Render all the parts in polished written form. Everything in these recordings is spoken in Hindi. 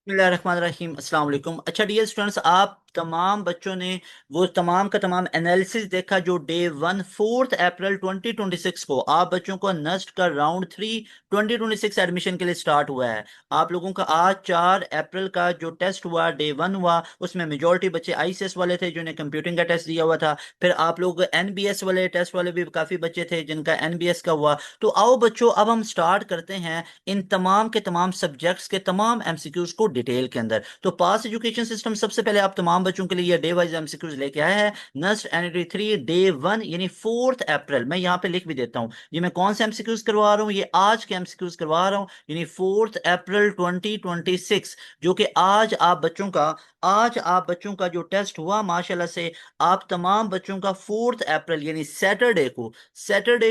बिस्मिल्लाहिर्रहमानिर्रहीम अस्सलाम वालेकुम। अच्छा डियर स्टूडेंट्स, आप तमाम बच्चों ने वो तमाम का तमाम एनालिसिस देखा जो डे 1 4 अप्रैल 2026 को आप बच्चों को नस्ट का राउंड 3 2026 एडमिशन के लिए स्टार्ट हुआ है। आप लोगों का आज 4 अप्रैल का जो टेस्ट हुआ डे 1 हुआ, उसमें मेजोरिटी बच्चे आईसीएस वाले थे जिन्हें कंप्यूटिंग का टेस्ट दिया हुआ था। फिर आप लोग एनबीएस वाले टेस्ट वाले भी काफ़ी बच्चे थे जिनका एनबीएस का हुआ। तो आओ बच्चों, अब हम स्टार्ट करते हैं इन तमाम के तमाम सब्जेक्ट्स के तमाम एमसीक्यूज को डिटेल के अंदर। तो पास एजुकेशन सिस्टम सबसे पहले आप तमाम बच्चों के लिए ये डे वाइज एमसीक्यूज लेके आया है। नस्ट एनटी 3 डे 1 यानी 4 अप्रैल, मैं यहाँ पे लिख भी देता हूँ ये मैं कौन से एमसीक्यूज करवा रहा हूँ, ये आज के एमसीक्यूज करवा रहा हूँ, यानी 4 अप्रैल 2026, जो कि आज आप बच्चों का जो टेस्ट हुआ माशाल्लाह से, आप तमाम बच्चों का 4 अप्रैल यानी सैटरडे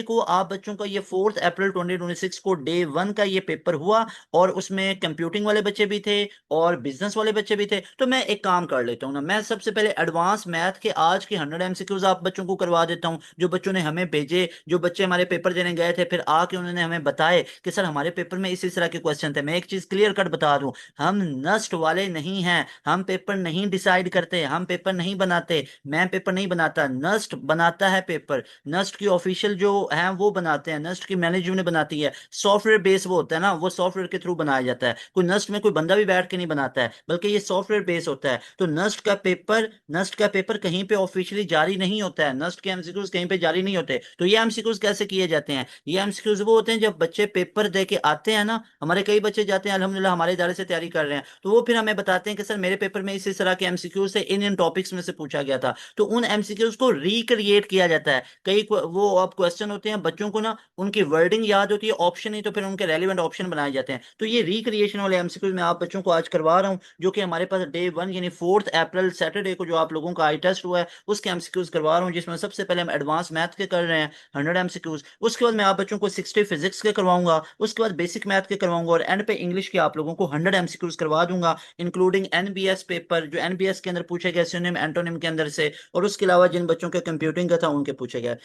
को आप बच्चों का ये 4 अप्रैल 2026 को डे 1 का ये पेपर हुआ। और उसमें कंप्यूटिंग वाले बच्चे भी थे और बिजनेस वाले बच्चे भी थे। तो मैं एक काम कर लेता हूँ ना, मैं सबसे पहले एडवांस मैथ के आज के 100 एमसीक्यूज आप बच्चों को करवा देता हूँ जो बच्चों ने हमें भेजे, जो बच्चे हमारे पेपर देने गए थे, फिर आके उन्होंने हमें बताए कि सर हमारे पेपर में इस तरह के क्वेश्चन थे। मैं एक चीज क्लियर कट बता दूं, हम नस्ट वाले नहीं हैं, हम पेपर नहीं डिसाइड करते, हम पेपर नहीं बनाते, मैं पेपर नहीं बनाता, नस्ट बनाता है पेपर। नस्ट की ऑफिशियल जो है वो बनाते हैं, नस्ट की मैनेजमेंट बनाती है। सॉफ्टवेयर बेस वो होता है ना, वो सॉफ्टवेयर के थ्रू बनाया जाता है, कोई नस्ट में कोई बंदा भी बैठ के नहीं बनाता है, बल्कि ये सॉफ्टवेयर बेस होता है। तो नस्ट का पेपर कहीं पे ऑफिशियली जारी नहीं होता है, नस्ट के एमसीक्यूज कहीं पे जारी नहीं होते। तो ये एमसीक्यूज कैसे किए जाते हैं? ये एमसीक्यूज वो होते हैं जब बच्चे पेपर दे के आते हैं ना, हमारे कई बच्चे जाते हैं अल्हम्दुलिल्लाह हमारे इदारे से तैयारी कर रहे हैं, तो वो फिर हमें बताते हैं कि सर मेरे पेपर में इस तरह के एमसीक्यूज से इन इन टॉपिक्स में से पूछा गया था। तो उन एमसीक्यूज को रिक्रिएट किया जाता है। वो अब क्वेश्चन होते हैं, बच्चों को ना उनकी वर्डिंग याद होती है, ऑप्शन नहीं तो फिर उनके रेलिवेंट ऑप्शन बनाए जाते हैं। तो ये रिक्रिएशन वाले एमसीक्यूज मैं आप बच्चों को आज करवा रहा हूँ, जो कि हमारे पास डे 1 यानी 4 अप्रैल सैटरडे को जो आप लोगों का आई टेस्ट हुआ है उसके एमसीक्यूज करवा रहा हूँ, जिसमें सबसे पहले हम एडवांस मैथ के कर रहे हैं 100 एमसीक्यूज। उसके बाद मैं आप बच्चों को 60 फिजिक्स के करवाऊंगा, उसके बाद बेसिक मैथ के करवाऊंगा, और एंड पे इंग्लिश के आप लोगों को 100 एमसीक्यूज करवा दूंगा, इंक्लूडिंग एनबीएस पेपर जो एनबीएस के अंदर पूछे गए सिनोनिम एंटोनिम के अंदर से, और उसके अलावा जिन बच्चों के कंप्यूटिंग का था उनके पूछे गए।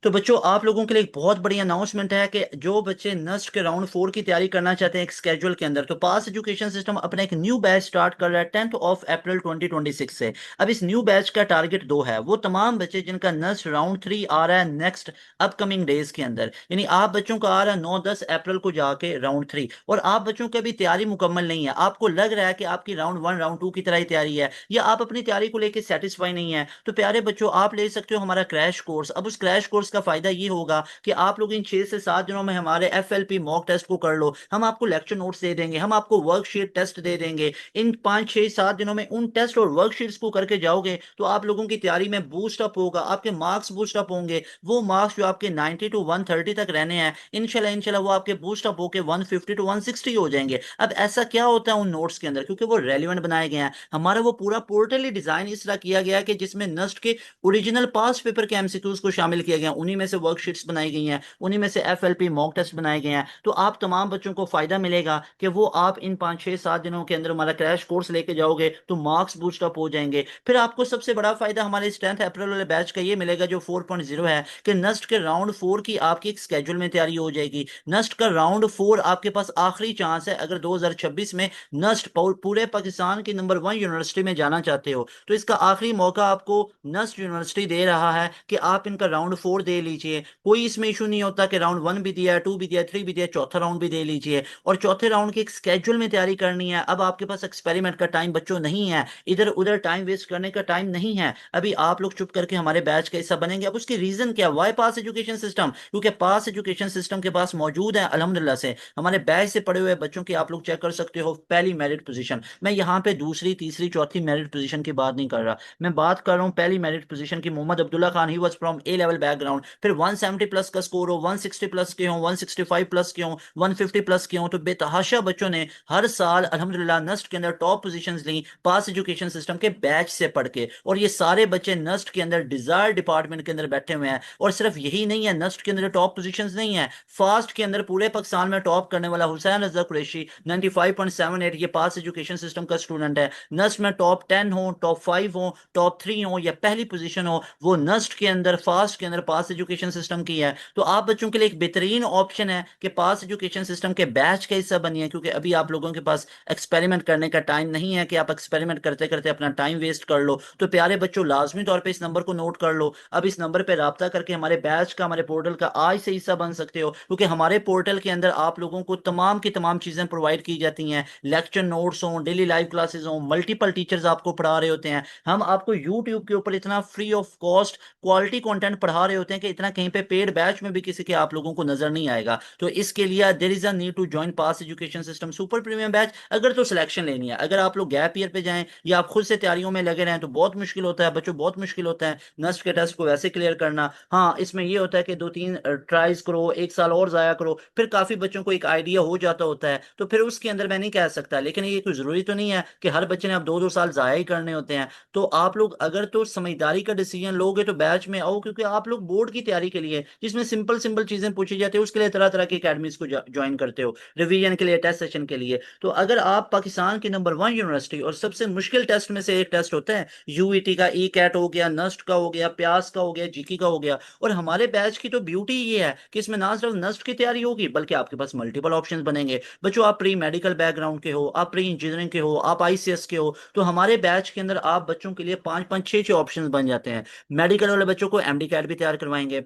तो बच्चों, आप लोगों के लिए एक बहुत बड़ी अनाउंसमेंट है कि जो बच्चे नस्ट के राउंड 4 की तैयारी करना चाहते हैं एक स्केड्यूल के अंदर, तो पास एजुकेशन सिस्टम अपना एक न्यू बैच स्टार्ट कर रहा है 10 अप्रैल 2026 से। अब इस न्यू बैच का टारगेट दो है, वो तमाम बच्चे जिनका नस्ट राउंड 3 आ रहा है नेक्स्ट अपकमिंग डेज के अंदर, यानी आप बच्चों का आ रहा है 9-10 अप्रैल को जाके राउंड 3, और आप बच्चों की अभी तैयारी मुकम्मल नहीं है, आपको लग रहा है कि आपकी राउंड 1 राउंड 2 की तरह ही तैयारी है, या आप अपनी तैयारी को लेकर सेटिस्फाई नहीं है, तो प्यारे बच्चों आप ले सकते हो हमारा क्रैश कोर्स। अब उस क्रैश कोर्स का फायदा ये होगा कि आप लोग इन 6 से 7 दिनों में हमारे एफएलपी मॉक टेस्ट को कर लो, हम आपको लेक्चर नोट्स दे देंगे, हम आपको वर्कशीट टेस्ट दे देंगे। इन 5-6-7 दिनों में उन टेस्ट और वर्कशीट्स को करके जाओगे तो आप लोगों की तैयारी में बूस्ट अप होगा, आपके मार्क्स बूस्ट अप होंगे। वो मार्क्स जो आपके 90 to 130 तक रहने हैं, इंशाल्लाह इंशाल्लाह वो आपके बूस्ट अप होके 150 to 160 हो जाएंगे। अब ऐसा क्या होता है उन नोट्स के अंदर, क्योंकि वो रेलिवेंट बनाए गए हैं, हमारा वो पूरा पोर्टल ही डिजाइन इस तरह किया गया है कि जिसमें नस्ट के ओरिजिनल पास्ट पेपर के एमसीक्यूज को शामिल किया गया, उन्हीं में से वर्कशीट्स बनाई गई हैं, उन्हीं में से एफएलपी मॉक टेस्ट बनाए गए हैं। तो आप तमाम बच्चों को फायदा मिलेगा कि वो आप इन 5-6-7 दिनों के अंदर हमारा क्रैश कोर्स लेके जाओगे तो मार्क्स बूस्ट अप हो जाएंगे। फिर आपको सबसे बड़ा फायदा हमारे इस 10 अप्रैल वाले बैच का ये मिलेगा जो 4.0 है, कि नस्ट के राउंड 4 की आपकी एक स्केड्यूल में तैयारी हो जाएगी। नस्ट का राउंड 4 आपके पास आखिरी चांस है, अगर 2026 में नस्ट पूरे पाकिस्तान की नंबर 1 यूनिवर्सिटी में जाना चाहते हो तो इसका आखिरी मौका आपको नस्ट यूनिवर्सिटी दे रहा है कि आप इनका राउंड 4 दे लीजिए। कोई इसमें इशू नहीं होता कि राउंड 1 भी दिया, 2 भी दिया, 3 भी दिया, चौथा राउंड भी दे लीजिए, और चौथे राउंड की एक स्केड्यूल में तैयारी करनी है। अब आपके पास एक्सपेरिमेंट का टाइम बच्चों नहीं है, इधर उधर टाइम वेस्ट करने का टाइम नहीं है। अभी आप लोग चुप करके हमारे बैच का हिस्सा बनेंगे। अब उसकी रीजन क्या, वाई पास एजुकेशन सिस्टम? क्योंकि पास एजुकेशन सिस्टम के पास मौजूद है अल्हम्दुलिल्लाह से हमारे बैच से पढ़े हुए बच्चों की, आप लोग चेक कर सकते हो, पहली मेरिट पोजीशन। मैं यहाँ पे दूसरी तीसरी चौथी मेरिट पोजीशन की बात नहीं कर रहा, मैं बात कर रहा हूँ पहली मेरिट पोजीशन की। Mohammad Abdullah Khan, he was from A level background, फिर 170 प्लस का स्कोर हो, 160 प्लस के हो, 165 प्लस के हो, 150 प्लस के हो, तो बेतहाशा बच्चों ने हर साल अल्हम्दुलिल्लाह नस्ट के अंदर टॉप पोजीशंस ली पास एजुकेशन सिस्टम के बैच से पढ़ के। और ये सारे बच्चे नस्ट के अंदर डिजायर डिपार्टमेंट के अंदर बैठे हुए हैं। और सिर्फ यही नहीं है, नस्ट के अंदर टॉप पोजीशंस नहीं है, फास्ट के अंदर पूरे पाकिस्तान में टॉप करने वाला हुसैन रजा कुरैशी 95.78, ये पास एजुकेशन सिस्टम का स्टूडेंट है। नस्ट में टॉप 10 हो, टॉप 5 हो, टॉप 3 हो, या पहली पोजीशन हो, वो नस्ट के अंदर फास्ट के अंदर पास पास एजुकेशन सिस्टम की है, तो आप बच्चों के लिए एक बेहतरीन ऑप्शन है कि पास एजुकेशन सिस्टम के बैच का हिस्सा बनिए, क्योंकि अभी आप लोगों के पास एक्सपेरिमेंट करने का टाइम नहीं है कि आप एक्सपेरिमेंट करते करते अपना टाइम वेस्ट कर लो। तो प्यारे बच्चों, लाजमी तौर पे इस नंबर को नोट कर लो। अब इस नंबर पे राब्ता करके हमारे बैच का, हमारे पोर्टल का आज से हिस्सा बन सकते हो, क्योंकि हमारे पोर्टल के अंदर आप लोगों को तमाम की तमाम चीजें प्रोवाइड की जाती हैं। लेक्चर नोट्स हों, डेली लाइव क्लासेस हों, मल्टीपल टीचर्स आपको पढ़ा रहे होते हैं। हम आपको यूट्यूब के ऊपर इतना free of cost quality content पढ़ा रहे होते हैं कि इतना कहीं पे पेड बैच में भी किसी के आप लोगों को नजर नहीं आएगा। तो इसके लिए there is a need to join pass education system super premium batch. अगर तो सिलेक्शन लेनी है, अगर आप लोग गैप ईयर पे जाएं या आप खुद से तैयारियों में लगे रहें, तो बहुत मुश्किल होता है बच्चों, बहुत मुश्किल होता है नस्ट के टेस्ट को वैसे क्लियर करना। हाँ, इसमें ये होता है कि दो तीन ट्राइज करो, एक साल और जाया करो, फिर काफी बच्चों को एक आइडिया हो जाता होता है, तो फिर उसके अंदर मैं नहीं कह सकता। लेकिन ये कोई जरूरी तो नहीं है कि हर बच्चे ने आप दो दो साल जाया ही करने होते हैं। तो आप लोग अगर तो समझदारी का डिसीजन लोगे तो बैच में आओ, क्योंकि आप लोग बोर्ड की तैयारी के लिए, जिसमें सिंपल सिंपल चीजें पूछी जाती है, उसके लिए तरह तरह की अकेडमीज को ज्वाइन करते हो, रिवीजन के लिए, टेस्ट सेशन के लिए। तो अगर आप पाकिस्तान की नंबर 1 यूनिवर्सिटी, और सबसे मुश्किल टेस्ट में से एक टेस्ट होता है यूईटी का, ई कैट हो गया, नस्ट का हो गया, प्यास का हो गया, जीकी का हो गया, और हमारे बैच की तो ब्यूटी ये है कि इसमें ना सिर्फ नस्ट की तैयारी होगी, बल्कि आपके पास मल्टीपल ऑप्शंस बनेंगे। बच्चों, आप प्री मेडिकल बैकग्राउंड के हो, आप प्री इंजीनियरिंग के हो, आप आईसीएस के हो, तो हमारे बैच के अंदर आप बच्चों के लिए पांच पांच छह छह ऑप्शंस बन जाते हैं। मेडिकल वाले बच्चों को एमडी कैट भी तैयार करवाएंगे।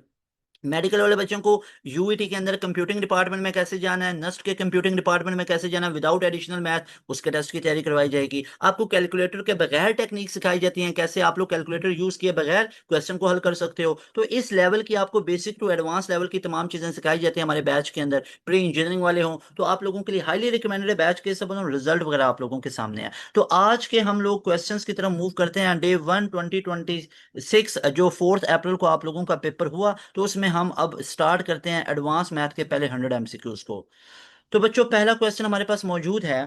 मेडिकल वाले बच्चों को यूईटी के अंदर कंप्यूटिंग डिपार्टमेंट में कैसे जाना है, नस्ट के कंप्यूटिंग डिपार्टमेंट में कैसे जाना है विदाउट एडिशनल मैथ, उसके टेस्ट की तैयारी करवाई जाएगी। आपको कैलकुलेटर के बगैर टेक्निक सिखाई जाती है, कैसे आप लोग कैलकुलेटर यूज किए बगैर क्वेश्चन को हल कर सकते हो। तो इस लेवल की आपको बेसिक टू एडवांस लेवल की तमाम चीजें सिखाई जाती है हमारे बैच के अंदर। प्री इंजीनियरिंग वाले हों तो आप लोगों के लिए हाईली रिकमेंडेड बैच के सब रिजल्ट वगैरह आप लोगों के सामने है। तो आज के हम लोग क्वेश्चंस की तरफ मूव करते हैं। डे 1 2026 जो 4 अप्रैल को आप लोगों का पेपर हुआ, तो उसमें हम अब स्टार्ट करते हैं एडवांस मैथ के पहले 100 एमसीक्यूज को। तो बच्चों, पहला क्वेश्चन हमारे पास मौजूद है,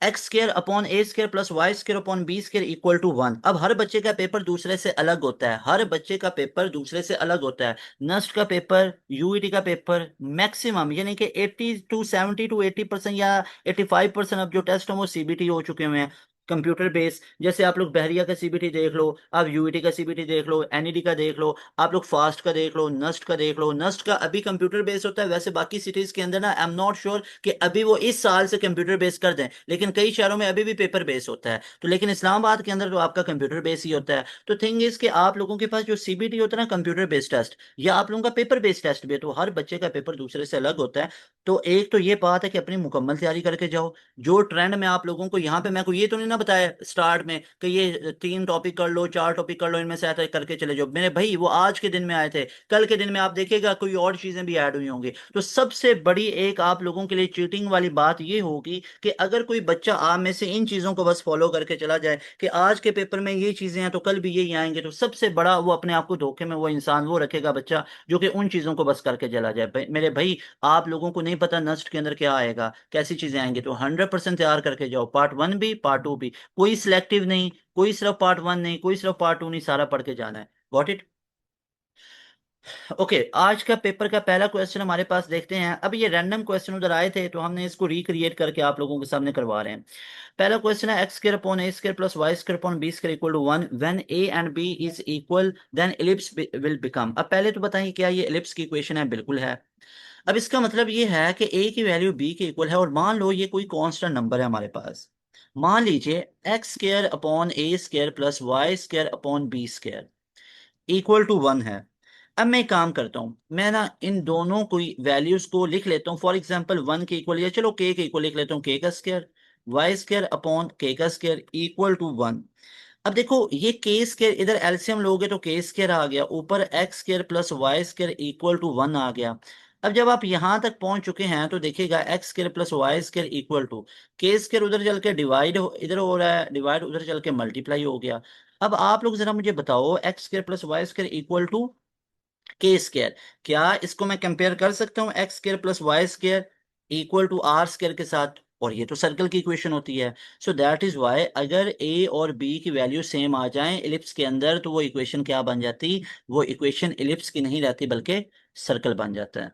X square upon A square plus Y square upon B square equal to 1। अब हर बच्चे का पेपर दूसरे से अलग होता है, हर बच्चे का पेपर दूसरे से अलग होता है। नस्ट का पेपर, यूईटी का पेपर, मैक्सिमम यानी कि 80 टू 70 टू 80% या 85% अब जो टेस्ट हो वो सीबीटी हो चुके हुए हैं, कंप्यूटर बेस। जैसे आप लोग बहरिया का सीबीटी देख लो, आप यूईटी का सीबीटी देख लो, एनईडी का देख लो, आप लोग फास्ट का देख लो, नस्ट का देख लो। नस्ट का अभी कंप्यूटर बेस होता है, वैसे बाकी सिटीज के अंदर ना आई एम नॉट श्योर कि अभी वो इस साल से कंप्यूटर बेस कर दें, लेकिन कई शहरों में अभी भी पेपर बेस होता है। तो लेकिन इस्लामाबाद के अंदर तो आपका कंप्यूटर बेस ही होता है। तो थिंग इज कि आप लोगों के पास जो सीबीटी होता है ना, कंप्यूटर बेस्ड टेस्ट, या आप लोगों का पेपर बेस्ड टेस्ट भी है, तो हर बच्चे का पेपर दूसरे से अलग होता है। तो एक तो ये बात है कि अपनी मुकम्मल तैयारी करके जाओ। जो ट्रेंड में आप लोगों को यहाँ पे, मैं को ये तो नहीं ना बताया स्टार्ट में कि ये 3 टॉपिक कर लो, 4 टॉपिक कर लो, इनमें से ऐसा करके चले जाओ। मेरे भाई वो आज के दिन में आए थे, कल के दिन में आप देखिएगा कोई और चीजें भी ऐड हुई होंगी। तो सबसे बड़ी एक आप लोगों के लिए चीटिंग वाली बात ये होगी कि अगर कोई बच्चा आप में से इन चीजों को बस फॉलो करके चला जाए कि आज के पेपर में ये चीजें हैं तो कल भी यही आएंगे, तो सबसे बड़ा वो अपने आप को धोखे में वो इंसान वो रखेगा बच्चा जो कि उन चीजों को बस करके चला जाए। मेरे भाई, आप लोगों को नहीं पता नस्ट के अंदर क्या आएगा, कैसी चीजें आएंगी, तो 100% तैयार करके जाओ। पार्ट 1 भी, पार्ट 2 भी, कोई सिलेक्टिव नहीं, कोई सिर्फ पार्ट 1 नहीं, कोई सिर्फ पार्ट 2 नहीं, सारा पढ़ के जाना है। Got it? ओके, आज का पेपर का पहला क्वेश्चन हमारे पास देखते हैं। अब ये रैंडम क्वेश्चन उधर आए थे तो हमने इसको रिक्रिएट करके आप लोगों के सामने करवा रहे हैं। पहला क्वेश्चन है, X square upon A square plus Y square upon B square equal to 1 when A and B is equal then ellipse will become. अब पहले तो बताइए क्या ये एलिप्स की इक्वेशन है? बिल्कुल है। अब इसका मतलब ये है कि ए की वैल्यू बी के इक्वल है, और मान लो ये कोई कांस्टेंट नंबर है हमारे पास। मान लीजिए X square upon A square plus Y square upon B square equal to 1 है। अब मैं एक काम करता हूँ, मैं ना इन दोनों को वैल्यूज को लिख लेता हूँ। फॉर एग्जांपल 1 के इक्वल, या चलो के इक्वल लिख लेता हूँ, के का स्क्वायर वाई स्क्वायर अपॉन के का स्क्वायर इक्वल टू 1। अब देखो ये के स्क्वायर, इधर एलसीएम लोगे तो के स्क्वायर आ गया, ऊपर X square plus Y square equal to 1 आ गया। अब जब आप यहां तक पहुंच चुके हैं तो देखिएगा X square plus Y square equal to K square, उधर चल के डिवाइड इधर हो रहा है, डिवाइड उधर चल के मल्टीप्लाई हो गया। अब आप लोग जरा मुझे बताओ, X square plus Y square equal to K square, क्या इसको मैं कंपेयर कर सकता हूँ X square plus Y square equal to R square के साथ? और ये तो सर्कल की इक्वेशन होती है। सो दैट इज वाई अगर ए और बी की वैल्यू सेम आ जाए इलिप्स के अंदर, तो वो इक्वेशन क्या बन जाती? वो इक्वेशन इलिप्स की नहीं रहती बल्कि सर्कल बन जाता है।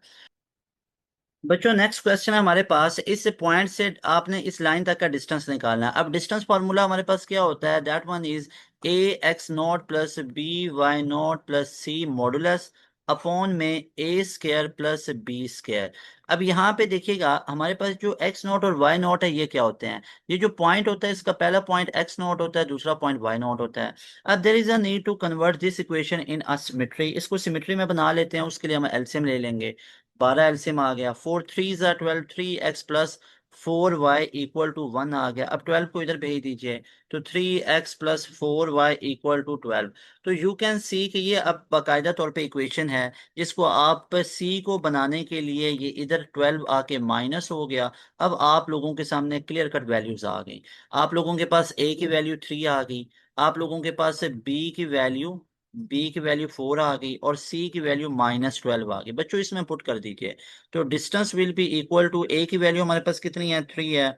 बच्चों, नेक्स्ट क्वेश्चन है हमारे पास, इस पॉइंट से आपने इस लाइन तक का डिस्टेंस निकालना है। अब डिस्टेंस फार्मूला हमारे पास क्या होता है? That one is A X naught plus B Y naught plus C modulus upon में A square plus B square. अब यहाँ पे देखिएगा हमारे पास जो एक्स नॉट और वाई नॉट है ये क्या होते हैं। ये जो पॉइंट होता है इसका पहला पॉइंट एक्स नॉट होता है, दूसरा पॉइंट वाई नॉट होता है। अब there is a need to convert this equation in a symmetry. इसको सिमेट्री में बना लेते हैं, उसके लिए हम एलसीएम ले लेंगे। 12 एलसीएम आ गया, 4 3 ज़ा 12, 3x plus 4y equal to 1 आ गया। अब 12 को इधर भेज दीजिए, तो 3x plus 4y equal to 12। तो यू कैन सी कि ये अब बाकायदा तौर पे इक्वेशन है जिसको आप सी को बनाने के लिए ये इधर 12 आके माइनस हो गया। अब आप लोगों के सामने क्लियर कट वैल्यूज आ गई। आप लोगों के पास a की वैल्यू 3 आ गई, आप लोगों के पास बी की वैल्यू 4 आ गई, और सी की वैल्यू -12 आ गई। बच्चों इसमें पुट कर दीजिए, तो distance will be equal to A की वैल्यू हमारे पास कितनी है, 3 है,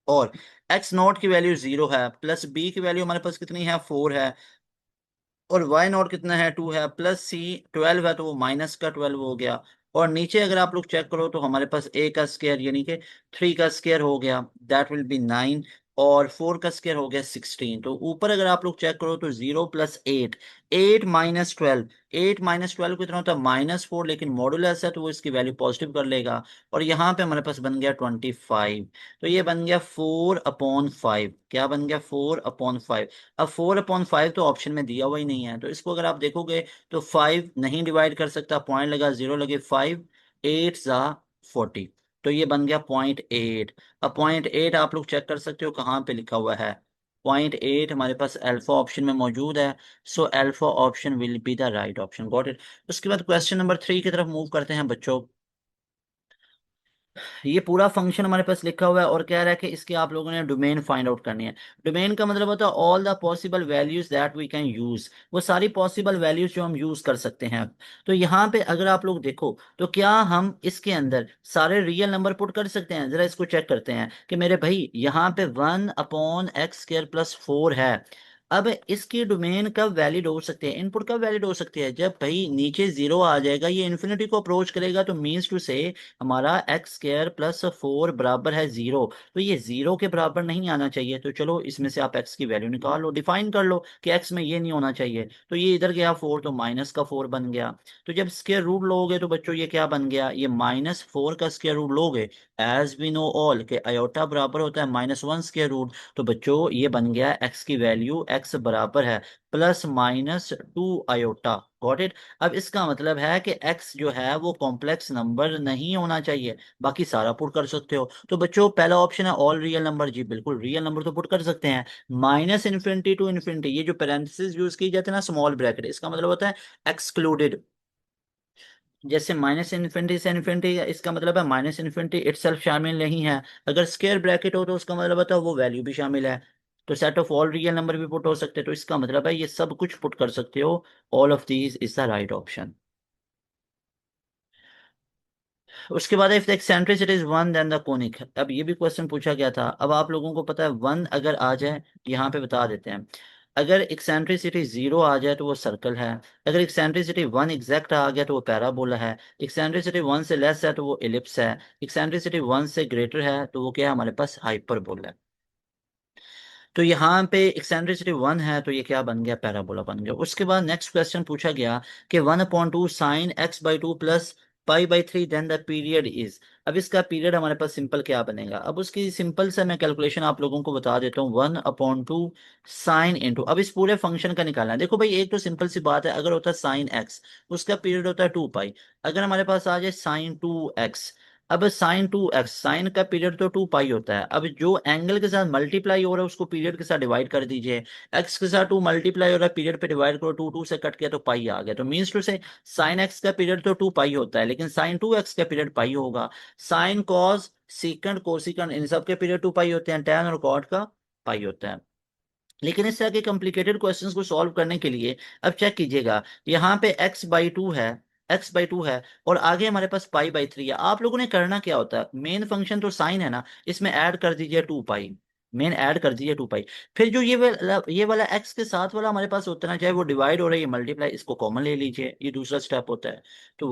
और एक्स नॉट की वैल्यू 0 है, प्लस बी की वैल्यू हमारे पास कितनी है, 4 है, और वाई नॉट कितना है, 2 है, प्लस सी 12 है, तो वो माइनस का 12 हो गया। और नीचे अगर आप लोग चेक करो तो हमारे पास ए का स्क्वायर यानी कि 3 का स्क्वायर हो गया, दैट विल बी 9, और 4 का स्क्वायर हो गया 16। तो ऊपर अगर आप लोग चेक करो तो 0 प्लस 8, 8 - 12, 8 - 12 कितना होता है, -4, लेकिन मॉडुलस है तो वो इसकी वैल्यू पॉजिटिव कर लेगा। और यहाँ पे हमारे पास बन गया 25। तो ये बन गया 4/5। क्या बन गया, 4/5। अब 4/5 तो ऑप्शन में दिया हुआ ही नहीं है, तो इसको अगर आप देखोगे तो 5 नहीं डिवाइड कर सकता, पॉइंट लगा, 0 लगे, 5 8 ज़ा 40। तो ये बन गया 0.8। अब 0.8 आप लोग चेक कर सकते हो कहाँ पे लिखा हुआ है, 0.8 हमारे पास अल्फा ऑप्शन में मौजूद है। So alpha option will be the right option, got it. उसके बाद क्वेश्चन नंबर 3 की तरफ मूव करते हैं बच्चों। ये पूरा फंक्शन हमारे पास लिखा हुआ है और कह रहा है कि इसके आप लोगों ने डोमेन फाइंड आउट करनी है। डोमेन का मतलब होता है all the possible values that we can use, वो सारी पॉसिबल वैल्यूज जो हम यूज कर सकते हैं। तो यहाँ पे अगर आप लोग देखो तो क्या हम इसके अंदर सारे रियल नंबर पुट कर सकते हैं, जरा इसको चेक करते हैं कि मेरे भाई यहाँ पे 1/x² + 4 है। अब इसकी डोमेन कब वैलिड हो सकती है, इनपुट कब वैलिड हो सकती है, जब भाई नीचे 0 आ जाएगा, ये इन्फिनिटी को अप्रोच करेगा, तो मीन्स टू से हमारा x² + 4 बराबर है 0। तो ये 0 के बराबर नहीं आना चाहिए, तो चलो इसमें से आप x की वैल्यू निकाल लो, डिफाइन कर लो कि x में ये नहीं होना चाहिए। तो ये इधर गया 4, तो माइनस का 4 बन गया। तो जब स्क्वायर रूट लोगे तो बच्चों ये क्या बन गया, ये -4 का स्क्वायर रूट लोगे, एज वी नो ऑल के अयोटा बराबर होता है -1 स्क्वायर रूट। तो बच्चों ये बन गया x की वैल्यू, x बराबर है +-2 अयोटा, गॉट इट। अब इसका मतलब है कि x जो है वो कॉम्प्लेक्स नंबर नहीं होना चाहिए, बाकी सारा पुट कर सकते हो। तो बच्चों पहला ऑप्शन है ऑल रियल नंबर, जी बिल्कुल रियल नंबर तो पुट कर सकते हैं। -∞ to ∞, ये जो पैरेंथेसिस यूज की जाते हैं ना, स्मॉल ब्रैकेट, इसका मतलब होता है एक्सक्लूडेड। जैसे -∞ से इन्फिनिटी, इसका मतलब है -∞ इटसेल्फ शामिल नहीं है। अगर स्क्वायर ब्रैकेट हो तो उसका मतलब होता है वो वैल्यू भी शामिल है। तो set of all real number भी पुट हो सकते हैं, तो इसका मतलब है ये सब कुछ पुट कर सकते हो। All of these is the right option. उसके बाद if the eccentricity is 1 then the conic. अब ये भी क्वेश्चन पूछा गया था। अब आप लोगों को पता है 1 अगर आ जाए, यहाँ पे बता देते हैं, अगर एक्सेंट्रिसिटी 0 आ जाए तो वो सर्कल है, अगर एक्सेंट्रिसिटी 1 एग्जैक्ट आ गया तो वो पैराबोला है, एक्सेंट्रिसिटी 1 से लेस है तो वो एलिप्स है, एक्सेंट्रिसिटी 1 से ग्रेटर है तो वो क्या है, हमारे पास हाइपरबोला है। तो यहाँ पे एक्सेंट्रिसिटी 1 है तो ये क्या बन गया, पैराबोला बन गया। उसके बाद नेक्स्ट क्वेश्चन पूछा गया कि 1/2 sine x/2 plus π/3 then the period is. अब इसका पीरियड हमारे पास सिंपल क्या बनेगा, अब उसकी सिंपल से मैं कैलकुलेशन आप लोगों को बता देता हूँ। 1/2 साइन इंटू, अब इस पूरे फंक्शन का निकालना है। देखो भाई एक तो सिंपल सी बात है, अगर होता है साइन एक्स उसका पीरियड होता है 2π। अगर हमारे पास आ जाए sin 2x, अब sin 2x, साइन का पीरियड तो 2π होता है, अब जो एंगल के साथ मल्टीप्लाई हो रहा है उसको पीरियड के साथ डिवाइड कर दीजिए। एक्स के साथ 2 मल्टीप्लाई हो रहा है, पीरियड पे डिवाइड करो, 2 से कट गया तो पाई आ गया। तो मीन्स टू से साइन एक्स का पीरियड तो 2π होता है, लेकिन sin 2x का पीरियड पाई होगा। साइन कॉस सीकेंड कोसिकेंड इन सब के पीरियड 2π होते हैं, tan और cot का पाई होता है। लेकिन इस तरह के कॉम्प्लिकेटेड क्वेश्चंस को सॉल्व करने के लिए अब चेक कीजिएगा, यहाँ पे x/2 है, x/2 है, और आगे हमारे पास π/3 है। आप लोगों ने करना क्या होता है, मेन फंक्शन तो साइन है ना, इसमें ऐड कर दीजिए 2π, मेन ऐड कर दीजिए 2π। फिर जो ये वाला x के साथ वाला हमारे पास होता है ना, चाहे वो डिवाइड हो रहा है या मल्टीप्लाई, इसको कॉमन ले लीजिए, ये दूसरा स्टेप होता है। तो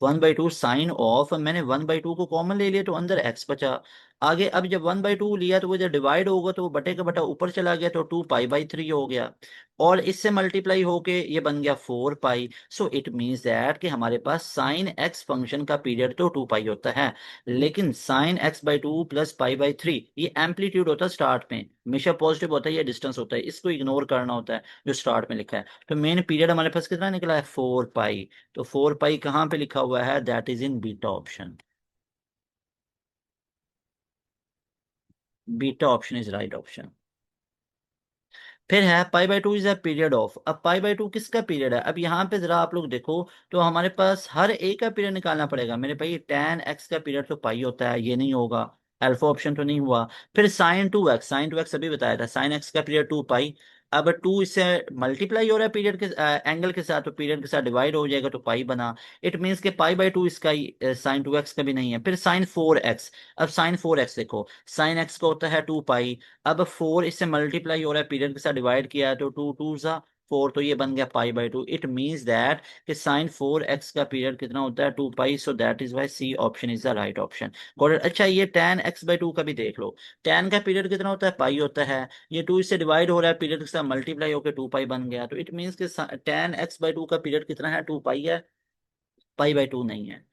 1/2 साइन ऑफ, मैंने 1/2 को कॉमन ले लिया तो अंदर x बचा। आगे अब जब 1/2 लिया तो वो जब डिवाइड होगा तो वो बटे का बटा ऊपर चला गया तो 2 पाई बाई 3 हो गया, और इससे मल्टीप्लाई होके ये बन गया 4 पाई। सो इट मीन्स दैट कि हमारे पास साइन एक्स फंक्शन का पीरियड तो 2 पाई होता है, लेकिन sign x/2 plus pi by 3 ये एम्पलीट्यूड होता है स्टार्ट में, हमेशा पॉजिटिव होता है, ये डिस्टेंस होता है, इसको इग्नोर करना होता है जो स्टार्ट में लिखा है। तो मेन पीरियड हमारे पास कितना निकला है 4 पाई। तो 4 पाई कहाँ पे लिखा हुआ है, that is in beta option. Beta option is right option. फिर है पाई by 2 is a period of. अब पाई बाई 2 किसका पीरियड है, अब यहाँ पे जरा आप लोग देखो तो हमारे पास हर एक का पीरियड निकालना पड़ेगा मेरे भाई। tan x का पीरियड तो पाई होता है, ये नहीं होगा, अल्फा ऑप्शन तो नहीं हुआ। फिर साइन टू एक्स अभी बताया था, साइन एक्स का पीरियड 2 पाई। अब 2 इससे मल्टीप्लाई हो रहा है पीरियड के एंगल के साथ, तो पीरियड के साथ डिवाइड हो जाएगा तो पाई बना। इट मीन्स के पाई बाई 2 इसका ही साइन 2x का भी नहीं है। फिर साइन 4x। अब साइन 4x देखो, साइन एक्स का होता है 2 पाई। अब 4 इससे मल्टीप्लाई हो रहा है पीरियड के साथ डिवाइड किया है तो 2 2 सा 4, तो ये बन गया pi by 2। It means that कि साइन 4x का पीरियड कितना होता है 2 pi. So that is why C option is the right option. Got it. अच्छा ये tan x/2 का भी देख लो, tan का पीरियड कितना होता है पाई होता है, ये 2 इससे डिवाइड हो रहा है पीरियड के साथ मल्टीप्लाई होकर 2 पाई बन गया, तो इट मीन्स कि tan x/2 का पीरियड कितना है 2 पाई है, पाई बाई 2 नहीं है।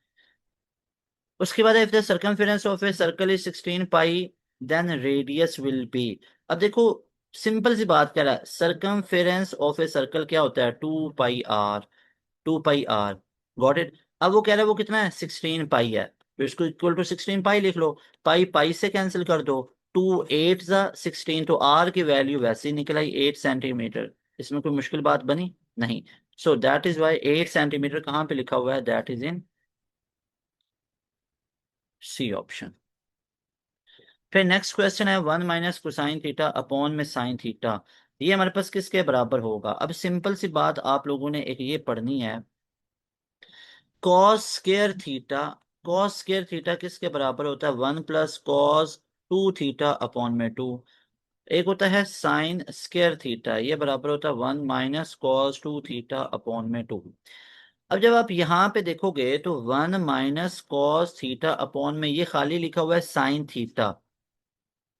उसके बाद if the circumference of a circle is 16 pi then radius will be. अब देखो सिंपल सी बात कह रहा है, सर्कमफेरेंस ऑफ ए सर्कल क्या होता है 2 pi R, 2 pi R. Got it. अब वो कह रहा है वो कितना है 16 पाई है, तो इसको इक्वल टू 16 पाई लिख लो। पाई पाई से कैंसिल कर दो, 2 8 ज़ा 16, तो आर की वैल्यू वैसे ही निकल आई 8 सेंटीमीटर। इसमें कोई मुश्किल बात बनी नहीं। So that is Y 8 centimetre कहाँ पे लिखा हुआ है, that is in C option. फिर नेक्स्ट क्वेश्चन है 1 - कोसाइन थीटा अपॉन में साइन थीटा, ये हमारे पास किसके बराबर होगा। अब सिंपल सी बात आप लोगों ने एक ये पढ़नी है, cos square theta. Cos square theta किसके बराबर होता है 1 + cos 2 थीटा अपॉन में 2। एक होता है साइन स्केयर थीटा, ये बराबर होता है 1 - cos 2 थीटा अपॉन में 2। अब जब आप यहाँ पे देखोगे तो 1 - cos थीटा अपॉन में ये खाली लिखा हुआ है साइन थीटा,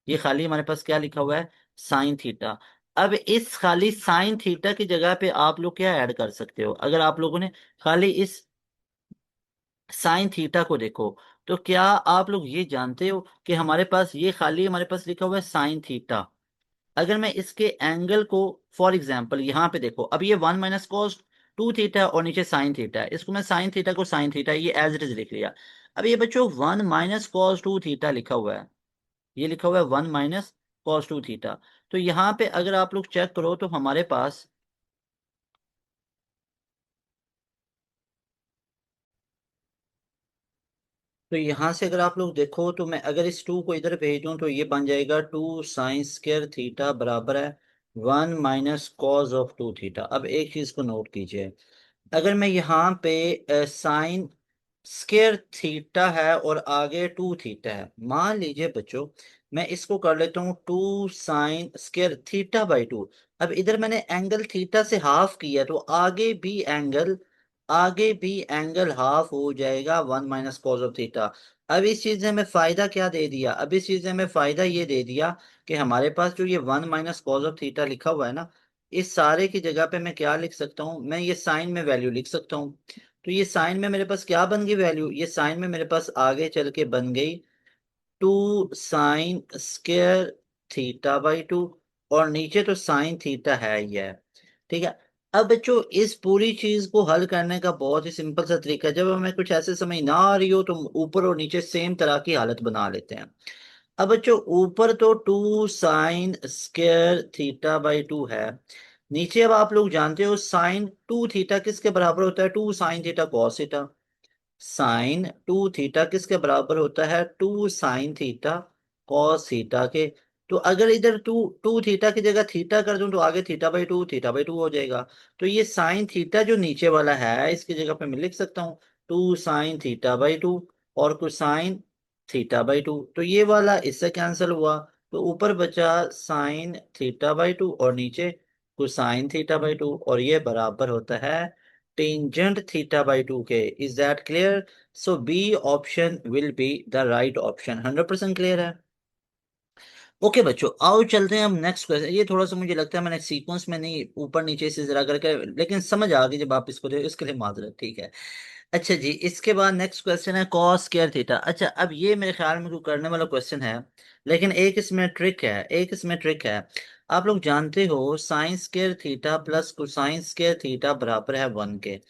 ये खाली हमारे पास क्या लिखा हुआ है साइन थीटा। अब इस खाली साइन थीटा की जगह पे आप लोग क्या ऐड कर सकते हो, अगर आप लोगों ने खाली इस साइन थीटा को देखो तो क्या आप लोग ये जानते हो कि हमारे पास ये खाली हमारे पास लिखा हुआ है साइन थीटा। अगर मैं इसके एंगल को फॉर एग्जांपल यहाँ पे देखो, अब ये 1 - cos 2 थीटा और नीचे साइन थीटा है, इसको मैं साइन थीटा को साइन थीटा ये एज इट इज लिख लिया। अब ये बच्चों 1 - cos 2 थीटा लिखा हुआ है, ये लिखा हुआ है 1 - cos 2 थीटा। तो यहाँ पे अगर आप लोग चेक करो तो हमारे पास, तो यहाँ से अगर आप लोग देखो तो मैं अगर इस 2 को इधर भेज दूं तो ये बन जाएगा 2 sin स्क्वायर थीटा बराबर है 1 - cos 2 थीटा। अब एक चीज को नोट कीजिए, अगर मैं यहाँ पे साइन स्केयर थीटा है और आगे 2 थीटा है, मान लीजिए बच्चों मैं इसको कर लेता हूँ 2 sin स्केयर थीटा बाई 2। अब इधर मैंने एंगल थीटा से हाफ किया तो आगे भी एंगल हाफ हो जाएगा 1 - cos थीटा। अब इस चीज ने हमें फायदा क्या दे दिया, अब इस चीज ने हमें फायदा ये दे दिया कि हमारे पास जो ये 1 - cos थीटा लिखा हुआ है ना, इस सारे की जगह पे मैं क्या लिख सकता हूँ, मैं ये साइन में वैल्यू लिख सकता हूँ। तो ये साइन में मेरे पास क्या बन गई वैल्यू, ये साइन में मेरे पास आगे चल के बन गई 2 sin स्क्वायर थीटा बाई 2, और नीचे तो साइन थीटा है ही है। ठीक है। अब बच्चों इस पूरी चीज को हल करने का बहुत ही सिंपल सा तरीका है, जब हमें कुछ ऐसे समझ ना आ रही हो तो ऊपर और नीचे सेम तरह की हालत बना लेते हैं। अब बच्चों ऊपर तो 2 sin स्क्वायर थीटा बाई 2 है, नीचे अब आप लोग जानते हो sin 2 थीटा किसके बराबर होता है 2 sin theta cos theta. sin 2 theta किसके बराबर होता है 2 sin थीटा cos थीटा के। तो अगर इधर टू 2 थीटा की जगह थीटा कर दूं तो आगे थीटा बाई 2 हो जाएगा। तो ये साइन थीटा जो नीचे वाला है इसकी जगह पे मैं लिख सकता हूँ 2 sin थीटा बाई 2, और कोसाइन थीटा बाई 2, तो ये वाला इससे कैंसिल हुआ, तो ऊपर बचा sin थीटा बाई 2 और नीचे कोसाइन थीटा बाई 2, और ये बराबर होता है टेंजेंट थीटा बाई 2 के, is that clear? So B option will be the right option. 100% clear है? ओके बच्चों, आओ चलते हैं हम नेक्स्ट क्वेश्चन। ये थोड़ा सा मुझे लगता है मैंने सीक्वेंस में नहीं ऊपर नीचे से जरा करके, लेकिन समझ आ गई जब आप इसको देखो, इसके लिए माजरत, ठीक है। अच्छा जी, इसके बाद नेक्स्ट क्वेश्चन है कॉस स्क्वायर थीटा। अच्छा, अब ये मेरे ख्याल में कोई करने वाला क्वेश्चन है, लेकिन एक इसमें ट्रिक है, एक इसमें ट्रिक है। आप लोग जानते हो sine square theta plus cosine square theta बराबर है 1 के।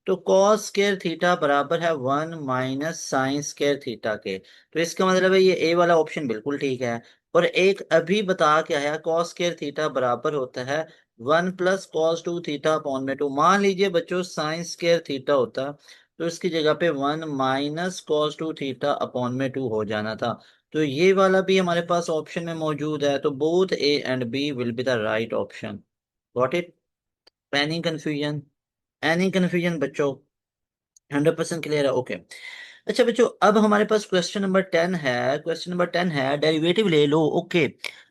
तो कॉस स्क्वायर थीटा बराबर है 1 माइनस साइन स्क्वायर थीटा के। तो इसका मतलब है ये ए वाला ऑप्शन बिल्कुल ठीक है। और एक अभी बता के आया कॉस स्क्वायर थीटा बराबर होता है 1 प्लस कॉस 2 थीटा अपॉन में 2। मान लीजिए बच्चों साइन स्क्वायर थीटा होता, तो इसकी जगह पे 1 माइनस कॉस 2 थीटा अपॉन में 2 हो जाना था। तो ये वाला भी हमारे पास ऑप्शन में मौजूद है, तो both A and B will be the right option. Got it? Any confusion? Any confusion बच्चों? 100% क्लियर है? ओके। अच्छा बच्चों, अब हमारे पास क्वेश्चन नंबर 10 है। क्वेश्चन नंबर 10 है डेरिवेटिव ले लो। ओके।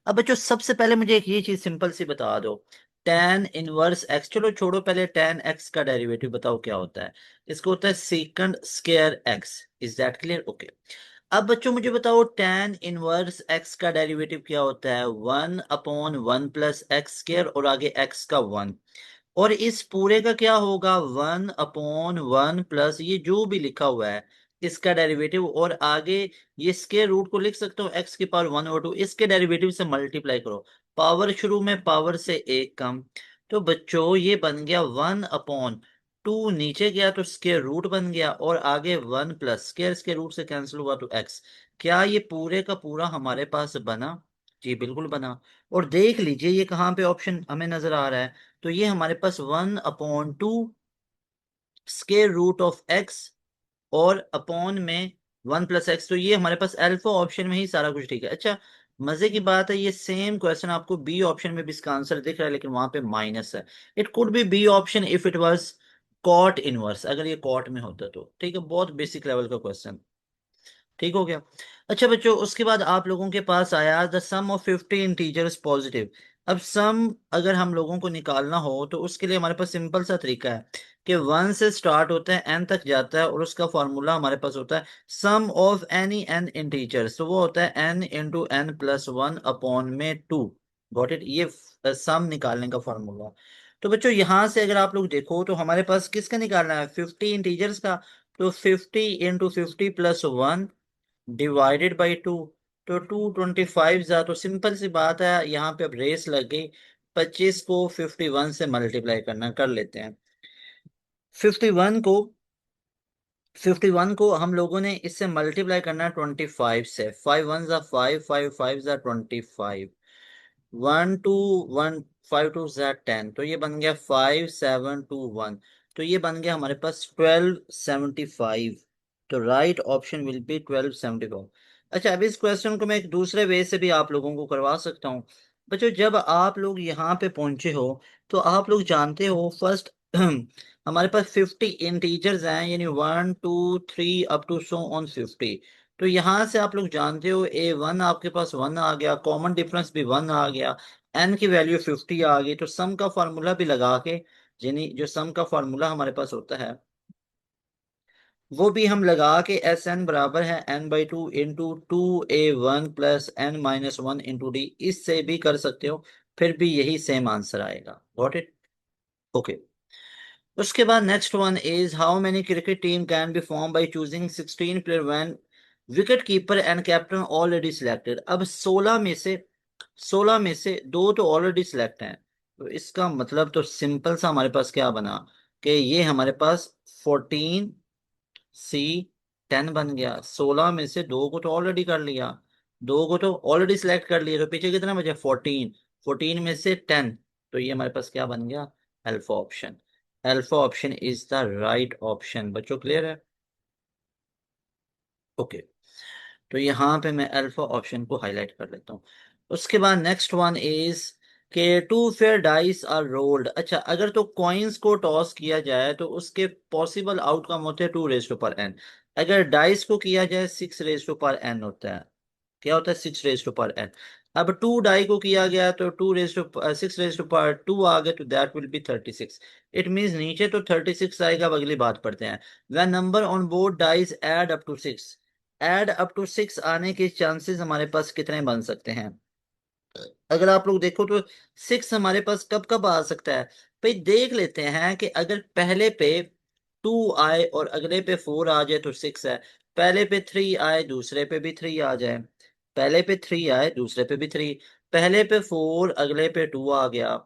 अब बच्चों सबसे पहले मुझे एक ये चीज सिंपल सी बता दो, टेन इनवर्स एक्स, चलो छोड़ो, पहले टेन एक्स का डेरिवेटिव बताओ क्या होता है। इसको होता है second square x. Is that clear? Okay. अब बच्चों मुझे बताओ टेन इनवर्स एक्स का डेरिवेटिव क्या होता है? 1/1 प्लस एक्स स्क्वायर और आगे एक्स का 1। और इस पूरे का क्या होगा? 1/1 प्लस ये जो भी लिखा हुआ है इसका डेरिवेटिव, और आगे ये स्क्वायर रूट को लिख सकते हो एक्स की पावर 1/2, इसके डेरिवेटिव से मल्टीप्लाई करो। पावर शुरू में पावर से एक कम, तो बच्चों ये बन गया 1/2, नीचे गया तो स्क्वायर रूट बन गया, और आगे 1 प्लस स्क्वायर स्क्वायर रूट से कैंसिल हुआ तो एक्स। क्या ये पूरे का पूरा हमारे पास बना? जी बिल्कुल बना। और देख लीजिए ये कहाँ पे ऑप्शन हमें नजर आ रहा है। तो ये हमारे पास 1/2 स्क्वायर रूट ऑफ एक्स और अपॉन में 1 प्लस एक्स, तो ये हमारे पास अल्फा ऑप्शन में ही सारा कुछ ठीक है। अच्छा, मजे की बात है ये सेम क्वेश्चन आपको बी ऑप्शन में भी इसका आंसर दिख रहा है, लेकिन वहां पे माइनस है। It could be B option if it was cot inverse, अगर ये कॉट में होता तो। ठीक है, बहुत बेसिक लेवल का क्वेश्चन। ठीक हो गया। अच्छा बच्चों, उसके बाद आप लोगों के पास आया the sum of 50 integers positive. अब सम अगर हम लोगों को निकालना हो तो उसके लिए हमारे पास सिंपल सा तरीका है कि 1 से स्टार्ट होता है एन तक जाता है, और उसका फॉर्मूला हमारे पास होता है sum of any N integers, तो वो होता है N into N plus 1 upon में 2। Got it? ये सम निकालने का फॉर्मूला। तो बच्चों यहां से अगर आप लोग देखो तो हमारे पास किसका निकालना है? 50 इंटीजर्स का। तो 50 × 50 + 1 डिवाइडेड बाई 2। तो 225 जा, तो सिंपल सी बात है यहाँ पे अब रेस लग गई। 25 को 51 से मल्टीप्लाई करना, कर लेते हैं। 51 को 51 को हम लोगों ने इससे मल्टीप्लाई करना है 25 से। 5 1 = 5, 5 5 = 25, 1 2 1 5 2 = 10, तो ये बन गया 5721। तो ये बन गया हमारे पास 1275। तो राइट ऑप्शन विल बी 1275। अच्छा, अब इस क्वेश्चन को मैं एक दूसरे वे से भी आप लोगों को करवा सकता हूँ। बच्चों जब आप लोग यहाँ पे पहुंचे हो तो आप लोग जानते हो फर्स्ट हमारे पास 50 इंटीजर्स हैं, यानी 1 2 3 अप टू सो ऑन 50। तो यहाँ से आप लोग जानते हो A1 आपके पास 1 आ गया, कॉमन डिफरेंस भी 1 आ गया, एन की वैल्यू 50 आ गई। तो सम का फार्मूला भी लगा के, यानी जो सम का फार्मूला हमारे पास होता है वो भी हम लगा के, एस एन बराबर है n/2 into 2A1 plus n-1 into D, इससे भी कर सकते हो, फिर भी यही सेम आंसर आएगा। Got it? ओके। उसके बाद next one is how many cricket team can be form by choosing 16 player when wicket keeper and captain already selected. अब 16 में से दो तो ऑलरेडी सिलेक्ट हैं, तो इसका मतलब तो सिंपल सा हमारे पास क्या बना कि ये हमारे पास 14C10 बन गया। 16 में से दो को तो ऑलरेडी कर लिया, दो को तो ऑलरेडी सिलेक्ट कर लिया, तो पीछे कितना बचा? 14। 14 में से 10, तो ये हमारे पास क्या बन गया? Alpha option. Alpha option is the right option. बच्चों क्लियर है? ओके। तो यहाँ पे मैं अल्फा ऑप्शन को हाईलाइट कर लेता हूँ। उसके बाद नेक्स्ट वन इज के two fair dice are rolled. अच्छा, अगर तो कॉइन्स को टॉस किया जाए तो उसके पॉसिबल आउटकम होते हैं 2 रेज टू पर एन। अगर डाइस को किया जाए 6 रेज टू पर एन होता है। क्या होता है 6 रेज टू पावर n। अब 2 डाई को किया गया तो 6 रेज टू पावर 2 आ गया, तो that will be 36। It means नीचे तो 36 आएगा। अब अगली बात पढ़ते हैं। When number on both dice add up to 6, add up to 6 आने के चांसेस हमारे पास कितने बन सकते हैं? अगर आप लोग देखो तो 6 हमारे पास कब कब आ सकता है? भाई देख लेते हैं कि अगर पहले पे 2 आए और अगले पे 4 आ जाए तो 6 है। पहले पे 3 आए, दूसरे पे भी 3 आ जाए। पहले पे 3 आए, दूसरे पे भी 3। पहले पे 4, अगले पे 2 आ गया।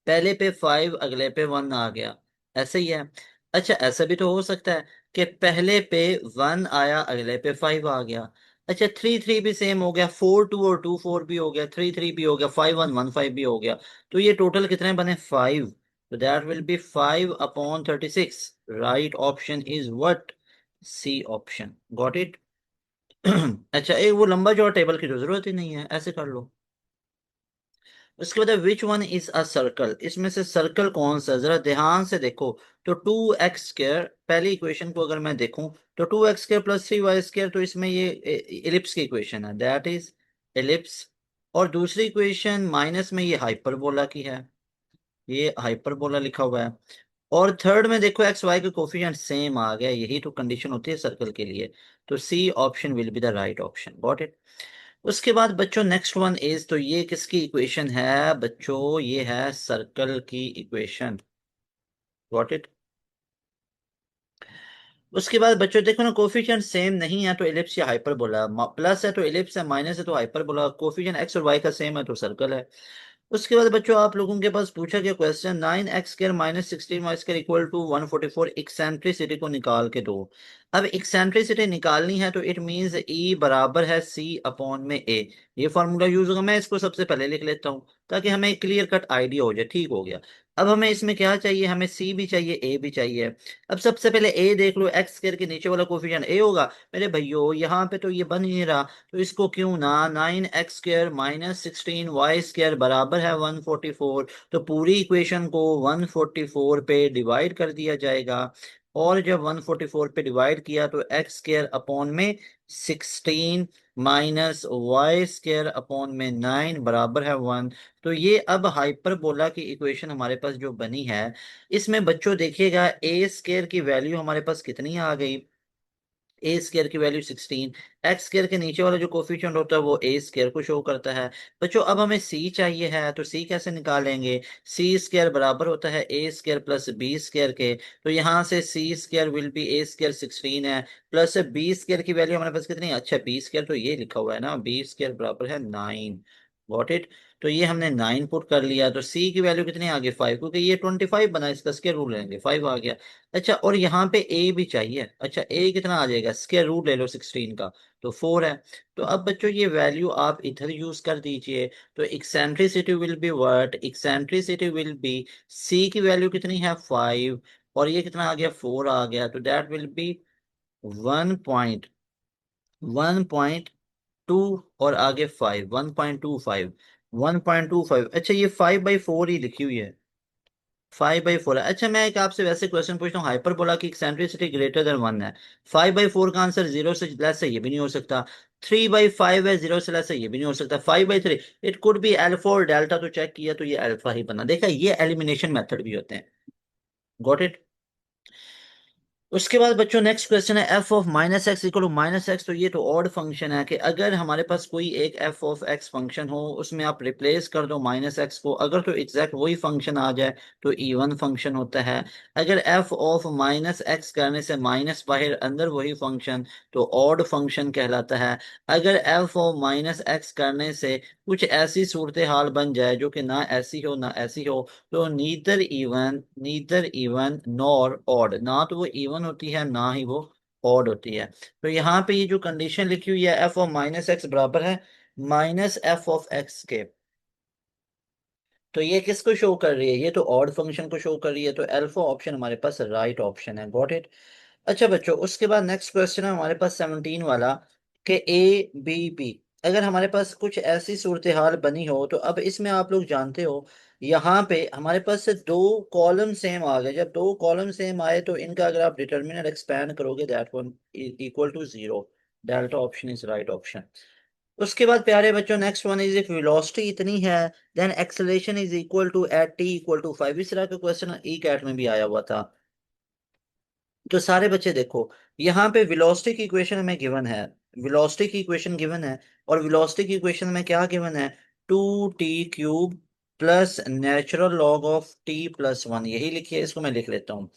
पहले पे 5, अगले पे 1 आ गया। ऐसे ही है। अच्छा, ऐसा भी तो हो सकता है कि पहले पे 1 आया, अगले पे 5 आ गया। अच्छा, 3 3 भी सेम हो गया, 4 2 और 2 4 भी हो गया, 3 3 भी हो गया, 5 1 1 5 भी हो गया। तो ये टोटल कितने बने? 5। तो that will be 5/36। Right option is what? C option. Got it? अच्छा, एक वो लंबा जो टेबल की तो जरूरत ही नहीं है, ऐसे कर लो। उसके बाद विच वन इज अ सर्कल, इसमें से सर्कल कौन सा, जरा ध्यान से देखो। तो 2x स्क्र, पहली इक्वेशन को अगर मैं देखूं तो 2x² + 3y² तो इसमें ये एलिप्स की इक्वेशन है, दैट इज एलिप्स। और दूसरी इक्वेशन माइनस में ये हाइपरबोला की है, ये हाइपरबोला लिखा हुआ है। और थर्ड में देखो एक्स वाई के कोफिशिएंट सेम आ गया, यही तो कंडीशन होती है सर्कल के लिए। तो C option will be the right option. Got it? उसके बाद बच्चों नेक्स्ट वन इज, तो ये किसकी इक्वेशन है बच्चों? ये है सर्कल की इक्वेशन। Got it? उसके बाद बच्चों देखो ना, कोफिशिएंट सेम नहीं है तो एलिप्स या हाइपरबोला, प्लस है तो एलिप्स है, माइनस है तो हाइपरबोला, कोफिशिएंट एक्स और वाई का सेम है तो सर्कल है। उसके बाद बच्चों आप लोगों के पास पूछा गया question, 9x² - 16y² equal to 144, eccentricity को निकाल के दो। अब एक्सेंट्रिसिटी निकालनी है तो इट मींस ई बराबर है सी अपॉन में ए। ये फॉर्मूला यूज होगा, मैं इसको सबसे पहले लिख लेता हूँ ताकि हमें क्लियर कट आइडिया हो जाए। ठीक हो गया। अब हमें इसमें क्या चाहिए? हमें सी भी चाहिए, ए भी चाहिए। अब सबसे पहले ए देख लो, एक्स स्क्वायर के नीचे वाला कोफिशिएंट ए होगा। मेरे भाइयों यहाँ पे तो ये बन ही नहीं रहा, तो इसको क्यों ना 9x² - 16y² बराबर है 144, तो पूरी इक्वेशन को 144 पे डिवाइड कर दिया जाएगा। और जब 144 पे डिवाइड किया तो x² अपॉन में 16 -y² अपॉन में 9 बराबर है 1। तो ये अब हाइपरबोला की इक्वेशन हमारे पास जो बनी है, इसमें बच्चों देखिएगा ए स्केयर की वैल्यू हमारे पास कितनी आ गई? ए स्केयर की वैल्यू 16। एक्स स्केयर के नीचे वाला जो कोफिशिएंट होता है वो ए स्केयर को शो करता है। बच्चों अब हमें सी चाहिए है, तो सी कैसे निकालेंगे? सी स्केयर बराबर होता है A square plus B square के। तो यहाँ से C square will be A square 16 है, प्लस बी स्केयर की वैल्यू हमारे पास कितनी है? अच्छा, बी स्केयर तो ये लिखा हुआ है ना, बी स्केयर बराबर है 9। Got it? तो ये हमने 9 पुट कर लिया, तो सी की वैल्यू कितनी आ गई? 5, क्योंकि ये 25 बना, इसका स्केयर रूट लेंगे, 5 आ गया। अच्छा, और यहाँ पे ए भी चाहिए। अच्छा, ए कितना आ जाएगा? स्क्वायर रूट ले लो 16 का, तो 4 है। तो अब बच्चों ये वैल्यू आप इधर यूज कर दीजिए। तो eccentricity will be what? Eccentricity will be, C की वैल्यू कितनी है? 5, और ये कितना आ गया? 4 आ गया, तो दैट विल बी 1.1.2, और आगे 5, 1.25, 1.25। अच्छा, ये 5/4 ही लिखी हुई है, 5/4 है। अच्छा, मैं एक आपसे वैसे क्वेश्चन पूछता हूँ, हाइपरबोला की एक्सेंट्रिसिटी ग्रेटर देन 1 है। 5/4 का आंसर 0 से लेस है, ये भी नहीं हो सकता। 3/5 है, 0 से लेस है, ये भी नहीं हो सकता। 5/3, इट कुड बी अल्फा और डेल्टा, तो चेक किया तो ये अल्फा ही बना। देखा, ये एलिमिनेशन मेथड भी होते हैं। Got it? उसके बाद बच्चों नेक्स्ट क्वेश्चन है, F of minus X equal to minus X. तो ये तो ऑड फंक्शन है कि अगर हमारे पास कोई एक एफ ऑफ एक्स फंक्शन हो, उसमें आप रिप्लेस कर दो माइनस एक्स को, अगर तो एग्जैक्ट वही फंक्शन आ जाए तो इवन फंक्शन होता है। अगर एफ ऑफ माइनस एक्स करने से माइनस बाहर अंदर वही फंक्शन, तो ऑड फंक्शन कहलाता है। अगर एफ ऑफ माइनस एक्स करने से कुछ ऐसी सूरत हाल बन जाए जो कि ना ऐसी हो ना ऐसी हो, तो नीदर इवन नॉर ऑड, ना तो वो इवन होती है ना ही वो ऑड होती है। तो यहाँ पे ये जो कंडीशन लिखी हुई है, एफ ऑफ माइनस एक्स बराबर है माइनस एफ ऑफ एक्स के, तो ये किसको शो कर रही है? ये तो ऑड फंक्शन को शो कर रही है, तो अल्फा ऑप्शन हमारे पास राइट ऑप्शन है। Got it? अच्छा बच्चों, उसके बाद नेक्स्ट क्वेश्चन है हमारे पास 17 वाला, कि ए बी बी। अगर हमारे पास कुछ ऐसी सूरत हाल बनी हो, तो अब इसमें आप लोग जानते हो, यहाँ पे हमारे पास से दो कॉलम सेम आ गए। जब दो कॉलम सेम आए तो इनका अगर आप डिटर्मिनर एक्सपैंड करोगे, that one equal to 0। Delta option is right option. उसके बाद प्यारे बच्चों next one is if velocity इतनी है then acceleration is equal to at T equal to 5। इस तरह का क्वेश्चन ई कैट में भी आया हुआ था। तो सारे बच्चे देखो, यहाँ पे वेलोसिटी की इक्वेशन हमें गिवन है, वेलोसिटी की इक्वेशन गिवन है, और वेलोसिटी की इक्वेशन में क्या गिवन है, 2t³ plus natural log of T plus one, यही लिखिए, इसको मैं लिख लेता हूँ।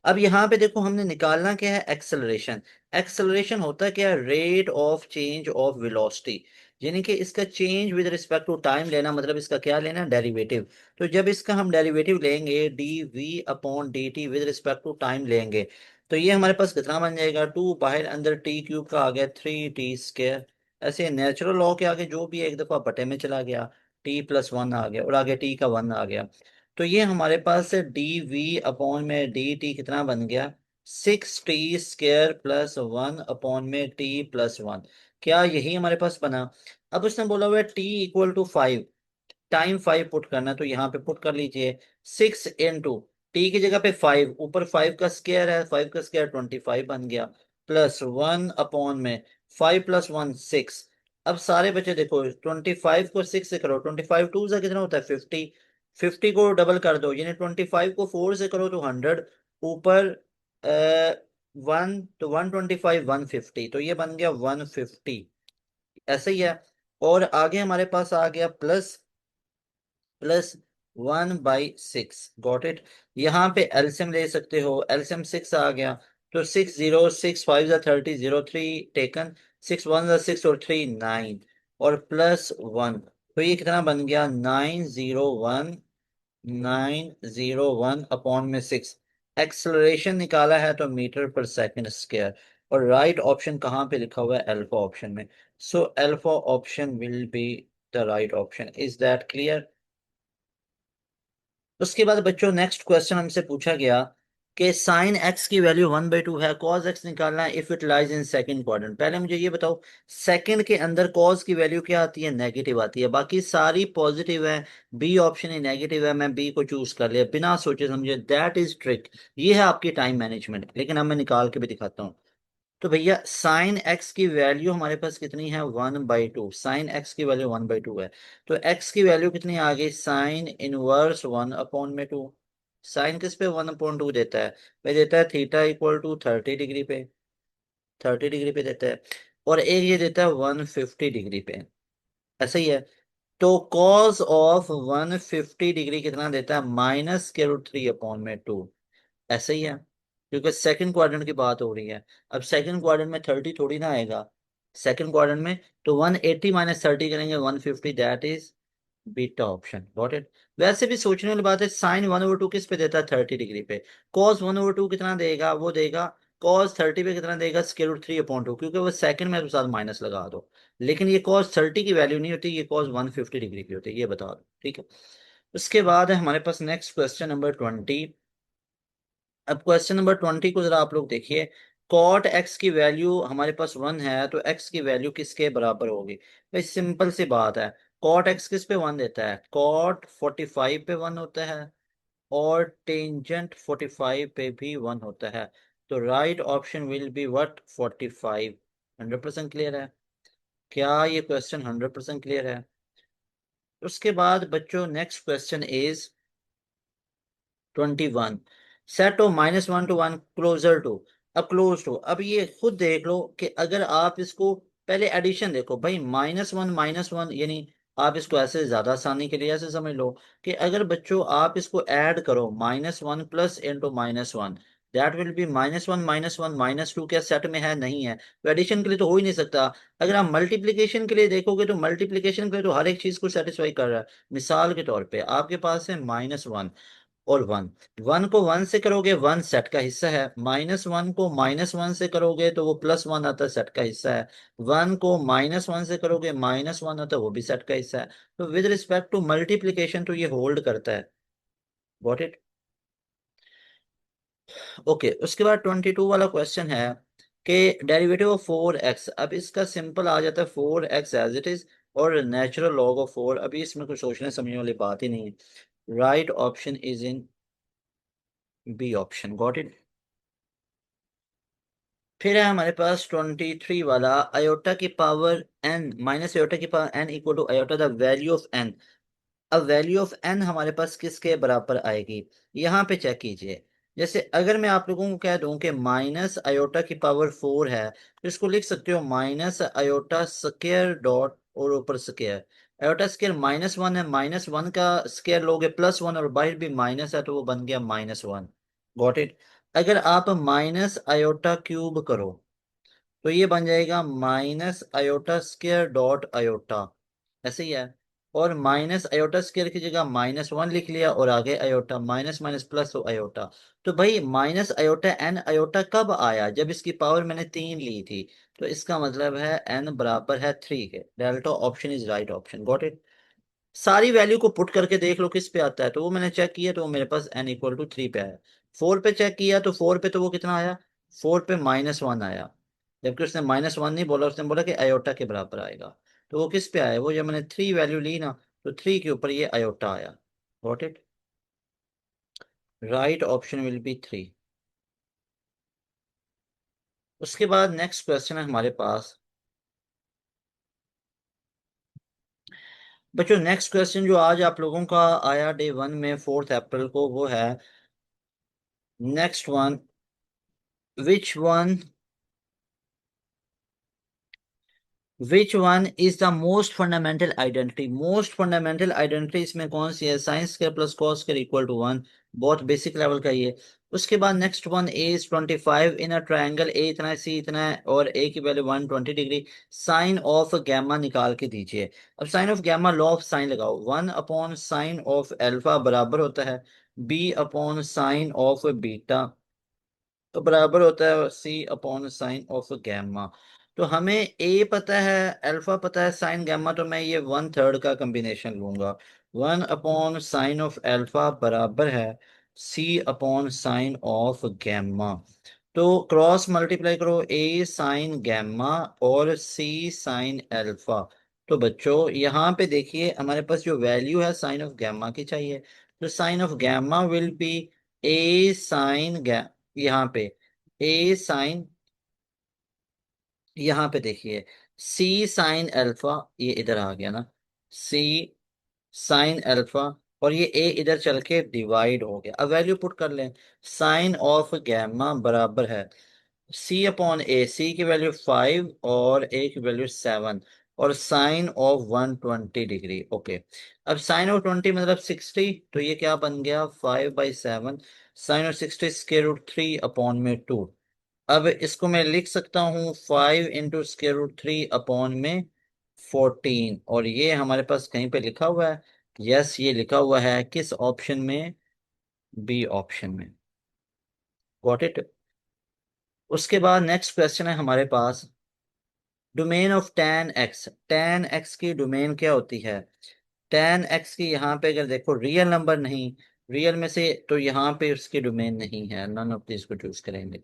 अब यहाँ पे देखो हमने निकालना क्या है, एक्सेलरेशन। एक्सेलरेशन होता है क्या, rate of change of velocity, यानी कि इसका change with respect to time लेना, मतलब इसका क्या लेना, डेरिवेटिव। तो जब इसका हम डेरिवेटिव लेंगे D V upon D T with respect to time लेंगे, तो ये हमारे पास कितना बन जाएगा, टू बाहर अंदर t³ का आ गया 3t²। ऐसे नेचुरल लॉ के आगे जो भी है एक दफा बटे में चला गया, t+1 आ गया, और आगे t का 1 आ गया। तो ये हमारे पास डी वी अपॉन में डी टी कितना बन गया, 6t² प्लस 1 अपॉन में t+1। क्या यही हमारे पास बना। अब उसने बोला हुआ है t=5, टाइम 5 पुट करना, तो यहाँ पे पुट कर लीजिए 6 इंटू टी की जगह पे 5, ऊपर 5 का स्क्वायर है, 5 का स्क्वायर 25 बन गया, प्लस 1 अपॉन में 5+1 6। अब सारे बच्चे देखो 25 को 6 से करो, 25 2 से कितना होता है 50, 50 को डबल कर दो, यानी 25 को 4 से करो तो 100, ऊपर 1 तो 125 150, तो ये बन गया 150, ऐसे ही है। और आगे हमारे पास आ गया प्लस प्लस 1/6, गॉट इट। यहाँ पे एलसीएम ले सकते हो, एलसीएम 6 आ गया, तो 6 0 6 5 30 0 3 टेकन, 6 1 6 और 3 9, और प्लस 1, तो ये कितना बन गया 901 अपॉन में 6। एक्सलरेशन निकाला है तो मीटर पर सेकंड स्क्वायर, और राइट ऑप्शन कहाँ पे लिखा हुआ है, अल्फा ऑप्शन में। So alpha option will be the right option. Is that clear. उसके बाद बच्चों नेक्स्ट क्वेश्चन हमसे पूछा गया कि साइन एक्स की वैल्यू 1/2 है, कॉज एक्स निकालना है if it lies in second quadrant. पहले मुझे ये बताओ, सेकंड के अंदर कॉज की वैल्यू क्या आती है, नेगेटिव आती है, बाकी सारी पॉजिटिव है। बी ऑप्शन ही नेगेटिव है, मैं बी को चूज कर लिया बिना सोचे समझे, दैट इज ट्रिक। ये है आपकी टाइम मैनेजमेंट। लेकिन अब मैं निकाल के भी दिखाता हूँ। तो भैया साइन एक्स की वैल्यू हमारे पास कितनी है, 1/2, साइन एक्स की वैल्यू 1/2 है। तो एक्स की वैल्यू कितनी आ गई, साइन इनवर्स 1/2। साइन किस पे 1/2 देता है, भाई देता है थीटा = 30 डिग्री पे, 30 डिग्री पे देता है, और एक ये देता है 150 डिग्री पे, ऐसा ही है। तो कॉस ऑफ 150 डिग्री कितना देता है, -√3/2, ऐसे ही है, क्योंकि सेकंड क्वाड्रेंट की बात हो रही है। अब सेकंड क्वाड्रेंट में 30 थोड़ी ना आएगा, सेकंड क्वाड्रेंट में तो 180 -30 करेंगे 150, that is beta option, got it. वैसे भी सोचने वाली बात है, साइन 1/2 किस पे देता है, 30 डिग्री पे। कॉस 1/2 कितना देगा, वो देगा कॉस 30 पे कितना देगा, √3/2, क्योंकि वो सेकंड में तो साथ माइनस लगा दो। लेकिन ये कॉस 30 की वैल्यू नहीं होती, ये कॉस 150 डिग्री की होती है, ये बता दो, ठीक है। उसके बाद है हमारे पास नेक्स्ट क्वेश्चन नंबर 20। अब क्वेश्चन नंबर 20 को जरा आप लोग देखिए। कॉट एक्स की वैल्यू हमारे पास 1 है, तो एक्स की वैल्यू किसके बराबर होगी, भाई सिंपल सी बात है। कॉट एक्स किस पे 1 देता है, कॉट 45 पे 1 होता है, और टेंजेंट 45 पे भी 1 होता है। तो right option will be what, 45। 100% clear है। क्या ये क्वेश्चन 100% क्लियर है। उसके बाद बच्चों next question is 21। Set of -1 to 1 closer to, अब क्लोज टू, अब ये खुद देख लो कि अगर आप इसको पहले एडिशन देखो भाई, -1 - 1, यानी आप इसको ऐसे ज्यादा आसानी के लिए ऐसे समझ लो कि अगर बच्चों आप इसको ऐड करो, -1 plus into -1, that will B -1 - 1 -2, क्या सेट में है, नहीं है, तो एडिशन के लिए तो हो ही नहीं सकता। अगर आप मल्टीप्लीकेशन के लिए देखोगे तो मल्टीप्लीकेशन के लिए तो हर एक चीज को सेटिस्फाई कर रहा है। मिसाल के तौर पे आपके पास है -1 और 1, 1 को 1 से करोगे 1 सेट का हिस्सा है, -1 को -1 से करोगे तो वो +1 आता है, सेट का हिस्सा है। 1 को -1 से करोगे -1 आता है, वो भी सेट का हिस्सा है। तो विद रिस्पेक्ट टू मल्टीप्लीकेशन तो ये होल्ड करता है, गॉट इट। ओके, उसके बाद 22 वाला क्वेश्चन है कि डेरिवेटिव ऑफ 4x। अब इसका सिंपल आ जाता है 4x एज इट इज, और नेचुरल लॉग ऑफ 4, अभी इसमें कुछ सोचने समझने वाली बात ही नहीं है। Right option is in B option, got it. फिर है हमारे पास 23 वाला, अयोटा की पावर एन माइनस अयोटा की power N equal to iota the value of N. अब वैल्यू ऑफ एन हमारे पास किसके बराबर आएगी, यहाँ पे चेक कीजिए। जैसे अगर मैं आप लोगों को कह दूं कि माइनस अयोटा की पावर 4 है, तो इसको लिख सकते हो माइनस अयोटा स्क्वायर डॉट और ऊपर स्क्वायर। अयोटा स्क्वायर -1 है, -1 का स्क्वायर लोगे +1, और बाहर भी माइनस है तो वो बन गया -1। Got it. अगर आप माइनस अयोटा क्यूब करो तो ये बन जाएगा minus iota square dot iota, ऐसे ही है। और माइनस अयोटा स्क्वायर की जगह -1 लिख लिया और आगे अयोटा, माइनस माइनस प्लस हो अयोटा। तो भाई माइनस अयोटा एन अयोटा कब आया, जब इसकी पावर मैंने 3 ली थी। तो इसका मतलब है एन बराबर है 3 के। Delta option is right option. Got it. सारी वैल्यू को पुट करके देख लो किस पे आता है, तो वो मैंने चेक किया तो वो मेरे पास n इक्वल टू 3 पे आया। 4 पे चेक किया तो 4 पे तो वो कितना आया, 4 पे -1 आया। जबकि उसने -1 नहीं बोला, उसने बोला कि अयोटा के बराबर आएगा। तो वो किस पे आया, वो जब मैंने 3 वैल्यू ली ना, तो 3 के ऊपर ये अयोटा आया। Got it. Right option will B 3। उसके बाद नेक्स्ट क्वेश्चन है हमारे पास। बच्चों नेक्स्ट क्वेश्चन जो आज आप लोगों का आया डे 1 में 4 अप्रैल को, वो है next one. Which one which one is the most fundamental identity. Most fundamental identity इसमें कौन सी है, sine square plus cos square equal to 1। बहुत बेसिक लेवल का ये। उसके बाद next one is 25 in a triangle, A इतना है सी इतना है और ए की value 120 degree. Sine of gamma निकाल के दीजिए। अब sine of gamma, law of sine लगाओ। 1/साइन ऑफ एल्फा बराबर होता है b/साइन ऑफ बीटा, तो बराबर होता है c/साइन ऑफ गैमा। तो हमें ए पता है, अल्फा पता है, साइन गैमा, तो मैं ये 1/3 का कॉम्बिनेशन लूंगा। 1/साइन ऑफ एल्फा बराबर है c/साइन ऑफ गैमा। तो क्रॉस मल्टीप्लाई करो, ए साइन गैमा और सी साइन एल्फा। तो बच्चों यहाँ पे देखिए हमारे पास जो वैल्यू है साइन ऑफ गैमा की चाहिए। तो sine of gamma will be A sine gamma, यहाँ पे ए साइन, यहाँ पे देखिए सी साइन अल्फा, ये इधर आ गया ना, सी साइन अल्फा, और ये ए इधर चल के डिवाइड हो गया। अब वैल्यू पुट कर लें। साइन ऑफ गैमा बराबर है c/a, सी की वैल्यू 5 और ए की वैल्यू 7, और साइन ऑफ 120 डिग्री। ओके। अब साइन ऑफ 20 मतलब 60, तो ये क्या बन गया 5/7। Sine of 60 square root 3/2। अब इसको मैं लिख सकता हूँ 5 × स्क्वायर रूट 3/14, और ये हमारे पास कहीं पे लिखा हुआ है। यस, ये लिखा हुआ है किस ऑप्शन में, बी ऑप्शन में। Got it. उसके बाद नेक्स्ट क्वेश्चन है हमारे पास, domain of tan x। tan x की डोमेन क्या होती है। tan x की यहाँ पे अगर देखो रियल नंबर नहीं, रियल में से, तो यहाँ पे उसकी डोमेन नहीं है, नन ऑफ दिस को चूज करेंगे।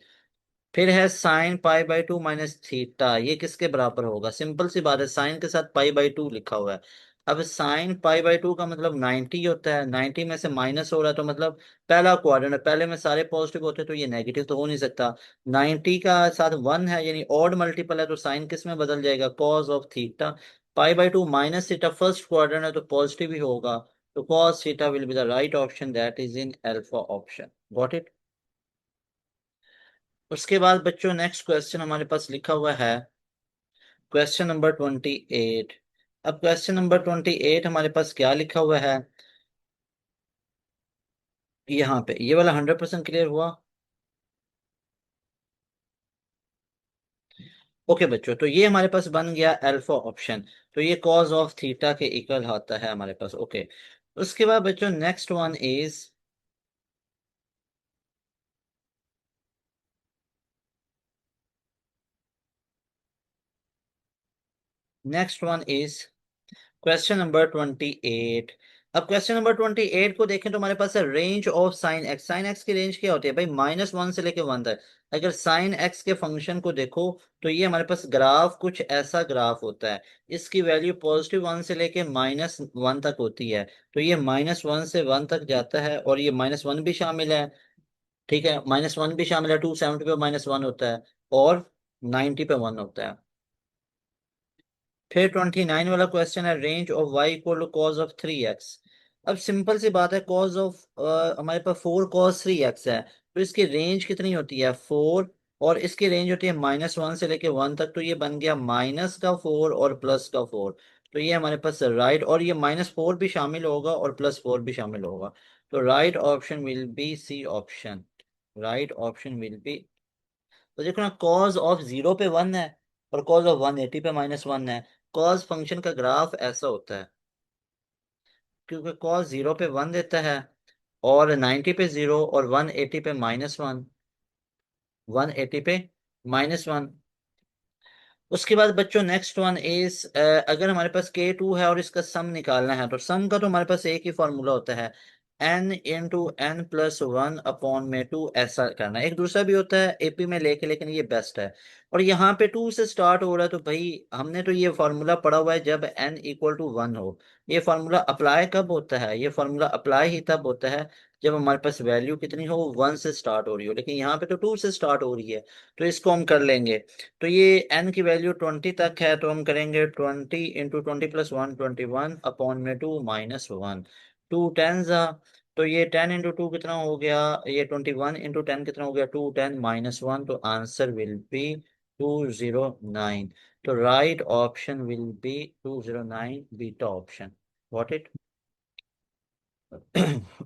फिर है साइन π/2 माइनस थीटा, ये किसके बराबर होगा, सिंपल सी बात है, साइन के साथ π/2 लिखा हुआ है। अब साइन π/2 का मतलब 90 होता है, 90 में से माइनस हो रहा है तो मतलब पहला क्वाड्रेंट है, पहले में सारे पॉजिटिव होते हैं तो ये नेगेटिव तो हो नहीं सकता। 90 का साथ 1 है यानी ऑड मल्टीपल है, तो साइन किस में बदल जाएगा, cos of theta. π/2 minus theta first quadrant है तो पॉजिटिव ही होगा, तो cos theta will be the right option, that is in alpha option. Got it. उसके बाद बच्चों नेक्स्ट क्वेश्चन हमारे पास लिखा हुआ है क्वेश्चन नंबर 28। अब क्वेश्चन नंबर 28 हमारे पास क्या लिखा हुआ है, यहाँ पे ये वाला 100% क्लियर हुआ। ओके बच्चों, तो ये हमारे पास बन गया अल्फा ऑप्शन। तो ये कॉज ऑफ थीटा के इक्वल आता है हमारे पास। ओके। उसके बाद बच्चों next one is, next one is question number 28। अब क्वेश्चन नंबर 28 को देखें तो हमारे पास है range of sine x. Sine x की रेंज क्या होती है भाई, -1 से लेके 1 तक। अगर साइन एक्स के फंक्शन को देखो तो ये हमारे पास ग्राफ कुछ ऐसा ग्राफ होता है। इसकी वैल्यू +1 से लेके -1 तक होती है। तो ये -1 से 1 तक जाता है, और ये -1 भी शामिल है। ठीक है, -1 भी शामिल है, 270 पे -1 होता है। और 90 पे 1 होता है। फिर 29 वाला क्वेश्चन है, range of y equal to cos of 3x। अब सिंपल सी बात है, कॉज ऑफ हमारे पास 4 cos 3x है, तो इसकी रेंज कितनी होती है 4, और इसकी रेंज होती है -1 से लेके 1 तक, तो ये बन गया -4 और +4। तो ये हमारे पास राइट, और ये -4 भी शामिल होगा और +4 भी शामिल होगा। तो right option will be C option. Right option will be, तो देखो ना, कॉज ऑफ 0 पे 1 है और कॉज ऑफ 180 पे -1 है। कॉज फंक्शन का ग्राफ ऐसा होता है, क्योंकि कॉज 0 पे 1 देता है, और 90 पे 0, और 180 पे -1। 180 पे -1। उसके बाद बच्चों नेक्स्ट वन इज, अगर हमारे पास K2 है और इसका सम निकालना है, तो सम का तो हमारे पास एक ही फॉर्मूला होता है, n × n+1/2, ऐसा करना है। एक दूसरा भी होता है एपी में लेके, लेकिन ये बेस्ट है। और यहाँ पे 2 से स्टार्ट हो रहा है, तो भाई हमने तो ये फॉर्मूला पढ़ा हुआ है जब n = 1 हो। ये फॉर्मूला अप्लाई कब होता है? ये फॉर्मूला अप्लाई ही तब होता है जब हमारे पास वैल्यू कितनी हो, 1 से स्टार्ट हो रही हो, लेकिन यहाँ पे तो 2 से स्टार्ट हो रही है। तो इसको हम कर लेंगे। तो ये n की वैल्यू 20 तक है, तो हम करेंगे 20 × 20 + 1, 21/2 - 1, 2 10 तो ये 10 × 2 कितना हो गया, ये 21 × 10 कितना हो गया, 210 - 1, तो आंसर विल बी 209। तो right option will be 209, beta option. Got it.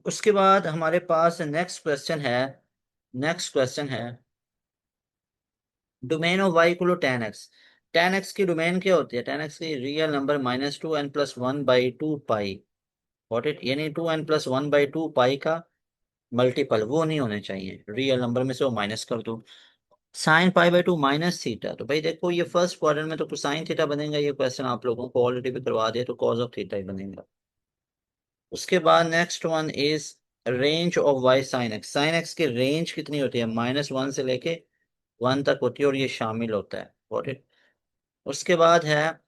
उसके बाद हमारे पास नेक्स्ट क्वेश्चन है। नेक्स्ट क्वेश्चन है, domain of y equal to 10x। 10x की डोमेन क्या होती है? 10x की real number -2n+1/2 pi. Got it, यानी 2n+1/2 पाई का मल्टीपल वो नहीं होने चाहिए, रियल नंबर में से वो माइनस कर दो। sin π/2 -थीटा, तो भाई देखो ये फर्स्ट क्वाड्रेंट में तो कोसाइन थीटा बनेगा, ये क्वेश्चन आप लोगों को ऑलरेडी भी करवा दिया, तो कॉस ऑफ थीटा ही बनेगा। उसके बाद next one is range of y sin x। sin x की रेंज कितनी होती है? -1 से लेके 1 तक होती है, और ये शामिल होता है। Got it? उसके बाद है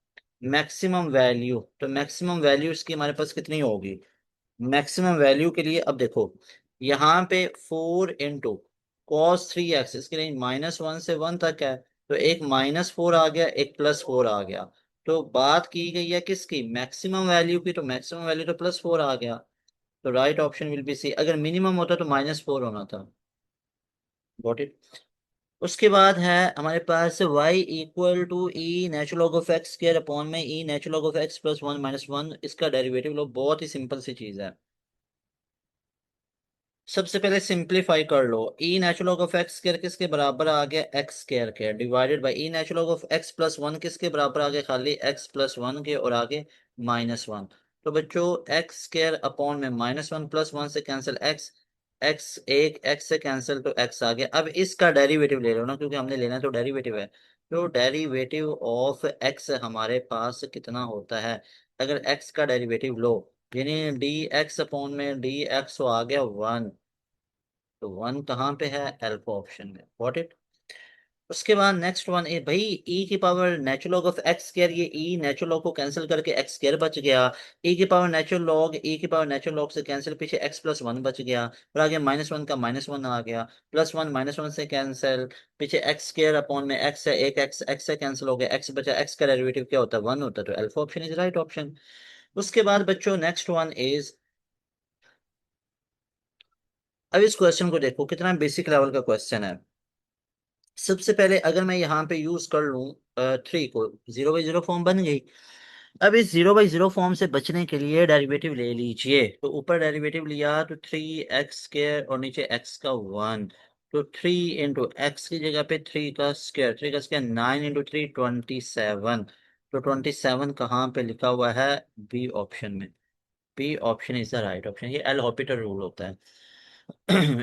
मैक्सिमम वैल्यू। तो मैक्सिमम वैल्यू इसकी हमारे पास कितनी होगी? मैक्सिमम वैल्यू के लिए अब देखो, यहाँ पे 4 × cos 3x, इसकी रेंज -1 से 1 तक है, तो एक -4 आ गया, एक +4 आ गया। तो बात की गई है किसकी? मैक्सिमम वैल्यू की, तो मैक्सिमम वैल्यू तो +4 आ गया। तो right option will be C. अगर मिनिमम होता तो -4 होना था। Got it. उसके बाद है हमारे पास y = e natural log of X square upon में e natural log of x +1 - 1, इसका डेरिवेटिव लो। बहुत ही सिंपल सी चीज है। सबसे पहले सिंपलीफाई कर लो। e natural log of X square किसके बराबर आ गया? एक्स स्क्वायर के, divided by e natural log of x + 1 किसके बराबर आ गया? खाली x + 1 के, और आगे -1। तो बच्चों एक्स स्क्वायर अपॉन में -1 +1 से कैंसिल x, x एक x से कैंसिल, तो x आ गया। अब इसका डेरिवेटिव ले लो ना, क्योंकि हमने लेना तो डेरिवेटिव है। तो डेरिवेटिव ऑफ x हमारे पास कितना होता है? अगर x का डेरिवेटिव लो, यानी डी एक्स अपॉन में डी एक्स, तो आ गया 1। तो 1 कहाँ पे है? अल्फा ऑप्शन में। What it. उसके बाद नेक्स्ट वन ए भाई, e की power natural log of X square, ये e नेचुरल लॉग को कैंसिल करके एक्स स्क्वायर बच गया। e की पावर नेचुरल लॉग, e की पावर नेचुरल लॉग से कैंसिल, पीछे x + 1 बच गया, और आगे -1 का -1 आ गया, +1 -1 से कैंसिल, पीछे एक्स स्क्वायर अपॉन में x है, एक x से कैंसिल हो गया, x बचा, x का डेरिवेटिव क्या होता है? 1 होता है, तो alpha option is right option. उसके बाद बच्चों नेक्स्ट वन इज, अब इस क्वेश्चन को देखो, कितना बेसिक लेवल का क्वेश्चन है। सबसे पहले अगर मैं यहाँ पे यूज कर लूँ 3 को, 0/0 फॉर्म बन गई। अब इस 0/0 फॉर्म से बचने के लिए डेरिवेटिव ले लीजिए। तो ऊपर डेरिवेटिव लिया तो 3x² और नीचे x का 1, तो 3 × x की जगह पे 3 का स्क्वायर, 3 का स्क्वायर 9 × 3 = 27। तो 27 कहाँ पे लिखा हुआ है? बी ऑप्शन में। B option is the right option. ये एल हॉपिटल रूल होता है।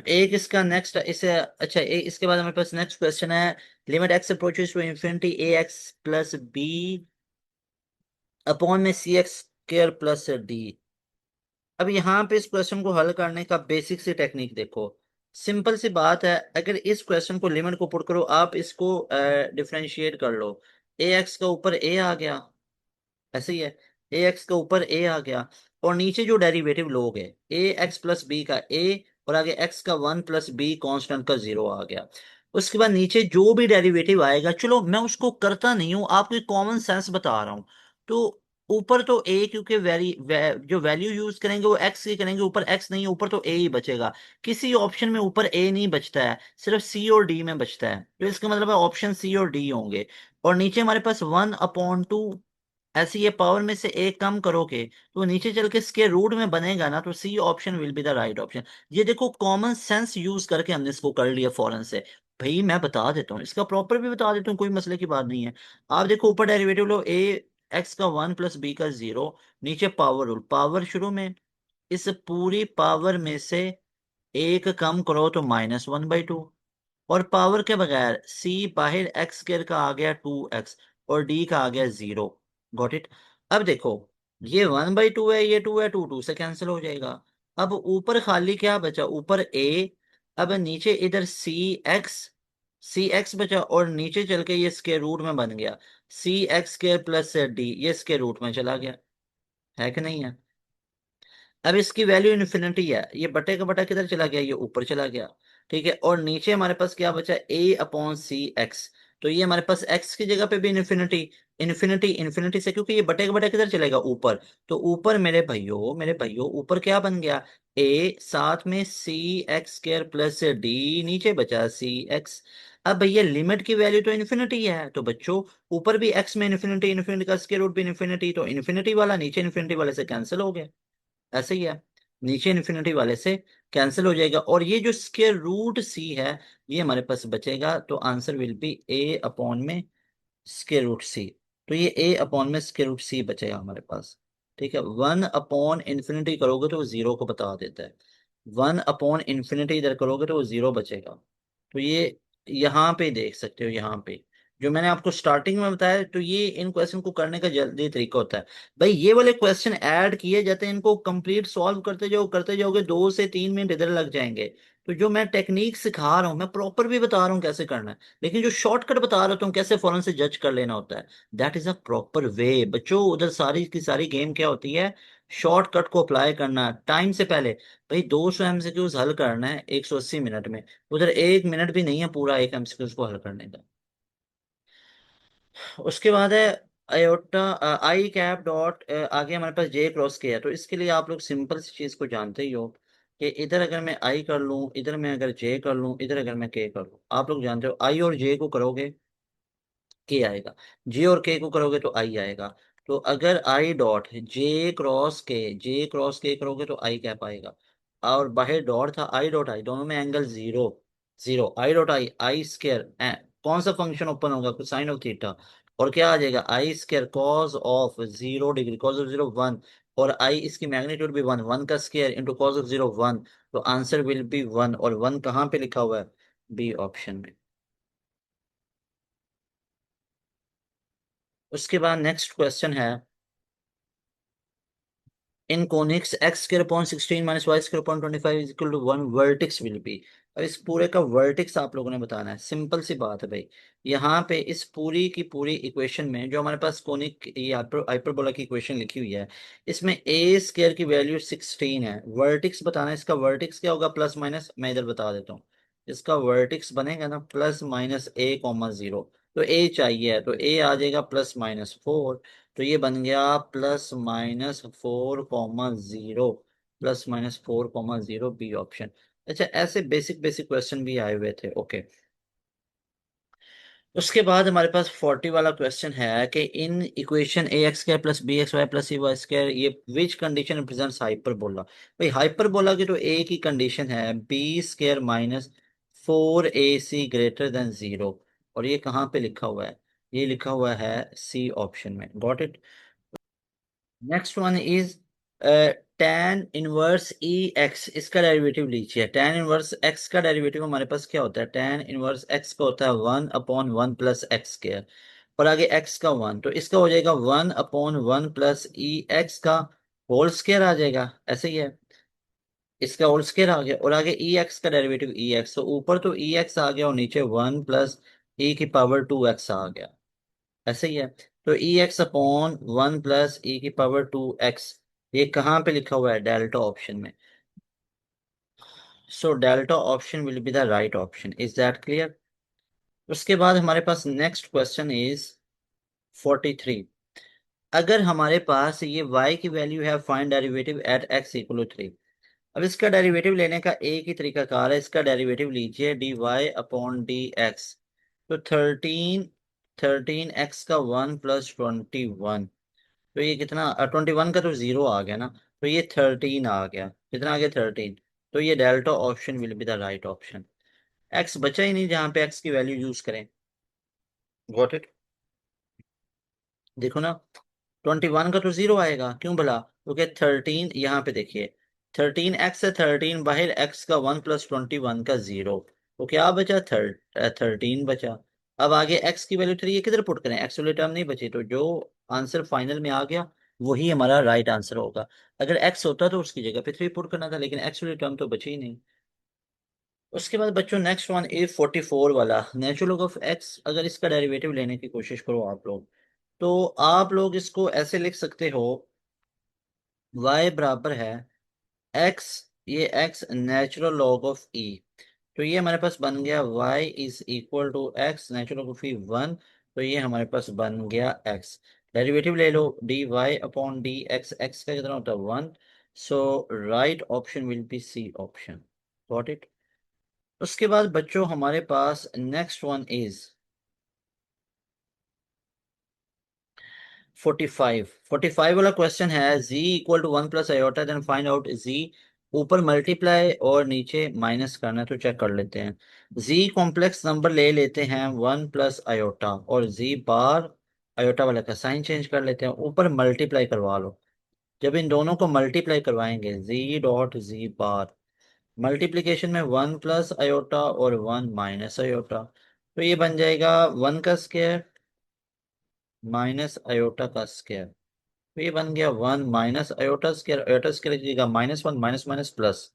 एक इसका नेक्स्ट इसे, अच्छा इसके बाद हमारे पास नेक्स्ट क्वेश्चन है, limit X approaches to infinity A X plus B upon में c x² + d। अब यहाँ पे इस क्वेश्चन को हल करने का बेसिक सी टेक्निक देखो। सिंपल सी बात है, अगर इस क्वेश्चन को लिमिट को पुट करो, आप इसको डिफरेंशिएट कर लो। ए एक्स का ऊपर ए आ गया, ऐसे ही है, ए एक्स का ऊपर ए आ गया, और नीचे जो डेरिवेटिव लोगे, ए एक्स प्लस बी का ए, और आगे एक्स का 1 + बी कांस्टेंट का 0 आ गया। उसके बाद नीचे जो भी डेरिवेटिव आएगा, चलो मैं उसको करता नहीं हूं, आपको कॉमन सेंस बता रहा हूं। तो ऊपर तो ए, क्योंकि जो वैल्यू यूज करेंगे वो एक्स की करेंगे, ऊपर एक्स नहीं है, ऊपर तो ए ही बचेगा। किसी ऑप्शन में ऊपर ए नहीं बचता है, सिर्फ सी और डी में बचता है, तो इसका मतलब है ऑप्शन सी और डी होंगे। और नीचे हमारे पास 1/2, ऐसे ये पावर में से एक कम करोगे तो नीचे चल के स्क्वायर रूट में बनेगा ना, तो C option will be the right option. ये देखो कॉमन सेंस यूज करके हमने इसको कर लिया फौरन से। भाई मैं बता देता हूँ, इसका प्रॉपर भी बता देता हूँ, कोई मसले की बात नहीं है। आप देखो ऊपर डेरिवेटिव लो, ए एक्स का 1 + b का 0, नीचे पावर रूल, पावर शुरू में, इस पूरी पावर में से एक कम करो तो -1/2, और पावर के बगैर सी बाहर एक्स स्क्र का आ गया 2x, और डी का आ गया 0। Got it. अब देखो, ये 1/2 है, ये 2 है, 2 से कैंसिल हो जाएगा। अब ऊपर खाली क्या बचा, ऊपर ए, अब नीचे इधर सी एक्स बचा, और नीचे चल के ये स्क्वायर रूट में बन गया, C x² + d, ये स्क्वायर रूट में चला गया, है कि नहीं है। अब इसकी वैल्यू इन्फिनिटी है, ये बटे का बटा किधर चला गया, ये ऊपर चला गया। ठीक है, और नीचे हमारे पास क्या बचा, A/C x। तो ये हमारे पास x की जगह पे भी इन्फिनिटी, इन्फिनिटी इन्फिनिटी से, क्योंकि ये बटे का बटा किधर चलेगा, ऊपर। तो ऊपर मेरे भाइयों ऊपर क्या बन गया, a, साथ में C x² + d, नीचे बचा C x। अब भैया लिमिट की वैल्यू तो इन्फिनिटी है, तो बच्चों ऊपर भी x में इन्फिनिटी, इन्फिनिटी का स्क्वायर रूट भी इन्फिनिटी, तो इन्फिनिटी वाला नीचे इन्फिनिटी वाले से कैंसिल हो गया। ऐसे ही है, नीचे इन्फिनिटी वाले से कैंसिल हो जाएगा, और ये जो स्क्वायर रूट सी है ये हमारे पास बचेगा, तो आंसर विल बी A/में स्क्वायर रूट सी। तो ये A/में स्क्वायर रूट सी बचेगा हमारे पास। ठीक है, 1/इन्फिनिटी करोगे तो वो जीरो को बता देता है, 1/इन्फिनिटी इधर करोगे तो वो जीरो बचेगा। तो ये यहाँ पे देख सकते हो, यहाँ पे जो मैंने आपको स्टार्टिंग में बताया, तो ये इन क्वेश्चन को करने का जल्दी तरीका होता है। भाई ये वाले क्वेश्चन ऐड किए जाते हैं, इनको कंप्लीट सॉल्व करते जाओगे, 2 से 3 मिनट इधर लग जाएंगे। तो जो मैं टेक्निक सिखा रहा हूँ, मैं प्रॉपर भी बता रहा हूँ कैसे करना है, लेकिन जो शॉर्टकट बता रहा हूँ कैसे फौरन से जज कर लेना होता है, that is a proper way. बच्चों उधर सारी की सारी गेम क्या होती है, शॉर्टकट को अप्लाई करना टाइम से पहले। भाई 200 MCQs हल करना है 180 मिनट में, उधर 1 मिनट भी नहीं है पूरा एक MCQs को हल करने का। उसके बाद है आयोटा, I cap डॉट, आगे हमारे पास J क्रॉस के है, तो इसके लिए आप लोग सिंपल सी चीज को जानते ही हो कि इधर अगर मैं आई कर लूं, इधर मैं अगर जे कर लूं, इधर अगर मैं के कर लूं, आप लोग जानते हो आई और जे को करोगे के आएगा, जे और के को करोगे तो आई आएगा। तो अगर आई डॉट जे क्रॉस के करोगे तो आई कैप आएगा, और बाहर डॉट था आई डॉट आई, दोनों में angle zero, zero, I dot I, I square, कौन सा फंक्शन ओपन होगा, साइन ऑफ थीटा, और क्या आ जाएगा, I square cos of 0 degree, cos of 0 1, और आई इसकी मैग्नीट्यूड भी वन, वन का स्केयर इंटू cos of 0 1। तो आंसर विल बी 1, और 1 कहाँ पे लिखा हुआ है, बी ऑप्शन में। उसके बाद नेक्स्ट क्वेश्चन है, in conics x² / 16 - y² / 25 = 1 vertices will be. अब इस पूरे का वर्टिक्स आप लोगों ने बताना है, सिंपल सी बात है भाई। यहाँ पे इस पूरी की पूरी इक्वेशन में जो हमारे पास कोनिक ये हाइपरबोला की इक्वेशन लिखी हुई है, इसमें A² की वैल्यू 16 है, वर्टिक्स बताना है, इसका वर्टिक्स क्या होगा, प्लस माइनस, मैं इधर बता देता हूँ। इसका वर्टिक्स बनेगा ना +-A, 0, तो ए चाहिए, तो ए आ जाएगा +-4। तो ये बन गया +-4, 0, +-4, 0 बी ऑप्शन। अच्छा, ऐसे बेसिक बेसिक क्वेश्चन भी आए हुए थे, ओके। उसके बाद हमारे पास 40 वाला क्वेश्चन है कि in equation ax² + bxy + cy ये विच कंडीशन रिप्रेजेंट्स हाइपरबोला। भाई हाइपरबोला की तो एक ही कंडीशन है, B² - 4AC > 0, और ये कहाँ पे लिखा हुआ है, ये लिखा हुआ है सी ऑप्शन में, got it. Next one is tan 1 E x, इसका डेरिवेटिव लीजिए। tan 1 x का डेरिवेटिव हमारे पास क्या होता है, tan 1 x का होता है 1/1 + x², और आगे x का 1, तो इसका हो जाएगा 1/1 + E x का होल स्क्वायर आ जाएगा, ऐसे ही है, इसका होल स्क्वायर आ गया, और आगे E x का डेरिवेटिव E x, तो ऊपर तो E x आ गया और नीचे 1 + e⁻²x आ गया, ऐसे ही है। तो E x/1 + e⁻²x, ये कहाँ पे लिखा हुआ है, डेल्टा ऑप्शन में। So delta option will be the right option, is that clear. उसके बाद हमारे पास नेक्स्ट क्वेश्चन इज 43। अगर हमारे पास ये y की वैल्यू है, find derivative at x equal to 3। अब इसका डेरिवेटिव लेने का एक ही तरीका कार है, इसका डेरिवेटिव लीजिए dy अपॉन डी एक्स। तो 13x का 1 प्लस 21, तो ये कितना, 21 का तो जीरो आ गया ना, तो ये 13 आ गया। कितना आ गया, 13। तो ये delta option will be the right option. X बचा ही नहीं जहां पे एक्स की वैल्यू यूज करें। Got it. देखो ना, 21 का तो जीरो आएगा, क्यों भला, क्योंकि 13 यहाँ पे देखिए, 13x है, 13 बाहर एक्स का 1 प्लस 21 का जीरो, तो क्या बचा, 13 बचा। अब आगे एक्स की वैल्यू 3 है, किधर पुट करें, एक्स वाली टर्म नहीं बची, तो जो आंसर फाइनल में आ गया वही हमारा राइट आंसर होगा। अगर एक्स होता तो उसकी जगह पे 3 पुट करना था, लेकिन एक्स वाली टर्म तो बची ही नहीं। उसके बाद बच्चों नेक्स्ट वन ए 44 वाला, नेचुरल लॉग ऑफ एक्स। अगर इसका डेरिवेटिव लेने की कोशिश करो आप लोग, तो आप लोग इसको ऐसे लिख सकते हो, y बराबर है x, ये x natural log of e। तो ये हमारे पास बन गया y is equal to x natural log of e 1। तो ये हमारे पास बन गया x। डेरिवेटिव ले लो, dy upon D X, X का कितना होता है, 1। So right option will be C option. Got it. उसके बाद बच्चों हमारे पास नेक्स्ट वन इज 45 वाला क्वेश्चन है, z equal to 1 plus iota, then find out z। ऊपर मल्टीप्लाई और नीचे माइनस करना है, तो चेक कर लेते हैं। z कॉम्प्लेक्स नंबर ले लेते हैं 1 प्लस आयोटा, और z बार आयोटा वाला का साइन चेंज कर लेते हैं, ऊपर मल्टीप्लाई करवा लो। जब इन दोनों को मल्टीप्लाई करवाएंगे, z डॉट z बार, मल्टीप्लीकेशन में 1 प्लस आयोटा और 1 माइनस आयोटा, तो ये बन जाएगा 1 का स्क्वायर माइनस आयोटा का स्क्वायर। तो ये बन गया 1 minus iota square, iota square लीजिएगा माइनस 1 माइनस माइनस प्लस,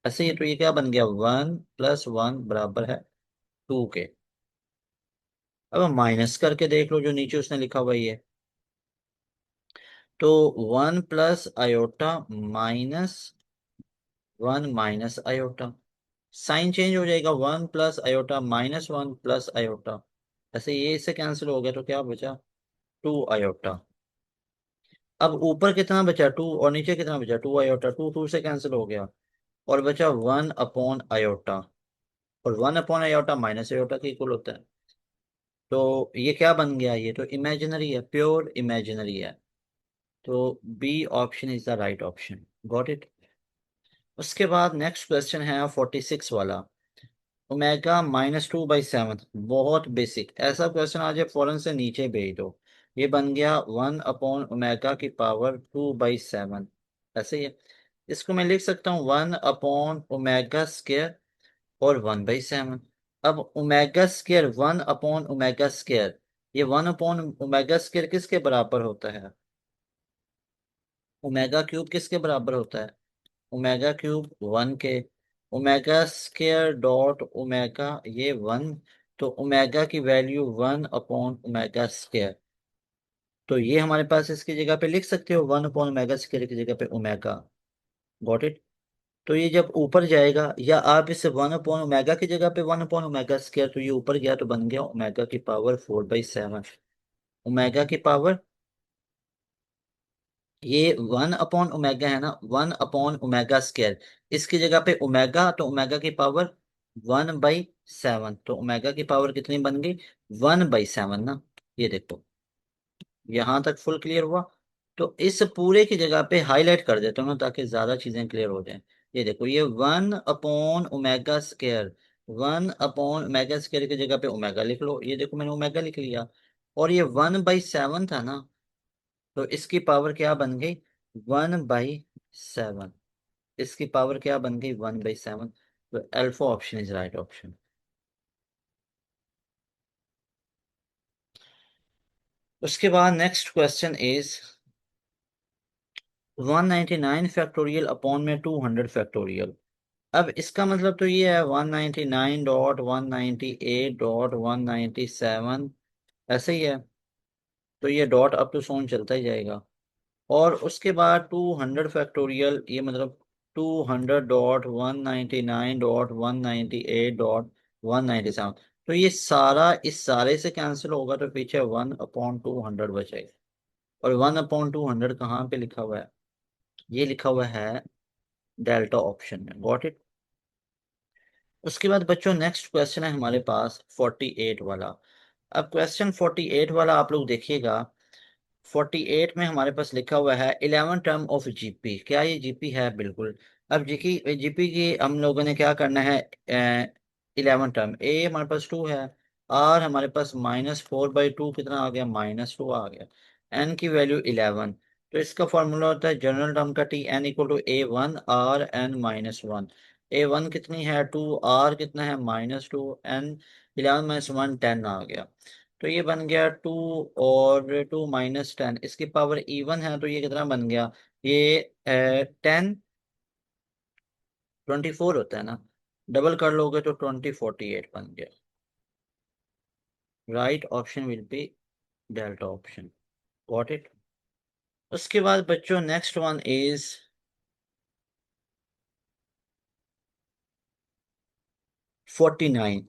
ऐसे ही। तो ये क्या बन गया, 1 प्लस 1 बराबर है 2 के। अब हम माइनस करके देख लो जो नीचे उसने लिखा हुआ ये, तो 1 plus iota minus 1 minus iota, sign change हो जाएगा, 1 plus iota minus 1 plus iota, ऐसे ये इससे कैंसिल हो गया, तो क्या बचा, 2 आयोटा। अब ऊपर कितना बचा, 2, और नीचे कितना बचा, 2 आयोटा, 2 2 से कैंसिल हो गया, और बचा 1 अपॉन आयोटा, और 1 अपॉन आयोटा माइनस आयोटा के इक्वल होता है। तो ये क्या बन गया, ये तो इमेजिनरी है, प्योर इमेजिनरी है। तो B option is the right option. Got it. उसके बाद नेक्स्ट क्वेश्चन है 46 वाला, ओमेगा -2/7। बहुत बेसिक, ऐसा क्वेश्चन आ जाए फौरन से नीचे भेज दो। ये बन गया 1 अपॉन ओमेगा की पावर 2/7, ऐसे ही है। इसको मैं लिख सकता हूँ 1 अपॉन ओमेगा स्क्वायर और 1/7। अब omega square 1 upon omega square, ये 1 अपॉन ओमेगा स्क्वायर किसके बराबर होता है, ओमेगा क्यूब किसके बराबर होता है, ओमेगा क्यूब 1 के। ओमेगा स्क्वायर डॉट ओमेगा, ये 1, तो ओमेगा की वैल्यू 1 अपॉन ओमेगा स्क्वायर। तो ये हमारे पास इसकी जगह पे लिख सकते हो 1 अपॉन ओमेगा स्क्वायर की जगह पे ओमेगा। Got it. तो ये जब ऊपर जाएगा, या आप इसे 1 अपॉन ओमेगा की जगह पे 1 अपॉन ओमेगा स्क्वायर, तो ये ऊपर गया तो बन गया ओमेगा की पावर 4/7। ओमेगा की पावर, ये 1 अपॉन ओमेगा है ना, 1 अपॉन ओमेगा स्क्वायर, इसकी जगह पे ओमेगा, तो ओमेगा की पावर 1/7, तो ओमेगा की पावर कितनी बन गई, 1/7 ना। ये देखो, यहां तक फुल क्लियर हुआ। तो इस पूरे की जगह पे हाईलाइट कर देता हूँ ना, ताकि ज्यादा चीजें क्लियर हो जाएं। ये देखो, ये 1 upon omega square, 1 upon omega square की जगह पे ओमेगा लिख लो, ये देखो मैंने ओमेगा लिख लिया। और ये 1/7 था ना, तो इसकी पावर क्या बन गई, 1/7। इसकी पावर क्या बन गई, 1/7। तो alpha option is right option. उसके बाद next question is 199 factorial upon में 200 फैक्टोरियल। अब इसका मतलब तो ये है 199.198.197, ऐसे ही है। तो ये डॉट अप टू सोन चलता ही जाएगा। और उसके बाद 200 फैक्टोरियल, ये मतलब 200.199.198.197, तो ये सारा इस सारे से कैंसिल होगा तो पीछे 1/200 बचेगा। और 1/200 कहाँ पे लिखा हुआ है? ये लिखा हुआ है डेल्टा ऑप्शन में। Got it. उसके बाद बच्चों नेक्स्ट क्वेश्चन है हमारे पास 48 वाला। अब क्वेश्चन 48 वाला आप लोग देखिएगा। 48 में हमारे पास लिखा हुआ है 11 टर्म ऑफ जीपी। क्या ये जीपी है? बिल्कुल। अब जीपी जीपी की हम लोगों ने क्या करना है? 11 टर्म। ए हमारे पास 2 है। आर हमारे पास -4/2 कितना आ गया? -2 आ गया। एन की वैल्यू 11। तो इसका फॉर्मूला होता है जनरल टर्म का T N equal to A1 R n-1। A1 कितनी है? 2। आर कितना है? -2। एन 11 - 1 10 आ गया। तो ये बन गया 2। और 2 - 10 इसकी पावर इवन है तो ये कितना बन गया? ये 10 24 होता है ना। डबल कर लोगे तो 20 48 बन गया। Right option will B delta option. Got it. उसके बाद बच्चों नेक्स्ट वन इज 49।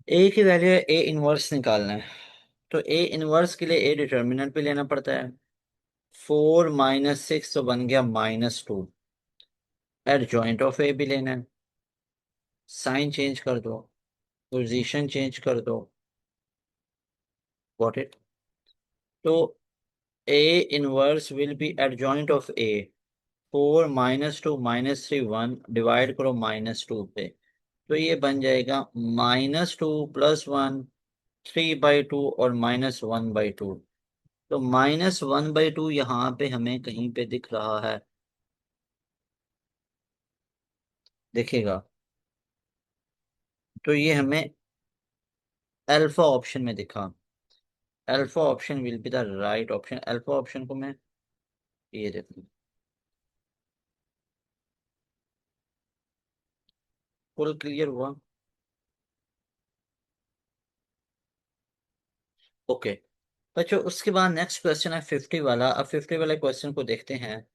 ए की वैल्यू है, ए इनवर्स निकालना है। तो ए इनवर्स के लिए ए डिटर्मिनेंट पे लेना पड़ता है। 4 - 6 तो बन गया -2। एड जॉइंट ऑफ ए भी लेना है। साइन चेंज कर दो, पोजीशन चेंज कर दो। Got it. तो A inverse will be adjoint of A. 4 - 2 -3 1 divide करो -2 पे। तो ये बन जाएगा -2 + 1 3/2 और -1/2। तो -1/2 यहाँ पे हमें कहीं पे दिख रहा है। दिखेगा। तो ये हमें अल्फा ऑप्शन में दिखा। Alpha option will be the right option. Alpha option को मैं ये देखूँ। फुल क्लियर हुआ। ओके। बच्चों उसके बाद नेक्स्ट क्वेश्चन है 50 वाला। अब 50 वाले क्वेश्चन को देखते हैं।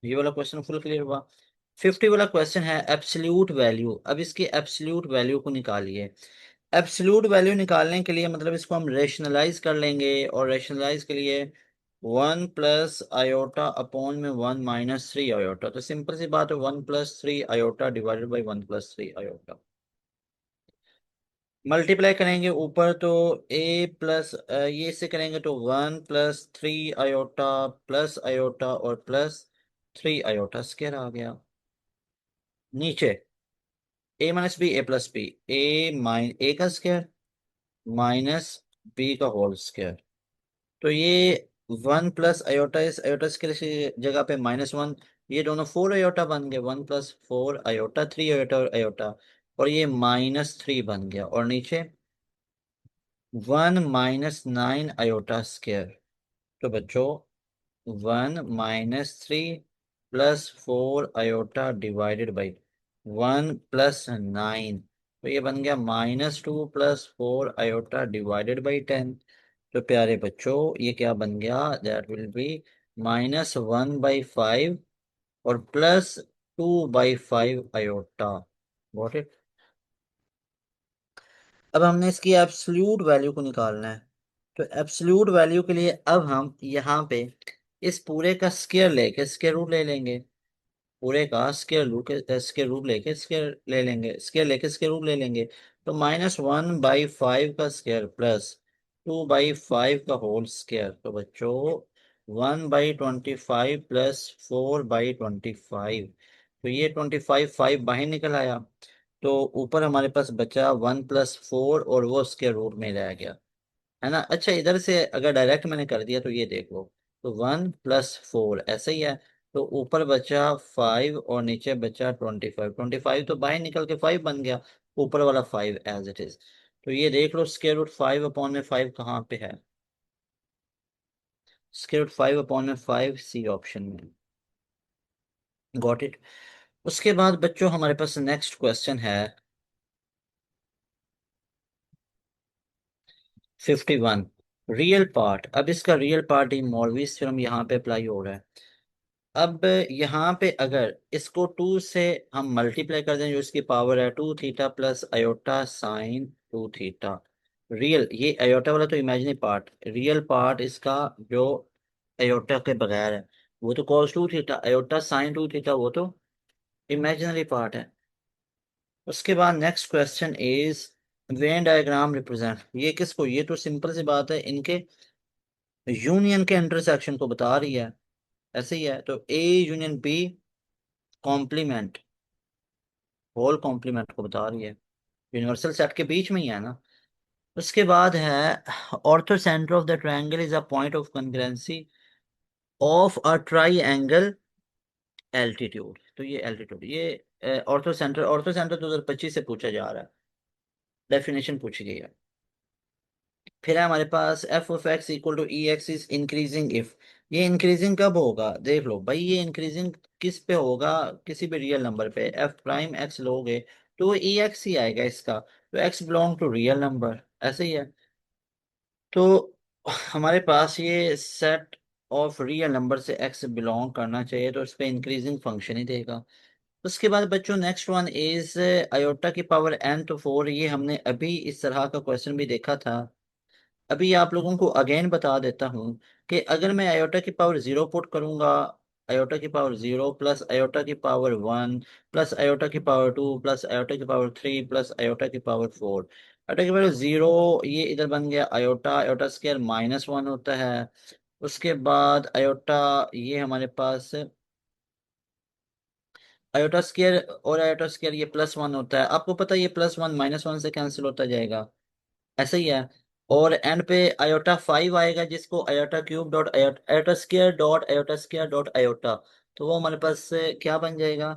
ये वाला क्वेश्चन फुल क्लियर हुआ। 50 वाला क्वेश्चन है एब्सोल्यूट वैल्यू। अब इसकी एब्सोल्यूट वैल्यू को निकालिए। एब्सोल्यूट वैल्यू निकालने के लिए मतलब इसको हम रेशनलाइज कर लेंगे। और रेशनलाइज के लिए 1 + I/(1 - 3 I)। तो सिंपल सी बात है 1 + 3 I divided by 1 + 3 I। Multiply करेंगे ऊपर तो ए प्लस ये से करेंगे तो 1 + 3 I प्लस आयोटा और +3 I स्क्वायर आ गया। नीचे A - B A + B। ए का स्क्वायर माइनस बी का होल स्क्वायर। तो ये 1 + I इस आयोटा स्क्वायर की जगह पे -1। ये दोनों 4 I बन गए। 1 + 4 I 3 I और आयोटा। और ये -3 बन गया। और नीचे 1 - 9 I स्क्वायर। तो बच्चों 1 - 3 + 4 I डिवाइडेड बाई 1 + 9। तो ये बन गया -2 + 4 I डिवाइडेड बाई 10। तो प्यारे बच्चों ये क्या बन गया? दैट विल बी -1/5 और +2/5 I। Got it. अब हमने इसकी एब्सोल्यूट वैल्यू को निकालना है। तो एब्सोल्यूट वैल्यू के लिए अब हम यहाँ पे इस पूरे का स्क्वायर लेके स्क्वायर रूट ले लेंगे। पूरे का स्क्वायर रूट लेके स्क्वायर ले लेंगे। स्क्वायर लेके स्क्वायर रूट ले लेंगे। तो -1/5 का स्क्वायर +2/5 का होल स्क्वायर। तो बच्चों 1/25 +4/25। तो ये 25 5 बाहर निकल आया। तो ऊपर हमारे पास बचा 1 + 4 और वो स्क्वायर रूट में रह गया। है ना। अच्छा इधर से अगर डायरेक्ट मैंने कर दिया तो ये देख लो। तो 1 + 4 ऐसा ही है। तो ऊपर बचा 5 और नीचे बचा 25। 25 तो बाहर निकल के 5 बन गया। ऊपर वाला 5 एज इट इज। तो ये देख लो स्क्वायर रूट 5/5 कहाँ पे है? स्क्वायर रूट 5/5 सी ऑप्शन में। Got it. उसके बाद बच्चों हमारे पास नेक्स्ट क्वेश्चन है 51। Real part. अब इसका रियल पार्ट ही मॉलवीज थ्योरम यहाँ पे अप्लाई हो रहा है। अब यहाँ पे अगर इसको 2 से हम मल्टीप्लाई कर दें, जो इसकी पावर है 2 theta plus iota sign 2 theta, real ये अयोटा वाला तो इमेजिनरी पार्ट, रियल पार्ट इसका जो अयोटा के बगैर है वो तो cos 2 theta, aorta sign 2 theta वो तो इमेजिनरी पार्ट है। उसके बाद next question is Venn diagram represent, ये किसको, ये तो सिंपल सी बात है, इनके यूनियन के इंटरसेक्शन को बता रही है, ऐसे ही है, तो A union B complement, whole complement को बता रही है, यूनिवर्सल सेट के बीच में ही है ना। उसके बाद है ortho centre of the triangle is a point of concurrency of a try altitude, तो ये एल्टीट्यूड, ये ऑर्थो सेंटर 2025 से पूछा जा रहा है, डेफिनेशन पूछी गई है। फिर है हमारे पास F of X equal to E X is increasing if, ये इंक्रीजिंग कब होगा, देख लो भाई, ये इंक्रीजिंग किस पे होगा, किसी भी रियल नंबर पे एफ प्राइम एक्स लोगे तो ई एक्स ही आएगा इसका, तो X belong to real number, ऐसे ही है। तो हमारे पास ये सेट ऑफ रियल नंबर से एक्स बिलोंग करना चाहिए, तो इस पे इंक्रीजिंग फंक्शन ही देगा। उसके बाद बच्चों नेक्स्ट वन इज अयोटा की पावर एन टू 4, ये हमने अभी इस तरह का क्वेश्चन भी देखा था। अभी आप लोगों को अगेन बता देता हूँ कि अगर मैं आयोटा की पावर 0 पुट करूंगा, आयोटा की पावर 0 प्लस आयोटा की पावर 1 प्लस आयोटा की पावर 2 प्लस आयोटा की पावर 3 प्लस आयोटा की पावर 4, आयोटा की पावर 0, ये इधर बन गया आयोटा, आयोटा स्क्वायर -1 होता है। उसके बाद आयोटा, ये हमारे पास आयोटा स्क्वायर और आयोटा स्क्वायर ये +1 होता है, आपको पता है ये +1 -1 से कैंसिल होता जाएगा, ऐसा ही है। और एंड पे आयोटा 5 आएगा, जिसको iota cube dot iota square dot iota, तो वो हमारे पास क्या बन जाएगा,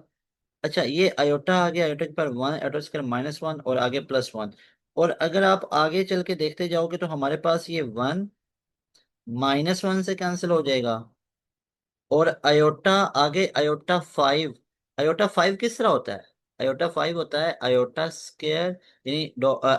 अच्छा ये आयोटा आ गया, आयोटा के पास 1, आयोटा स्क्वायर -1 और आगे +1, और अगर आप आगे चल के देखते जाओगे तो हमारे पास ये 1 -1 से कैंसिल हो जाएगा, और अयोटा आगे अयोटा फाइव किस तरह होता है, अयोटा 5 होता है अयोटा स्केयर, यानी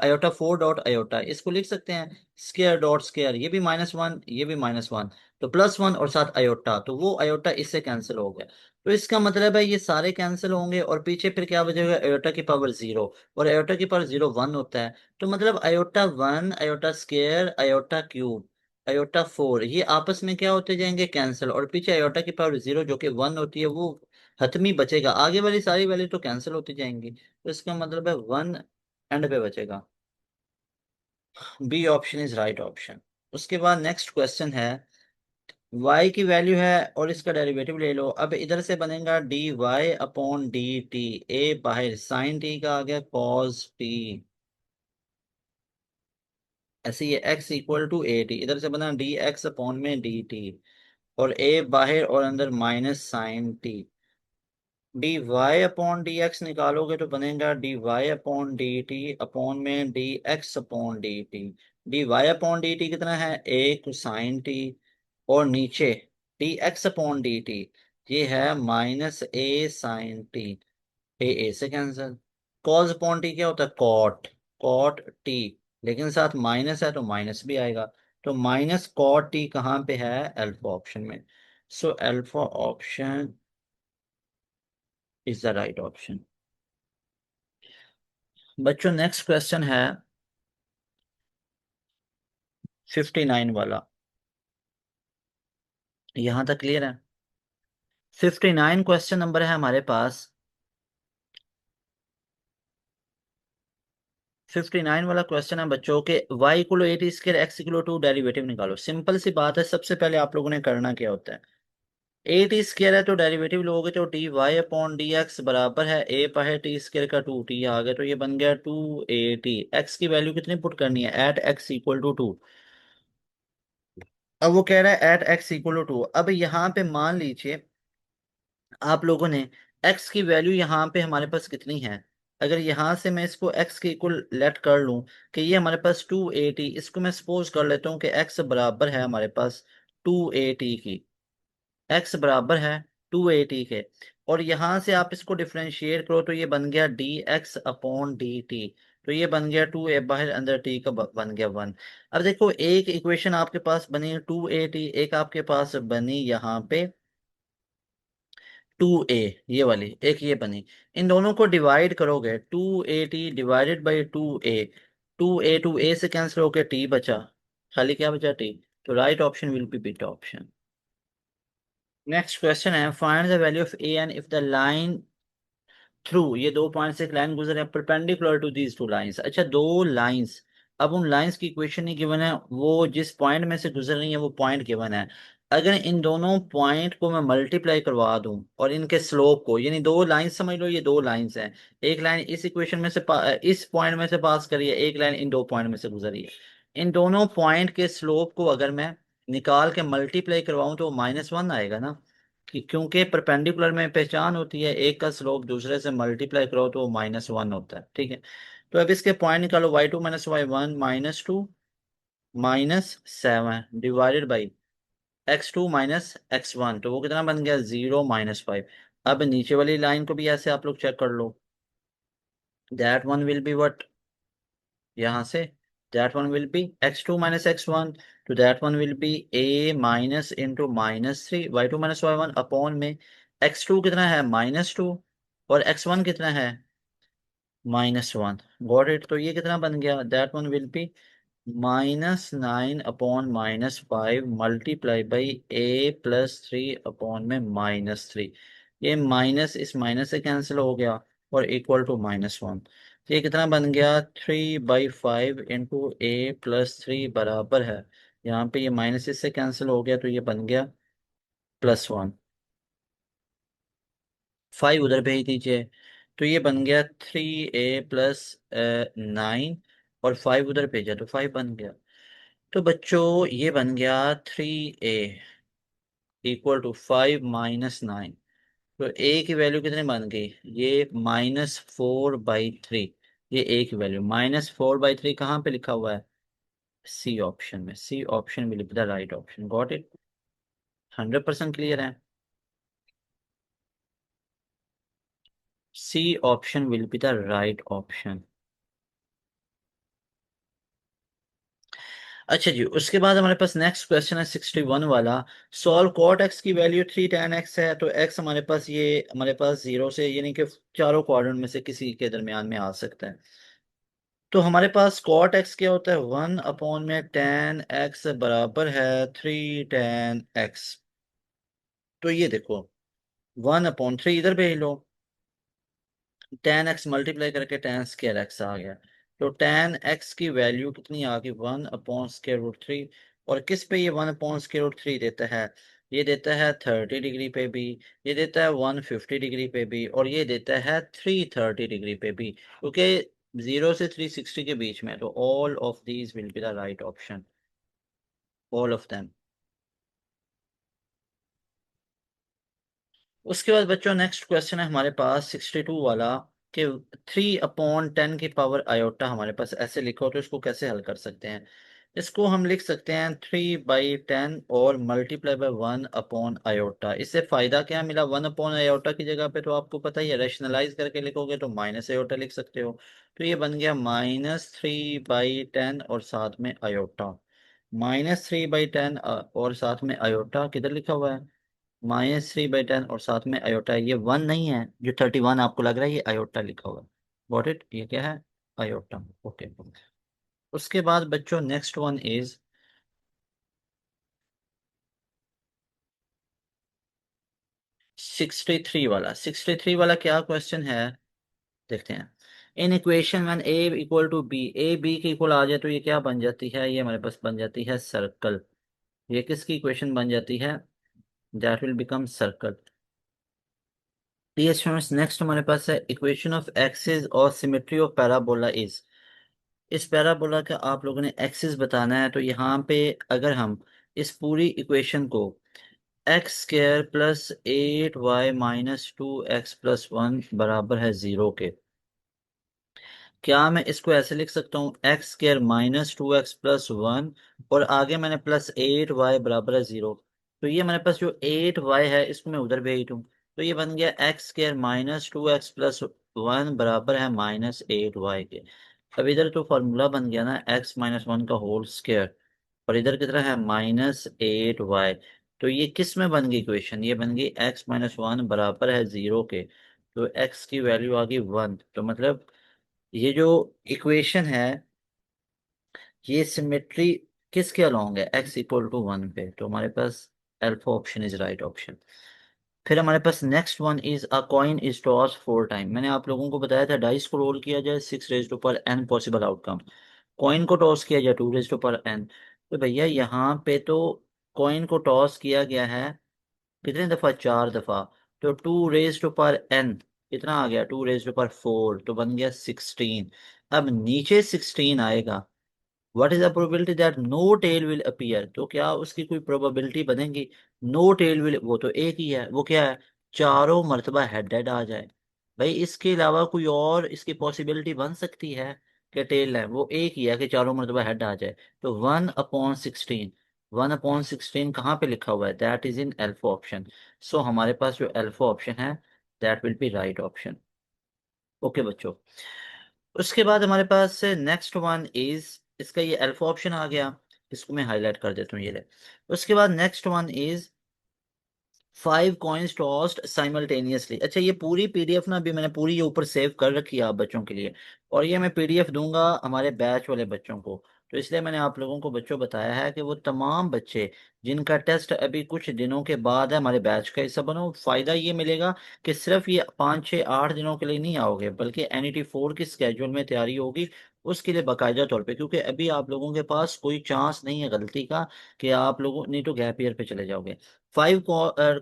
अयोटा 4 डॉट अयोटा, इसको लिख सकते हैं स्केयर डॉट स्केयर, ये भी -1 ये भी -1, तो +1 और साथ अयोटा, तो वो अयोटा इससे कैंसिल हो गया, तो इसका मतलब है ये सारे कैंसिल होंगे और पीछे फिर क्या बचेगा, अयोटा की पावर 0, और अयोटा की पावर 0 1 होता है, तो मतलब iota 1 iota square iota cube iota 4, ये आपस में क्या होते जाएंगे, कैंसिल, और पीछे अयोटा की पावर 0 जो कि 1 होती है वो हतमी बचेगा, आगे वाली सारी वैल्यू तो कैंसिल होती जाएंगी, तो इसका मतलब है 1 एंड पे बचेगा, B option is right option. उसके बाद नेक्स्ट क्वेश्चन है y की वैल्यू है और इसका डेरिवेटिव ले लो, अब इधर से बनेगा dy/dt, ए बाहर साइन टी का आ गया कॉस टी, ऐसे ही x equal to A T, इधर से बना dx/dt, और ए बाहर और अंदर -sin t, dy/dx निकालोगे तो बनेगा dy/dt अपॉन में dx/dt, dy/dt कितना है, 1 sin t, और नीचे dx/dt ये है -a sin t, ए से कैंसिल, कॉस अपॉन टी क्या होता है, कॉट, कॉट टी, लेकिन साथ माइनस है तो माइनस भी आएगा, तो माइनस कॉट टी कहाँ पे है, अल्फा ऑप्शन में, so alpha option is the right option. बच्चों नेक्स्ट क्वेश्चन है 59 वाला, यहां तक क्लियर है। 59 क्वेश्चन नंबर है हमारे पास, 59 वाला क्वेश्चन है बच्चों के y इक्वल एट स्क्र एक्स इक्वल टू डेरिवेटिव निकालो, सिंपल सी बात है, सबसे पहले आप लोगों ने करना क्या होता है, एट स्क्र है तो डेरिवेटिव लोगे तो dy/dx बराबर है ए पर है टी स्क्र का 2t आ गया, तो ये बन गया 2at, x की वैल्यू कितनी पुट करनी है, एट एक्स इक्वल टू 2, अब वो कह रहा है एट एक्स इक्वल टू 2, अब यहाँ पे मान लीजिए आप लोगों ने x की वैल्यू यहाँ पे हमारे पास कितनी है, अगर यहाँ से मैं इसको x के इक्वल लेट कर लूँ कि ये हमारे पास 2at, इसको मैं सपोज कर लेता हूँ कि x बराबर है हमारे पास 2at की, x बराबर है 2at के, और यहाँ से आप इसको डिफरेंशिएट करो तो ये बन गया dx/dt, तो ये बन गया 2 a बाहर अंदर t का बन गया 1। अब देखो एक इक्वेशन आपके पास बनी 2at, एक आपके पास बनी यहाँ पे 2a, ये वाली एक ये बनी। इन दोनों को डिवाइड करोगे, 2at डिवाइडेड बाई 2a से कैंसिल होकर t बचा, खाली क्या बचा t। तो right option will be beta option. Next question है, find the value of A N if the line through, ये दो पॉइंट से एक लाइन गुजरे perpendicular to these two lines. अच्छा, दो लाइंस, अब उन लाइंस की इक्वेशन नहीं गिवन है, वो जिस पॉइंट में से गुजर रही है वो पॉइंट गिवन है। अगर इन दोनों पॉइंट को मैं मल्टीप्लाई करवा दूं और इनके स्लोप को, यानी दो लाइंस समझ लो, ये दो लाइंस हैं, एक लाइन इस इक्वेशन में से इस पॉइंट में से पास करी है, एक लाइन इन दो पॉइंट में से गुजरी है। इन दोनों पॉइंट के स्लोप को अगर मैं निकाल के मल्टीप्लाई करवाऊं तो -1 आएगा ना, क्योंकि परपेंडिकुलर में पहचान होती है, एक का स्लोप दूसरे से मल्टीप्लाई करो तो वो -1 होता है, ठीक है। तो अब इसके पॉइंट निकालो, y2 minus y1 -2 -7 divided by x2 minus x1, तो वो कितना बन गया 0 -5। अब नीचे वाली लाइन को भी ऐसे आप लोग चेक कर लो, that one will be what, यहाँ से that one will be x2 minus x1, तो that one will be a minus into -3 y2 minus y1 upon में x2 कितना है -2 और x1 कितना है -1। Got it. तो ये कितना बन गया, that one will be -9 upon -5 multiply by a+3 upon में -3। ये माइनस इस माइनस से कैंसिल हो गया और इक्वल टू -1। तो ये कितना बन गया, 3/5 इंटू a+3 बराबर है, यहाँ पे ये माइनस इससे कैंसिल हो गया तो ये बन गया +1। 5 उधर भेज दीजिए, तो ये बन गया 3a+9 और 5 उधर भेजा तो 5 बन गया। तो बच्चों ये बन गया 3a इक्वल टू 5 - 9। तो ए की वैल्यू कितनी बन गई, ये -4/3। ये ए की वैल्यू -4/3 कहाँ पे लिखा हुआ है, सी ऑप्शन में। C option will be the right option. Got it. 100% clear है, C option will be the right option. अच्छा जी, उसके बाद हमारे पास नेक्स्ट क्वेश्चन है 61 वाला। सॉल्व कॉट एक्स की वैल्यू 3 tan x है, तो एक्स हमारे पास ये हमारे पास 0 से यानी कि चारों क्वाड्रेंट में से किसी के दरमियान में आ सकता है। तो हमारे पास कॉट एक्स क्या होता है, 1 अपॉन में tan x बराबर है 3 tan x। तो ये देखो 1/3 इधर भेज लो, tan x मल्टीप्लाई करके tan² x आ गया। तो tan x की वैल्यू कितनी आ गई, 1/√3। और किस पे ये 1/√3 देता है, ये देता है 30 डिग्री पे भी, ये देता है 150 डिग्री पे भी, और ये देता है 330 डिग्री पे भी, क्योंकि 0 से 360 के बीच में। तो all of these will be the right option, all of them. उसके बाद बच्चों नेक्स्ट क्वेश्चन है हमारे पास 62 वाला, कि 3/10 की पावर आयोटा हमारे पास ऐसे लिखो, तो इसको कैसे हल कर सकते हैं। इसको हम लिख सकते हैं 3/10 और मल्टीप्लाई बाय 1/आयोटा। इससे फायदा क्या मिला, 1/आयोटा की जगह पे तो आपको पता ही है, रैशनलाइज करके लिखोगे तो -आयोटा लिख सकते हो। तो ये बन गया -3/10 और साथ में आयोटा, -3/10 और साथ में आयोटा किधर लिखा हुआ है, -3/10 और साथ में अयोटा है। ये 1 नहीं है जो 31 आपको लग रहा है, ये अयोटा लिखा हुआ है। गॉट इट, ये क्या है, अयोटा। ओके। उसके बाद बच्चों नेक्स्ट वन इज 63 वाला क्या क्वेश्चन है, देखते हैं। In equation one A equal to B, A B के इक्वल आ जाए तो ये क्या बन जाती है, ये हमारे पास बन जाती है सर्कल। ये किसकी इक्वेशन बन जाती है, that will become circle. Students next हमारे पास है इक्वेशन ऑफ एक्सिस और सिमेट्री ऑफ पैराबोला इज। इस पैराबोला का आप लोगों ने एक्सिस बताना है, तो यहाँ पे अगर हम इस पूरी इक्वेशन को x² plus 8y minus 2x plus 1 बराबर है 0 के, क्या मैं इसको ऐसे लिख सकता हूँ, x² माइनस 2x प्लस 1 और आगे मैंने +8y बराबर है 0। तो ये हमारे पास जो 8y है इसको मैं उधर भेज दूँ, तो ये बन गया x² माइनस 2x प्लस 1 बराबर है -8y के। अब इधर तो फॉर्मूला बन गया ना x - 1 का होल स्क्वायर, और इधर कितना है -8y। तो ये किस में बन गई इक्वेशन, ये बन गई x-1 बराबर है 0 के। तो x की वैल्यू आ गई 1। तो मतलब ये जो इक्वेशन है ये सिमेट्री किसके अलोंग है, x=1 पे। तो हमारे पास alpha option is right option. फिर हमारे पास next one is a coin is toss 4 time. मैंने आप लोगों को बताया था डाइस को रोल किया जाए 6 raise to power n possible outcome. Coin को टॉस किया जाए 2 रेज़ टू पावर n। तो भैया यहाँ पे तो कॉइन को टॉस किया गया है कितने दफा, 4 दफा। तो 2 रेज़ टू पावर n कितना आ गया, 2 रेज़ टू पावर 4, तो बन गया 16। अब नीचे 16 आएगा, what is the probability that no tail will appear. तो क्या उसकी कोई प्रोबेबिलिटी बनेगी, नो टेल विल, वो तो एक ही है, वो क्या है, चारों मर्तबा हेड हेड आ जाए। भाई इसके अलावा कोई और इसकी पॉसिबिलिटी बन सकती है कि टेल है, वो एक ही है कि चारों मर्तबा हेड आ जाए। तो 1/16, 1/16 कहाँ पे लिखा हुआ है, that is in alpha option. So हमारे पास जो अल्फा ऑप्शन है that will be right option. Okay बच्चों, उसके बाद हमारे पास नेक्स्ट वन इज, इसका ये अल्फा ऑप्शन आ गया, इसको मैं हाईलाइट कर देता हूँ, ये ले। उसके बाद next one is 5 coins tossed simultaneously. अच्छा ये पूरी पीडीएफ ना अभी मैंने पूरी ये ऊपर सेव कर रखी है आप बच्चों के लिए, और ये मैं पीडीएफ दूंगा हमारे बैच वाले बच्चों को। तो इसलिए मैंने आप लोगों को बच्चों बताया है कि वो तमाम बच्चे जिनका टेस्ट अभी कुछ दिनों के बाद है हमारे बैच का हिस्सा बनो। फायदा ये मिलेगा कि सिर्फ ये 5 6 8 दिनों के लिए नहीं आओगे, बल्कि NET 4 की स्केड्यूल में तैयारी होगी उसके लिए बाकायदा तौर पे, क्योंकि अभी आप लोगों के पास कोई चांस नहीं है गलती का कि आप लोगों नहीं तो गैप ईयर पे चले जाओगे। 5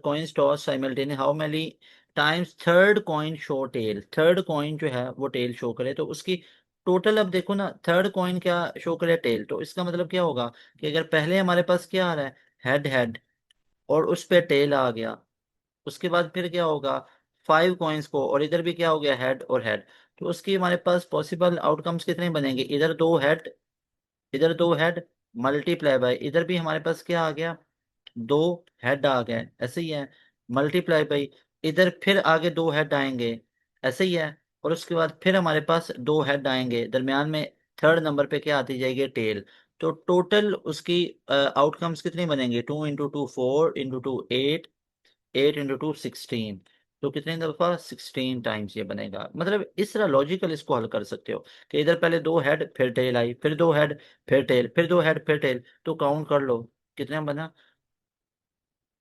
coins tossed simultaneously, how many times third coin show tail, third coin जो है वो टेल शो करे, तो उसकी टोटल, अब देखो ना थर्ड कॉइन क्या शो करे, टेल। तो इसका मतलब क्या होगा कि अगर पहले हमारे पास क्या आ रहा है, हेड हेड, और उस पे टेल आ गया, उसके बाद फिर क्या होगा, 5 कॉइन्स को, और इधर भी क्या हो गया, हेड और हेड। तो उसकी हमारे पास पॉसिबल आउटकम्स कितने बनेंगे, इधर 2 हेड, इधर 2 हेड, मल्टीप्लाई बाय इधर भी हमारे पास क्या आ गया, 2 हेड आ गए, ऐसे ही है, मल्टीप्लाई बाई इधर फिर आगे 2 हेड आएंगे, ऐसे ही है। और उसके बाद फिर हमारे पास 2 हेड आएंगे, दरमियान में थर्ड नंबर पे क्या आती जाएगी, टेल। तो टोटल उसकी आउटकम्स कितने बनेंगे, 2 × 2 4, 2 × 2 8, 8 × 2 16। तो कितने दफा, 16 टाइम्स ये बनेगा। मतलब इस तरह लॉजिकल इसको हल कर सकते हो कि इधर पहले 2 हेड फिर टेल आई, फिर 2 हेड फिर टेल, फिर 2 हेड फिर टेल, तो काउंट कर लो कितने बना,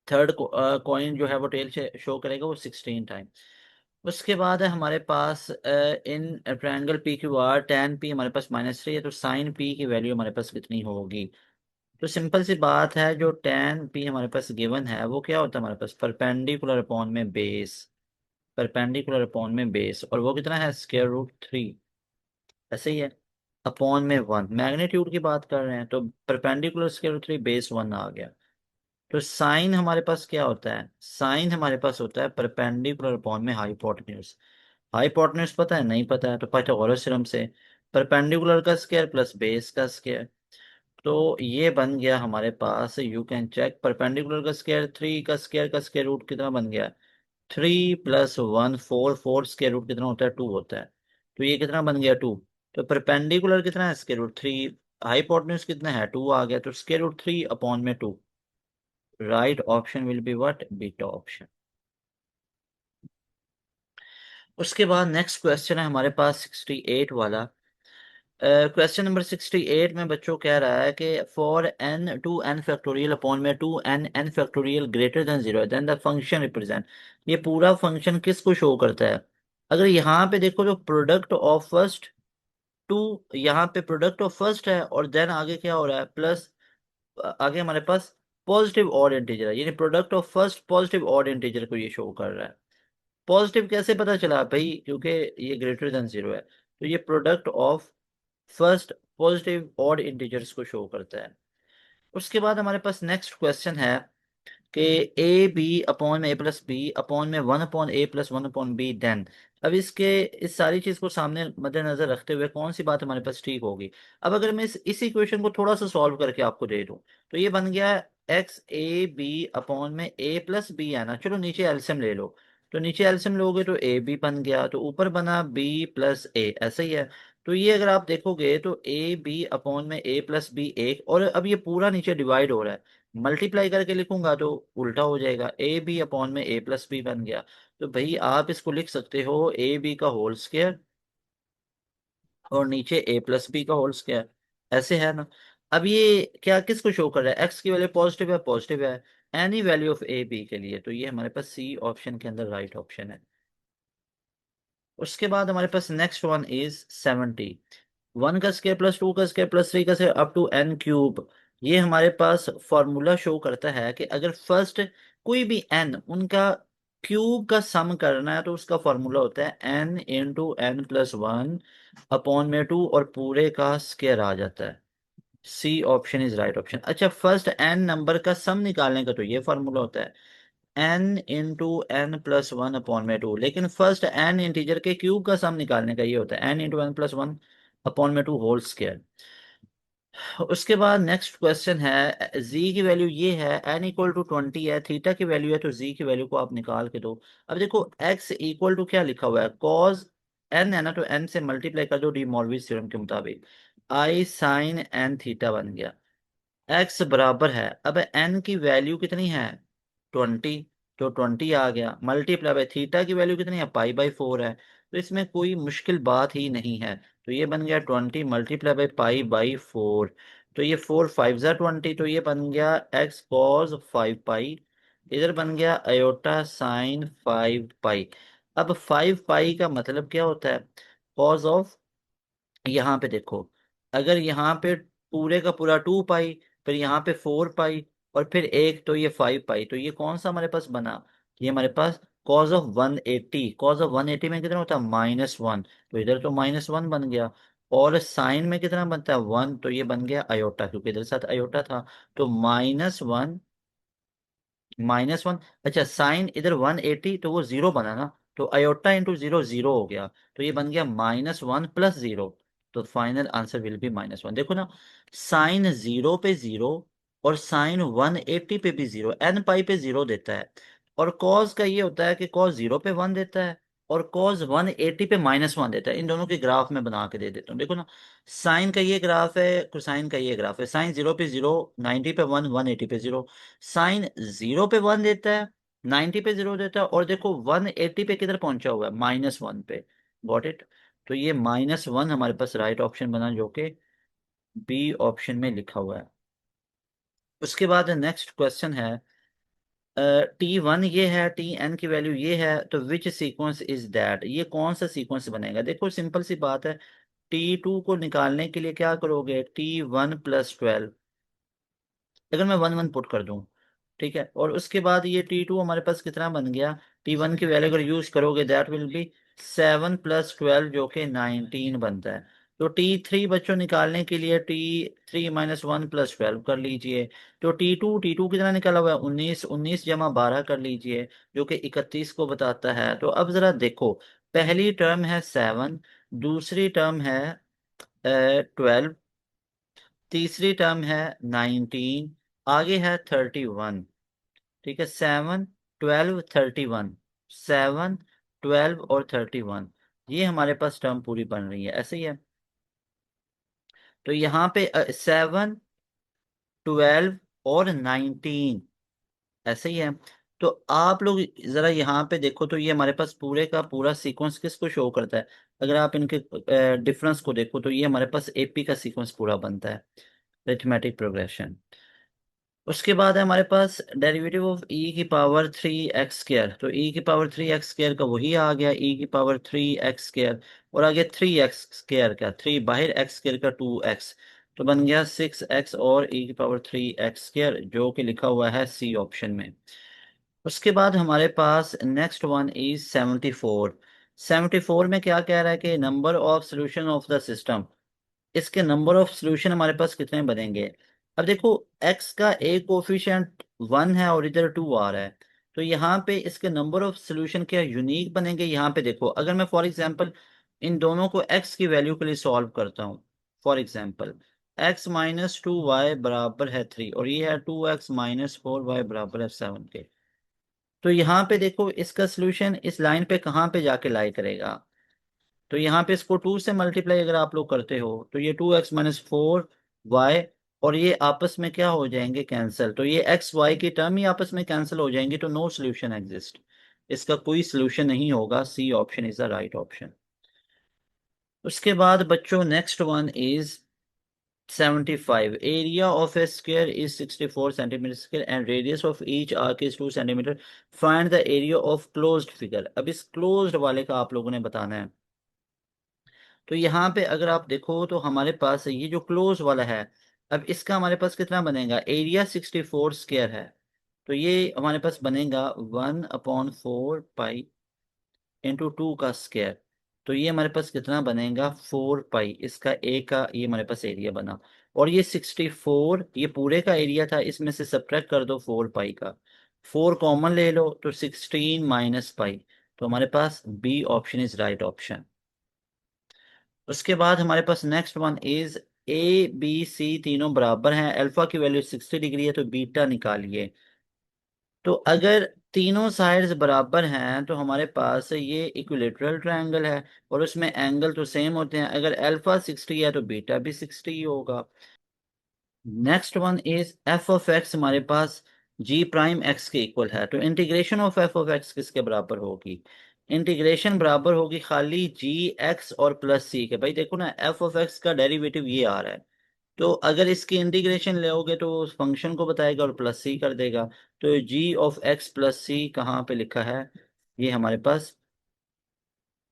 थर्ड कॉइन जो है वो टेल से शो करेगा वो 16 टाइम। उसके बाद है हमारे पास in triangle P Q R tan p हमारे पास -3 है, तो साइन p की वैल्यू हमारे पास कितनी होगी। तो सिंपल सी बात है, जो tan p हमारे पास गिवन है वो क्या होता है हमारे पास, परपेंडिकुलर अपॉन में बेस, परपेंडिकुलर अपॉन में बेस, और वो कितना है, √3, ऐसे ही है, अपॉन में 1, मैग्नीट्यूड की बात कर रहे हैं तो परपेंडिकुलर √3 बेस 1 आ गया। तो साइन हमारे पास क्या होता है, साइन हमारे पास होता है परपेंडिकुलर अपॉन में हाइपोटेन्यूज। हाइपोटेन्यूज पता है, नहीं पता है तो पाइथागोरस थ्योरम से परपेंडिकुलर का स्क्वायर प्लस बेस का स्क्वायर। तो ये बन गया हमारे पास, यू कैन चेक, परपेंडिकुलर का स्क्वायर 3 का स्क्वायर रूट कितना बन गया, 3 + 1 4, 4 स्क्वायर रूट कितना होता है, 2 होता है। तो ये कितना बन गया, 2। तो परपेंडिकुलर कितना है, √3, हाइपोटेन्यूज कितना है, 2 आ गया, तो √3 अपॉन में 2। Right option will be what, beta option. उसके बाद नेक्स्ट क्वेश्चन है हमारे पास 68 वाला। क्वेश्चन नंबर 68 में बच्चों कह रहा है कि फॉर n2n अपॉन में 2n n greater than 0 then the function represent. ये पूरा फंक्शन किसको शो करता है। अगर यहाँ पे देखो जो प्रोडक्ट ऑफ फर्स्ट टू, यहाँ पे प्रोडक्ट ऑफ फर्स्ट है और देन आगे क्या हो रहा है, प्लस, आगे हमारे पास पॉजिटिव ऑड इंटीजर है, यानी product of first positive odd integer को ये शो कर रहा है। पॉजिटिव कैसे पता चला भाई, क्योंकि ये >0 है, तो ये product of first positive odd integers को शो करता है। उसके बाद हमारे पास नेक्स्ट क्वेश्चन है कि ab/a+b/1/a+1/b देन। अब इसके, इस सारी चीज को सामने मद्देनजर रखते हुए कौन सी बात हमारे पास ठीक होगी। अब अगर मैं इस इक्वेशन को थोड़ा सा सॉल्व करके आपको दे दूं, तो ये बन गया x ab/a+b है ना। चलो नीचे एलसीएम ले लो, तो नीचे एलसीएम लोगे तो ए बी बन गया, तो ऊपर बना b+a, ऐसा ही है। तो ये अगर आप देखोगे तो ab/a+b एक, और अब ये पूरा नीचे डिवाइड हो रहा है, मल्टीप्लाई करके लिखूंगा तो उल्टा हो जाएगा, ए बी अपॉन में ए प्लस बी बन गया। तो भाई आप इसको लिख सकते हो ए बी का होल स्क्वायर और नीचे ए प्लस बी का होल स्क्वायर, ऐसे है ना। अब ये क्या किसको शो कर रहा है, एक्स की वैल्यू पॉजिटिव है any value of A B के लिए, तो ये हमारे पास सी ऑप्शन के अंदर राइट ऑप्शन है। उसके बाद हमारे पास नेक्स्ट वन इज 70। वन का स्क्वायर प्लस टू का स्क्वायर प्लस थ्री का square up to N cube. ये हमारे पास फॉर्मूला शो करता है कि अगर फर्स्ट कोई भी एन उनका क्यूब का सम करना है तो उसका फॉर्मूला होता है N into N plus one upon में टू और पूरे का स्क्वायर आ जाता है। C option is right option. अच्छा, फर्स्ट एन नंबर का सम निकालने का तो ये फॉर्मूला होता है N into N plus one upon में टू, लेकिन फर्स्ट एन इंटीजर के क्यूब का सम निकालने का ये होता है N into N plus one upon में टू होल स्क्वायर। उसके बाद नेक्स्ट क्वेश्चन है, z की वैल्यू ये है, n इक्वल टू 20 है, थीटा की वैल्यू है, तो z की वैल्यू को आप निकाल के दो। अब देखो x इक्वल टू क्या लिखा हुआ है, cos n है ना, तो n से मल्टीप्लाई कर दो डी मॉर्गन थ्योरम के मुताबिक, i साइन n थीटा बन गया। x बराबर है, अब n की वैल्यू कितनी है 20, तो 20 आ गया, मल्टीप्लाई बाय थीटा की वैल्यू कितनी है पाई/4 है, तो इसमें कोई मुश्किल बात ही नहीं है। तो ये बन गया 20 मल्टीप्लाई बाय पाई/4, तो ये 4 5 ज़ा 20, तो ये बन गया x कॉस 5 पाई, इधर बन गया अयोटा साइन 5 पाई। अब 5 पाई का मतलब क्या होता है, कॉस ऑफ, यहाँ पे देखो, अगर यहाँ पे पूरे का पूरा 2 पाई, फिर यहाँ पे 4 पाई और फिर एक, तो ये 5 पाई, तो ये कौन सा हमारे पास बना, ये हमारे पास कॉज ऑफ 180, कॉज ऑफ 180 में कितना होता है -1, तो इधर तो -1 बन गया। और साइन में कितना बनता है 1, तो ये बन गया अयोटा, क्योंकि इधर साथ अयोटा था, तो -1। अच्छा, साइन इधर 180 तो वो जीरो बना ना, तो अयोटा इंटू जीरो जीरो हो गया, तो ये बन गया -1 प्लस जीरो, तो फाइनल आंसर विल बी -1। देखो ना, साइन जीरो पे जीरो और साइन 180 पे भी जीरो, एन पाई पे जीरो देता है, और कॉज का ये होता है कि कॉज जीरो पे 1 देता है और कॉज 180 पे -1 देता है। इन दोनों के ग्राफ में बना के दे देता हूँ, देखो ना, साइन का ये ग्राफ है, कोसाइन का ये ग्राफ है, साइन जीरो पे जीरो, 90 पे 1, 180 पे जीरो, साइन जीरो पे 1 देता है, 90 पे जीरो देता है, और देखो 180 पे किधर पहुंचा हुआ है -1 पे। Got it. तो ये -1 हमारे पास राइट ऑप्शन बना, जो कि बी ऑप्शन में लिखा हुआ है। उसके बाद नेक्स्ट क्वेश्चन है, T1 ये है, Tn की वैल्यू ये है, तो विच सीक्वेंस इज दैट, ये कौन सा सीक्वेंस बनेगा। देखो सिंपल सी बात है, T2 को निकालने के लिए क्या करोगे, T1 + 12, अगर मैं 1 1 पुट कर दूं, ठीक है, और उसके बाद ये T2 हमारे पास कितना बन गया, T1 की वैल्यू अगर यूज करोगे दैट विल बी 7 + 12, जो कि 19 बनता है। तो T3 बच्चों निकालने के लिए T3 - 1 + 12 कर लीजिए, तो T2 कितना निकाला हुआ है 19, 19 जमा 12 कर लीजिए, जो कि 31 को बताता है। तो अब जरा देखो, पहली टर्म है 7, दूसरी टर्म है 12, तीसरी टर्म है 19, आगे है 31, ठीक है, 7 12 31, 7 12 और 31, ये हमारे पास टर्म पूरी बन रही है, ऐसे ही है। तो यहाँ पे 7 12 और 19, ऐसे ही है। तो आप लोग जरा यहाँ पे देखो, तो ये हमारे पास पूरे का पूरा सीक्वेंस किसको शो करता है, अगर आप इनके डिफरेंस को देखो तो ये हमारे पास एपी का सीक्वेंस पूरा बनता है, अरिथमेटिक प्रोग्रेशन। उसके बाद है हमारे पास डेरिवेटिव ऑफ e⁻³ तो e⁻³ का वही आ गया e⁻³ और आगे 3x² का, 3 बाहर x² का 2x, तो बन गया 6x और e⁻³ जो कि लिखा हुआ है सी ऑप्शन में। उसके बाद हमारे पास नेक्स्ट वन इज 74। 74 में क्या कह रहा है कि number of solution of the system, इसके नंबर ऑफ सॉल्यूशन हमारे पास कितने बनेंगे। अब देखो, x का एक कोफिशिएंट 1 है और इधर 2 आ रहा है, तो यहाँ पे इसके नंबर ऑफ सॉल्यूशन क्या यूनिक बनेंगे। यहाँ पे देखो, अगर मैं फॉर एग्जांपल इन दोनों को x की वैल्यू के लिए सॉल्व करता हूँ, फॉर एग्जांपल x - 2y बराबर है 3 और ये है 2x - 4y बराबर है 7 के, तो यहाँ पे देखो इसका सॉल्यूशन इस लाइन पे कहाँ पे जाके लाई करेगा, तो यहाँ पे इसको 2 से मल्टीप्लाई अगर आप लोग करते हो तो ये 2x - 4y, और ये आपस में क्या हो जाएंगे, कैंसिल। तो ये एक्स वाई की टर्म ही आपस में कैंसिल हो जाएंगी, तो नो सोल्यूशन एग्जिस्ट, इसका कोई सोल्यूशन नहीं होगा। C option is the right option. उसके बाद बच्चों next one is 75। Area of a square is 64 centimetre square and radius of each arc is 2 centimetre. Find the area of closed figure. अब इस क्लोज्ड वाले का आप लोगों ने बताना है। तो यहाँ पे अगर आप देखो तो हमारे पास ये जो क्लोज वाला है, अब इसका हमारे पास कितना बनेगा, एरिया 64 स्क्वायर है, तो ये हमारे पास बनेगा 1/4 पाई इंटू 2 का स्क्वायर। तो ये हमारे पास कितना बनेगा, 4 पाई, इसका ए का ये हमारे पास एरिया बना। और ये 64 ये पूरे का एरिया था, इसमें से सब्ट्रैक्ट कर दो 4 पाई का, 4 कॉमन ले लो तो 16 - पाई। तो हमारे पास B option is right option. उसके बाद हमारे पास next one is A B C तीनों बराबर हैं, अल्फा की वैल्यू 60 डिग्री है, तो बीटा निकालिए। तो अगर तीनों साइड्स बराबर हैं तो हमारे पास ये इक्विलेटरल ट्रायंगल है, और उसमें एंगल तो सेम होते हैं। अगर अल्फा 60 है तो बीटा भी 60 ही होगा। Next one is F of x हमारे पास जी प्राइम एक्स के इक्वल है, तो integration of F of x किसके बराबर होगी, इंटीग्रेशन बराबर होगी खाली जी एक्स और प्लस सी के। भाई देखो ना, एफ ऑफ एक्स का डेरिवेटिव ये आ रहा है, तो अगर इसकी इंटीग्रेशन लोगे तो उस फंक्शन को बताएगा और प्लस सी कर देगा। तो जी ऑफ एक्स प्लस सी कहाँ पे लिखा है, ये हमारे पास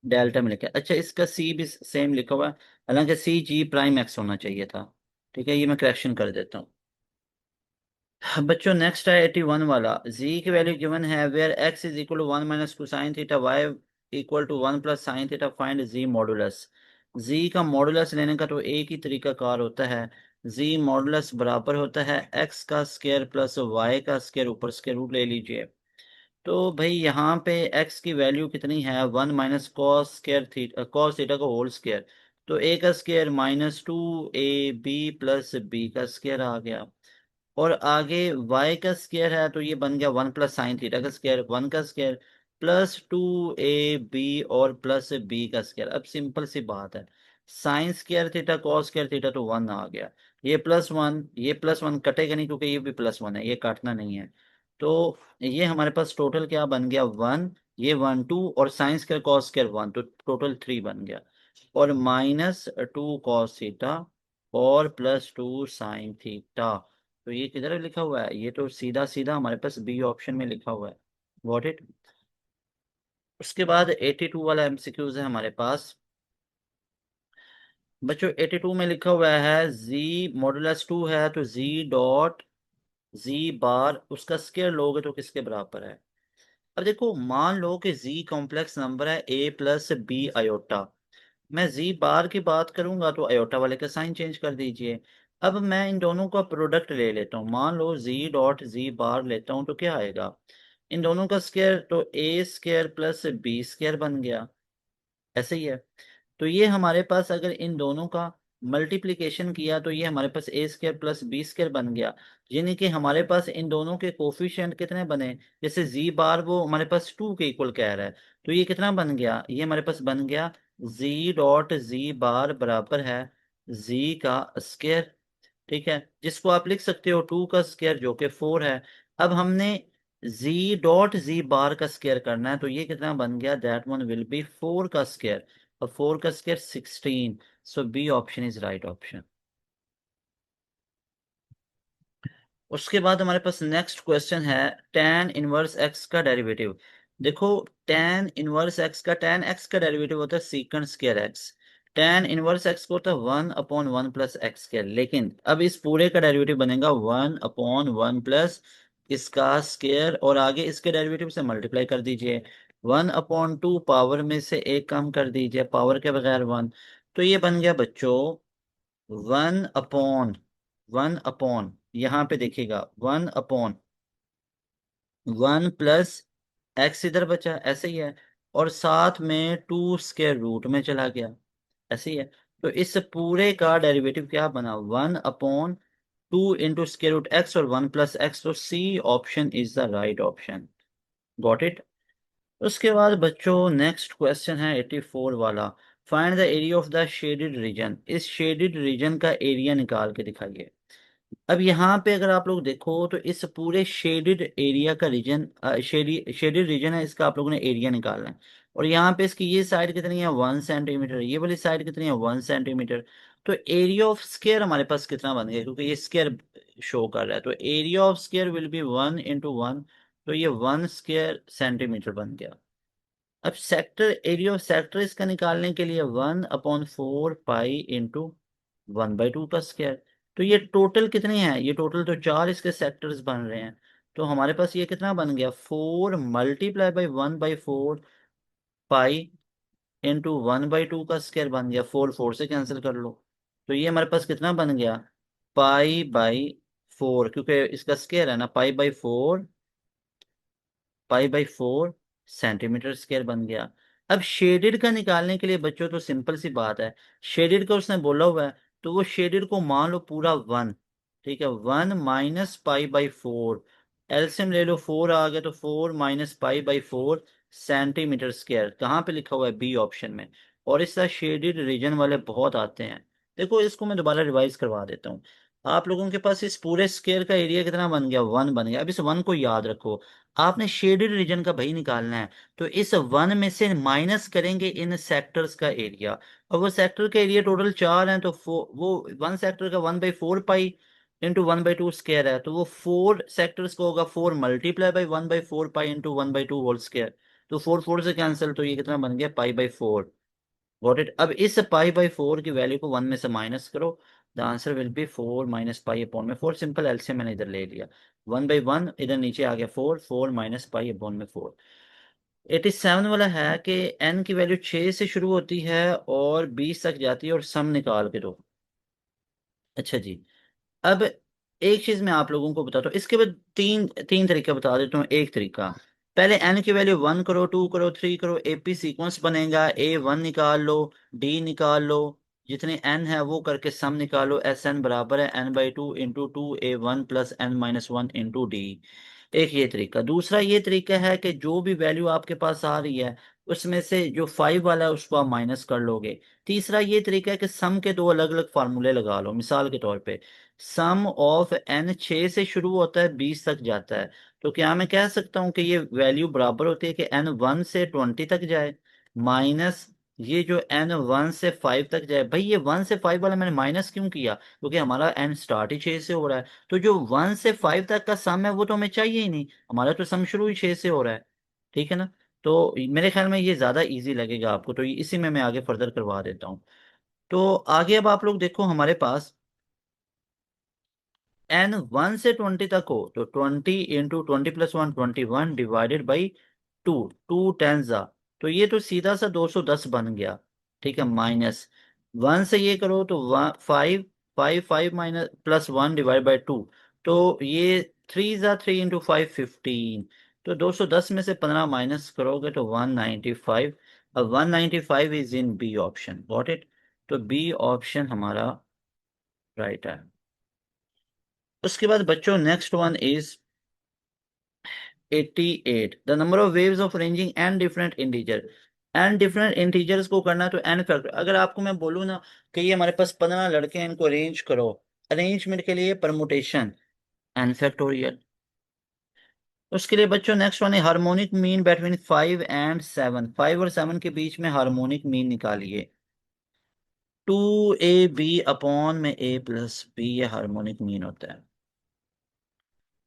डेल्टा में लिखा है। अच्छा, इसका सी भी सेम लिखा हुआ है, हालांकि सी जी प्राइम एक्स होना चाहिए था। ठीक है, ये मैं करेक्शन कर देता हूँ। बच्चों नेक्स्ट है 81 वाला। जी की वैल्यू गिवन है where X is equal to 1 - 2 sin theta, Y equal to 1 + sin theta, find G modulus. G का मॉडुलस लेने का तो एक ही तरीका कार होता है, जी मॉडुलस बराबर होता है एक्स का स्क्वायर प्लस वाई का स्क्वायर, ऊपर स्क्वायर रूट ले लीजिए। तो भाई यहाँ पे x की वैल्यू कितनी है, 1 - cos square theta, cos theta का होल स्क्वायर, तो a का स्क्वायर -2ab + b का स्क्वायर आ गया। और आगे y का स्क्वायर है, तो ये बन गया 1 + sin थीटा का स्क्वायर, 1 का स्क्वायर +2ab और प्लस b का स्क्वायर। अब सिंपल सी बात है, sin square theta cos square theta तो 1 आ गया, ये +1 कटेगा नहीं क्योंकि ये भी +1 है, ये काटना नहीं है। तो ये हमारे पास टोटल क्या बन गया, 1, ये 1 2 और sin स्क्वायर cos स्क्वायर 1, तो टोटल 3 बन गया। और -2 cos थीटा और +2 sin थीटा। तो ये किधर लिखा हुआ है, ये तो सीधा सीधा हमारे पास बी ऑप्शन में लिखा हुआ है। Got it. उसके बाद 82 वाला एमसीक्यूज है हमारे पास। बच्चों 82 में लिखा हुआ है जी मॉडुलस 2 है, तो जी डॉट जी बार उसका स्क्वायर लोगे तो किसके बराबर है। अब देखो, मान लो कि जी कॉम्प्लेक्स नंबर है a + b आयोटा। मैं जी बार की बात करूंगा तो आयोटा वाले का साइन चेंज कर दीजिए। अब मैं इन दोनों का प्रोडक्ट ले लेता हूँ, मान लो जी डॉट जी बार लेता हूँ, तो क्या आएगा, इन दोनों का स्क्वायर तो a² + b² बन गया, ऐसे ही है। तो ये हमारे पास अगर इन दोनों का मल्टीप्लिकेशन किया तो ये हमारे पास a² + b² बन गया। यानी कि हमारे पास इन दोनों के कोफिशिएंट कितने बने, जैसे जी बार वो हमारे पास 2 के इक्वल कह रहा है, तो ये कितना बन गया, ये हमारे पास बन गया जी डॉट जी बार बराबर है जी का स्क्वायर। ठीक है, जिसको आप लिख सकते हो 2 का स्क्वायर जो कि 4 है। अब हमने जी डॉट जी बार का स्क्वायर करना है, तो ये कितना बन गया, दैट वन विल बी 4 का स्क्वायर, और 4 का square 16। So B option is right option. उसके बाद हमारे पास नेक्स्ट क्वेश्चन है tan इनवर्स एक्स का डेरिवेटिव। देखो, tan एक्स का डेरिवेटिव होता है second square X, tan inverse X को होता है 1/1 + x²। लेकिन अब इस पूरे का डेरिवेटिव बनेगा 1/1 + इसका स्क्वायर, और आगे इसके डेरिवेटिव से मल्टीप्लाई कर दीजिए। 1/2 पावर में से एक कम कर दीजिए, पावर के बगैर 1। तो ये बन गया बच्चों 1/1, यहाँ पे देखिएगा 1/1 + x इधर बचा, ऐसे ही है, और साथ में 2 स्क्वायर रूट में चला गया, ऐसे ही है। तो इस पूरे का डेरिवेटिव क्या बना, 1/2 इंटू स्क्वायर रूट एक्स और 1 + x। तो C option is the right option. Got it. उसके बाद बच्चों नेक्स्ट क्वेश्चन है 84 वाला। Find the area of the shaded region. इस शेडेड रीजन का एरिया निकाल के दिखाइए। अब यहाँ पे अगर आप लोग देखो तो इस पूरे शेडेड एरिया का रीजन, शेडेड रीजन है, इसका आप लोगों ने एरिया निकालना है। और यहाँ पे इसकी ये साइड कितनी है, 1 सेंटीमीटर, ये वाली साइड कितनी है, 1 सेंटीमीटर। तो एरिया ऑफ स्केयर हमारे पास कितना बन गया, क्योंकि ये स्केयर शो कर रहा है, तो area of square will B 1 × 1। तो ये 1 स्क्वायर सेंटीमीटर बन गया। अब सेक्टर, एरिया ऑफ सेक्टर इसका निकालने के लिए 1/4 पाई × 1/2 का स्क्वायर। तो ये टोटल कितने हैं, ये टोटल तो चार इसके सेक्टर्स बन रहे हैं। तो हमारे पास ये कितना बन गया, 4 × 1/4 पाई × 1/2 का स्क्वायर बन गया। 4 4 से कैंसिल कर लो। तो ये हमारे पास कितना बन गया, पाई/4, क्योंकि इसका स्क्वायर है ना, pi by four centimetre square बन गया। अब शेडेड का निकालने के लिए बच्चों तो सिंपल सी बात है, शेडेड का उसने बोला हुआ है, तो वो शेडेड को मान लो पूरा 1। ठीक है, 1 - पाई/4, एलसीएम ले लो, 4 आ गया, तो 4 - पाई/4 सेंटीमीटर स्क्वायर। कहाँ पे लिखा हुआ है, बी ऑप्शन में। और इस तरह शेडेड रीजन वाले बहुत आते हैं। देखो इसको मैं दोबारा रिवाइज करवा देता हूँ। आप लोगों के पास इस पूरे स्क्वायर का एरिया कितना बन गया, 1 बन गया। अब इस 1 को याद रखो, आपने शेडेड रीजन का भाई निकालना है। तो इस 1 में से माइनस करेंगे इन सेक्टर्स का एरिया। और वो सेक्टर का एरिया टोटल 4 हैं, तो वो 1 सेक्टर का 1/4 पाई × 1/2 स्क्वायर है, तो वो 4 सेक्टर्स को होगा 4 × 1/4 पाई × 1/2 होल स्क्वायर। तो 4 4 से कैंसिल, तो ये कितना बन गया, पाई/4। Got it. अब इस पाई/4 की वैल्यू को 1 में से माइनस करो। द आंसर विल बी 4 - पाई/4। सिंपल एलसीएम मैंने इधर ले लिया, 1/1 इधर नीचे आ गया, 4 4 - पाई/4। 87 वाला है कि एन की वैल्यू 6 से शुरू होती है और 20 तक जाती है, और सम निकाल के दो। अच्छा जी। अब एक चीज मैं आप लोगों को बताता हूँ, इसके बाद तीन तीन तरीका बता देता हूँ। एक तरीका, पहले एन की वैल्यू 1 करो, 2 करो, 3 करो, एपी सीक्वेंस बनेगा, A1 निकाल लो, डी निकाल लो, जितने एन है वो करके सम निकालो। SN बराबर है n/2 × 2A1 + n - 1 × D। एक ये तरीका। दूसरा ये तरीका है कि जो भी वैल्यू आपके पास आ रही है उसमें से जो 5 वाला है उसको आप माइनस कर लोगे। तीसरा ये तरीका है कि सम के दो अलग अलग फार्मूले लगा लो। मिसाल के तौर पे सम ऑफ एन 6 से शुरू होता है, 20 तक जाता है, तो क्या मैं कह सकता हूँ कि ये वैल्यू बराबर होती है कि एन 1 से 20 तक जाए, माइनस ये जो एन 1 से 5 तक जाए। भाई ये 1 से 5 वाला मैंने माइनस क्यों किया, क्योंकि हमारा एन स्टार्ट ही 6 से हो रहा है। तो जो 1 से 5 तक का सम है वो तो हमें चाहिए ही नहीं, हमारा तो सम शुरू ही 6 से हो रहा है। ठीक है ना। तो मेरे ख्याल में ये ज्यादा इजी लगेगा आपको, तो इसी में मैं आगे फर्दर करवा देता हूँ। तो आगे अब आप लोग देखो, हमारे पास एन 1 से 20 तक हो तो 20 × 20 + 1 21 डिवाइडेड बाई 2, 2 10 जा, तो ये तो सीधा सा 210 बन गया। ठीक है, माइनस 1 से ये करो तो 5, 5 5 माइनस +1 डिवाइड बाई 2, तो ये 3 जा 3 × 5 15। तो 210 में से 15 माइनस करोगे तो 195। अब 195 is in B option. Got it. तो बी ऑप्शन हमारा राइट है। उसके बाद बच्चों next one is 88, the number of waves of ranging N different integer. N different integers को करना है तो एन फैक्टर। अगर आपको मैं बोलूँ ना कि ये हमारे पास 15 लड़के हैं, इनको अरेंज करो, अरेंजमेंट के लिए परमुटेशन, एन फैक्टोरियल। उसके लिए बच्चों नेक्स्ट वन है हार्मोनिक मीन बिटवीन 5 एंड 7। 5 और 7 के बीच में हार्मोनिक मीन निकालिए। 2AB/में A + B, ये हार्मोनिक मीन होता है।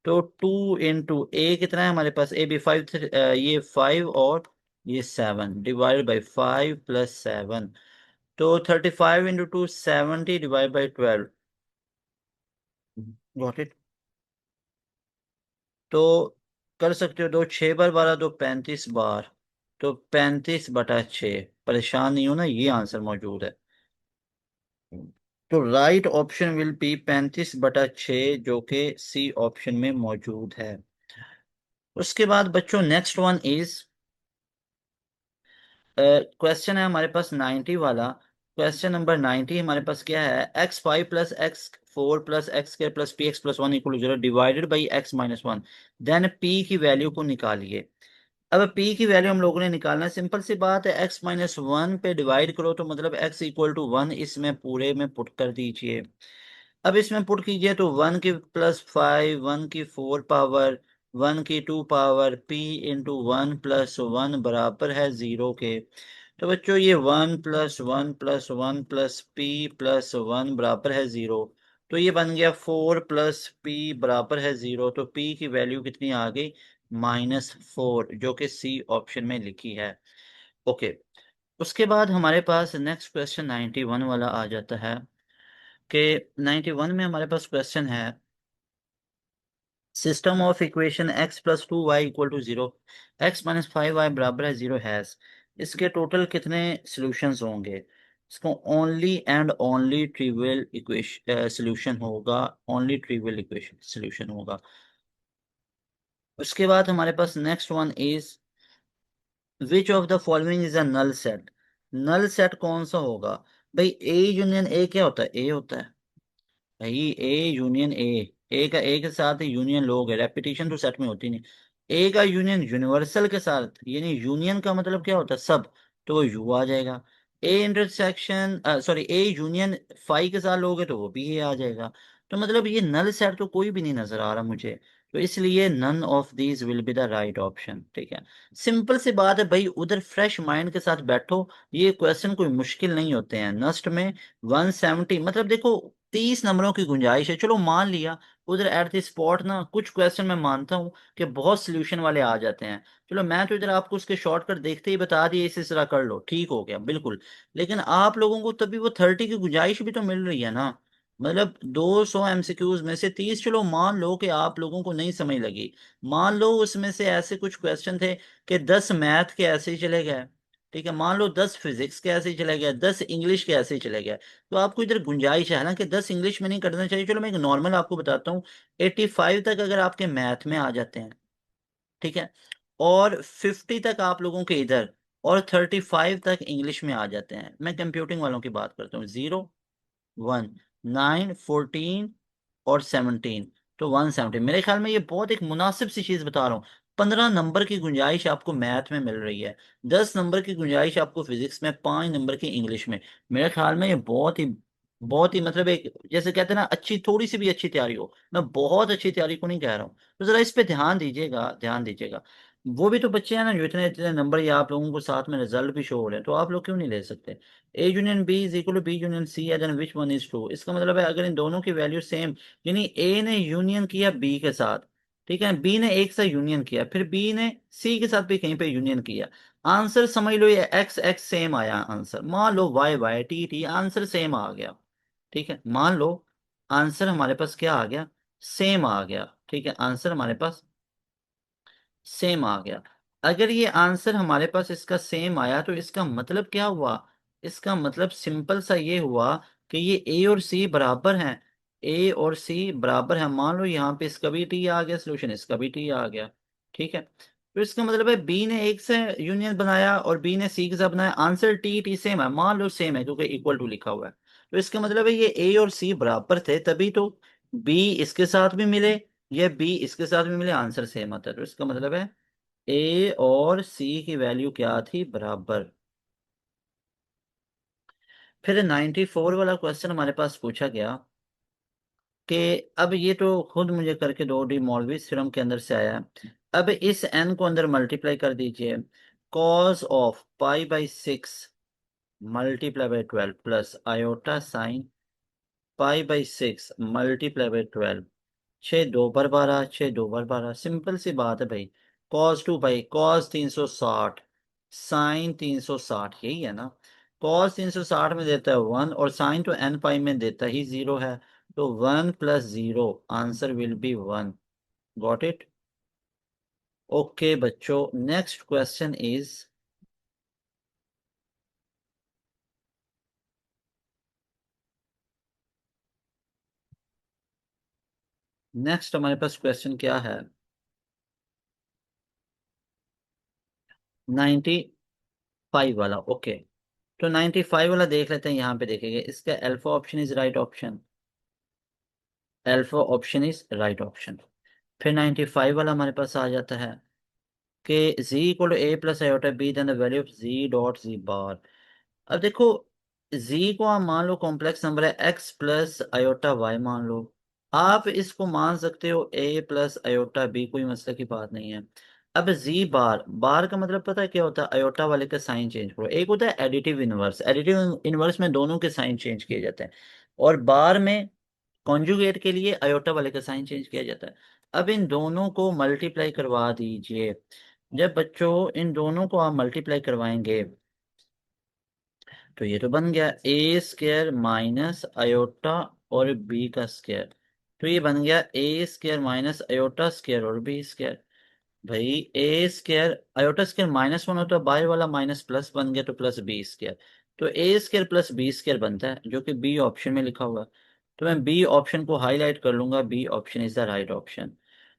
तो 2 × A कितना है हमारे पास, AB 5, ये 5 और ये 7 डिवाइड बाई 5 + 7, तो 35 × 2 70 डिवाइड बाई 12। Got it. तो कर सकते हो, 2 6 बार 12, 2 35 बार, तो 35/6। परेशान नहीं हो ना, ये आंसर मौजूद है। तो राइट ऑप्शन विल बी 35/6, जो कि सी ऑप्शन में मौजूद है। उसके बाद बच्चों नेक्स्ट वन इज, क्वेश्चन है हमारे पास 90 वाला। क्वेश्चन नंबर 90 हमारे पास क्या है, x5 + x4 + x² + px + 1 = 0 divided by x - 1, then p की वैल्यू को निकालिए। अब p की वैल्यू हम लोगों ने निकालना है, सिंपल सी बात है, x - 1 पे डिवाइड करो तो मतलब x = 1 इसमें पूरे में पुट कर दीजिए। अब इसमें पुट कीजिए तो 1 की +5, 1 की 4 पावर, 1 की 2 पावर, p × 1 + 1 बराबर है 0 के। तो बच्चों ये 1 + 1 + 1 + p + 1 बराबर है 0। तो ये बन गया 4 + p बराबर है 0। तो p की वैल्यू कितनी आ गई? -4, जो कि सी ऑप्शन में लिखी है। ओके। उसके बाद हमारे पास नेक्स्ट क्वेश्चन 91 वाला आ जाता है कि 91 में हमारे पास क्वेश्चन है, system of equation x + 2y = 0, x - 5y बराबर है 0 हैज, इसके टोटल कितने सॉल्यूशंस होंगे? इसको only and only trivial equation solution होगा, ओनली ट्रिवियल इक्वेशन सॉल्यूशन होगा। उसके बाद हमारे पास next one is, which of the following is a null set? Null set कौन सा होगा? भाई ए यूनियन ए क्या होता है? ए होता है भाई, ए यूनियन ए का ए के साथ यूनियन लोग है, रेपिटेशन तो सेट में होती नहीं। ए का यूनियन यूनिवर्सल के साथ, यानी यूनियन का मतलब क्या होता है? सब। तो वो यू आ जाएगा। A intersection sorry A union phi के साथ लोगे तो वो भी ए आ जाएगा। तो मतलब ये नल सेट तो कोई भी नहीं नजर आ रहा मुझे। तो इसलिए none of these will be the right option. ठीक है, सिंपल सी बात है भाई, उधर फ्रेश माइंड के साथ बैठो। ये क्वेश्चन कोई मुश्किल नहीं होते हैं। नस्ट में 170, मतलब देखो 30 नंबरों की गुंजाइश है, चलो मान लिया। उधर एट द स्पॉट ना कुछ क्वेश्चन मैं मानता हूँ कि बहुत सोल्यूशन वाले आ जाते हैं। चलो मैं तो इधर आपको उसके शॉर्टकट देखते ही बता दिए, इस तरह कर लो, ठीक हो गया बिल्कुल। लेकिन आप लोगों को तभी वो 30 की गुंजाइश भी तो मिल रही है ना। मतलब 200 एमसीक्यूज में से 30, चलो मान लो कि आप लोगों को नहीं समझ लगी। मान लो उसमें से ऐसे कुछ क्वेश्चन थे कि 10 मैथ के ऐसे ही चले गए। ठीक है, मान लो 10 फिजिक्स के ऐसे ही चले गए, 10 इंग्लिश के ऐसे ही चले गए। तो आपको इधर गुंजाइश है, हालांकि 10 इंग्लिश में नहीं करना चाहिए। चलो मैं एक नॉर्मल आपको बताता हूँ। 85 तक अगर आपके मैथ में आ जाते हैं, ठीक है, और 50 तक आप लोगों के इधर, और 35 तक इंग्लिश में आ जाते हैं, मैं कंप्यूटिंग वालों की बात करता हूँ, 0, 1, 9, 14 और 17, तो 170। मेरे ख्याल में ये बहुत एक मुनासिब सी चीज बता रहा हूँ। 15 नंबर की गुंजाइश आपको मैथ में मिल रही है, 10 नंबर की गुंजाइश आपको फिजिक्स में, 5 नंबर की इंग्लिश में। मेरे ख्याल में ये बहुत ही मतलब एक, जैसे कहते हैं ना, अच्छी, थोड़ी सी भी अच्छी तैयारी हो, मैं बहुत अच्छी तैयारी को नहीं कह रहा हूँ, तो जरा इस पे ध्यान दीजिएगा, ध्यान दीजिएगा। वो भी तो बच्चे हैं ना जो इतने इतने नंबर, या आप लोगों को साथ में रिजल्ट भी शो हो रहे हैं, तो आप लोग क्यों नहीं ले सकते? A union B is equal to B union C है, then which one is true? इसका मतलब है अगर इन दोनों की वैल्यू सेम, यानी ए ने यूनियन किया बी के साथ, ठीक है, बी ने एक से यूनियन किया, फिर बी ने सी के साथ भी कहीं पे यूनियन किया, आंसर समझ लो ये एक्स एक्स सेम आया आंसर, मान लो Y Y T T answer same आ गया। ठीक है, मान लो आंसर हमारे पास क्या आ गया? सेम आ गया। ठीक है, आंसर हमारे पास सेम आ गया। अगर ये आंसर हमारे पास इसका सेम आया तो इसका मतलब क्या हुआ? इसका मतलब सिंपल सा ये हुआ कि ये ए और सी बराबर हैं। ए और सी बराबर हैं, मान लो यहाँ पे इसका भी टी आ गया सोल्यूशन, इसका भी टी आ गया। ठीक है, तो इसका मतलब है बी ने एक से यूनियन बनाया और बी ने सी के साथ बनाया, आंसर टी टी सेम है, मान लो सेम है क्योंकि इक्वल टू लिखा हुआ है। तो इसका मतलब है ये ए और सी बराबर थे, तभी तो बी इसके साथ भी मिले, ये बी इसके साथ भी मिले, आंसर सेम आता है। तो इसका मतलब है ए और सी की वैल्यू क्या थी? बराबर। फिर 94 वाला क्वेश्चन हमारे पास पूछा गया कि, अब ये तो खुद मुझे करके दो, डी मॉलवी थ्योरम के अंदर से आया है। अब इस एन को अंदर मल्टीप्लाई कर दीजिए, कॉस ऑफ पाई/6 multiply by 12 plus iota sine पाई/6 multiply by 12, 6 2 bar 12, 6 2 bar 12, simple सी बात है भाई। cos 360 साइन 360, यही है ना। cos 360 में देता है 1, और साइन तो एन पाई में देता ही 0 है। तो 1 + 0, answer will B 1। Got it? Okay बच्चों, नेक्स्ट क्वेश्चन इज, नेक्स्ट हमारे पास क्वेश्चन क्या है? 95 वाला। ओके, तो 95 वाला देख लेते हैं। यहाँ पे देखेंगे इसका alpha option is right option, alpha option is right option. फिर 95 वाला हमारे पास आ जाता है कि z = a + आयोटा b, then the value of z dot z bar. अब देखो, जी को आप मान लो कॉम्प्लेक्स नंबर है एक्स प्लस आयोटा वाई मान लो। आप इसको मान सकते हो ए प्लस आयोटा बी, कोई मसले की बात नहीं है। अब जी बार, बार का मतलब पता है क्या होता है? आयोटा वाले का साइन चेंज करो। एक होता है एडिटिव इनवर्स, एडिटिव इनवर्स में दोनों के साइन चेंज किए जाते हैं, और बार में कॉन्जुगेट के लिए आयोटा वाले का साइन चेंज किया जाता है। अब इन दोनों को मल्टीप्लाई करवा दीजिए। जब बच्चों इन दोनों को आप मल्टीप्लाई करवाएंगे तो ये तो बन गया ए स्क्र माइनस अयोटा और बी का स्क्वायर। तो ये बन गया ए स्क्र माइनस अयोटा स्क्वायर और बी स्क्वायर। भाई ए स्क्र अयोटा स्क्र -1 होता है, बाहर वाला माइनस प्लस बन गया तो प्लस बी स्क्वायर। तो A square plus B square बनता है, जो कि बी ऑप्शन में लिखा हुआ है। तो मैं बी ऑप्शन को हाईलाइट कर लूंगा, B option is the right option.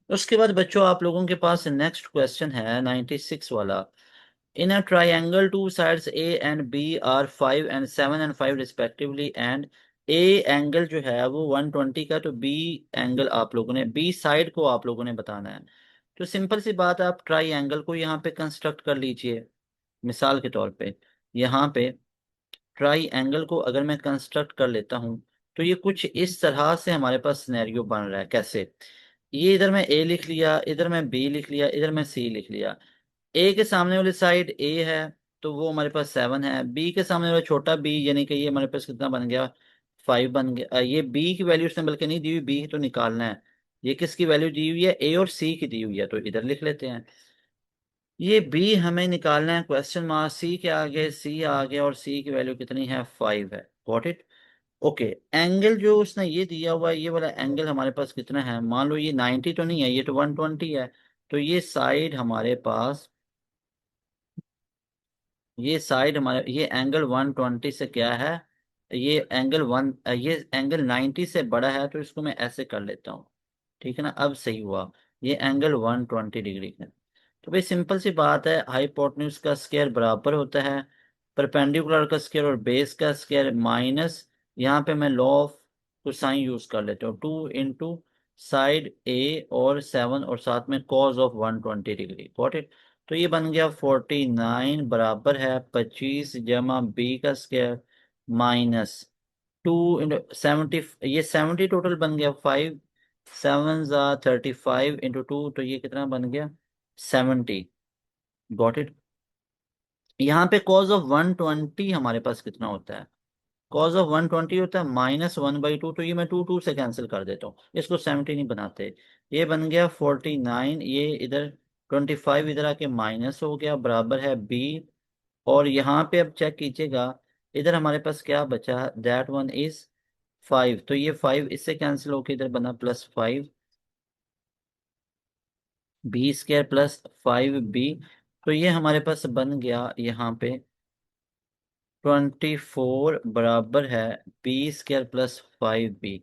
उसके बाद बच्चों आप लोगों के पास नेक्स्ट क्वेश्चन है 96 वाला। In a triangle, two sides A and B are 5 and 7 and 5 respectively, and A angle जो है वो 120 का, तो B एंगल आप लोगों ने, B साइड को आप लोगों ने बताना है। तो सिंपल सी बात है, आप ट्राई एंगल को यहाँ पे कंस्ट्रक्ट कर लीजिए। मिसाल के तौर पे यहाँ पे ट्राई एंगल को अगर मैं कंस्ट्रक्ट कर लेता हूँ तो ये कुछ इस तरह से हमारे पास सिनेरियो बन रहा है। कैसे? ये इधर मैं A लिख लिया, इधर मैं B लिख लिया, इधर मैं C लिख लिया। ए के सामने वाली साइड ए है तो वो हमारे पास 7 है। बी के सामने वाला छोटा बी, यानी कि ये हमारे पास कितना बन गया? 5 बन गया। ये बी की वैल्यू उसने बल्कि नहीं दी हुई, बी तो निकालना है। ये किसकी वैल्यू दी हुई है? ए और सी की दी हुई है, तो इधर लिख लेते हैं। ये बी हमें निकालना है, क्वेश्चन मार्क सी के आगे सी आ गया, और सी की वैल्यू कितनी है? 5 है। Got it. ओके। एंगल जो उसने ये दिया हुआ है, ये वाला एंगल हमारे पास कितना है? मान लो ये 90 तो नहीं है, ये तो 120 है। तो ये साइड हमारे पास, ये साइड हमारे, ये एंगल 120 से क्या है? ये एंगल 90 से बड़ा है, तो इसको मैं ऐसे कर लेता हूँ। ठीक है ना? अब सही हुआ। ये एंगल 120 डिग्री है। तो भाई सिंपल सी बात है, हाइपोटेन्यूज का स्क्वायर बराबर होता है परपेंडिकुलर का स्क्वायर और बेस का स्क्वायर माइनस, यहाँ पे मैं लॉ ऑफ कोसाइन यूज कर लेता हूँ, 2 इंटू साइड ए और 7 और साथ में cause of 120 degree. Got it. तो ये बन गया 49 बराबर है 25 जमा बी का स्क्वायर माइनस 2 इंटू 70। ये 70 टोटल बन गया, 5 7 35 इंटू 2, तो ये कितना बन गया? 70। Got it. यहाँ पे कॉज ऑफ 120 हमारे पास कितना होता है? कॉज ऑफ 120 होता है -1/2, तो ये मैं 2 से कैंसिल कर देता हूँ, इसको 70 नहीं बनाते। ये बन गया 49, ये इधर 25 इधर आके माइनस हो गया, बराबर है बी। और यहाँ पे अब चेक कीजिएगा, इधर हमारे पास क्या बचा? दैट वन इज 5, तो ये 5 इससे कैंसिल होकर इधर बना +5 बी स्क्वायर +5 बी। तो ये हमारे पास बन गया यहाँ पे 24 बराबर है B square +5 B.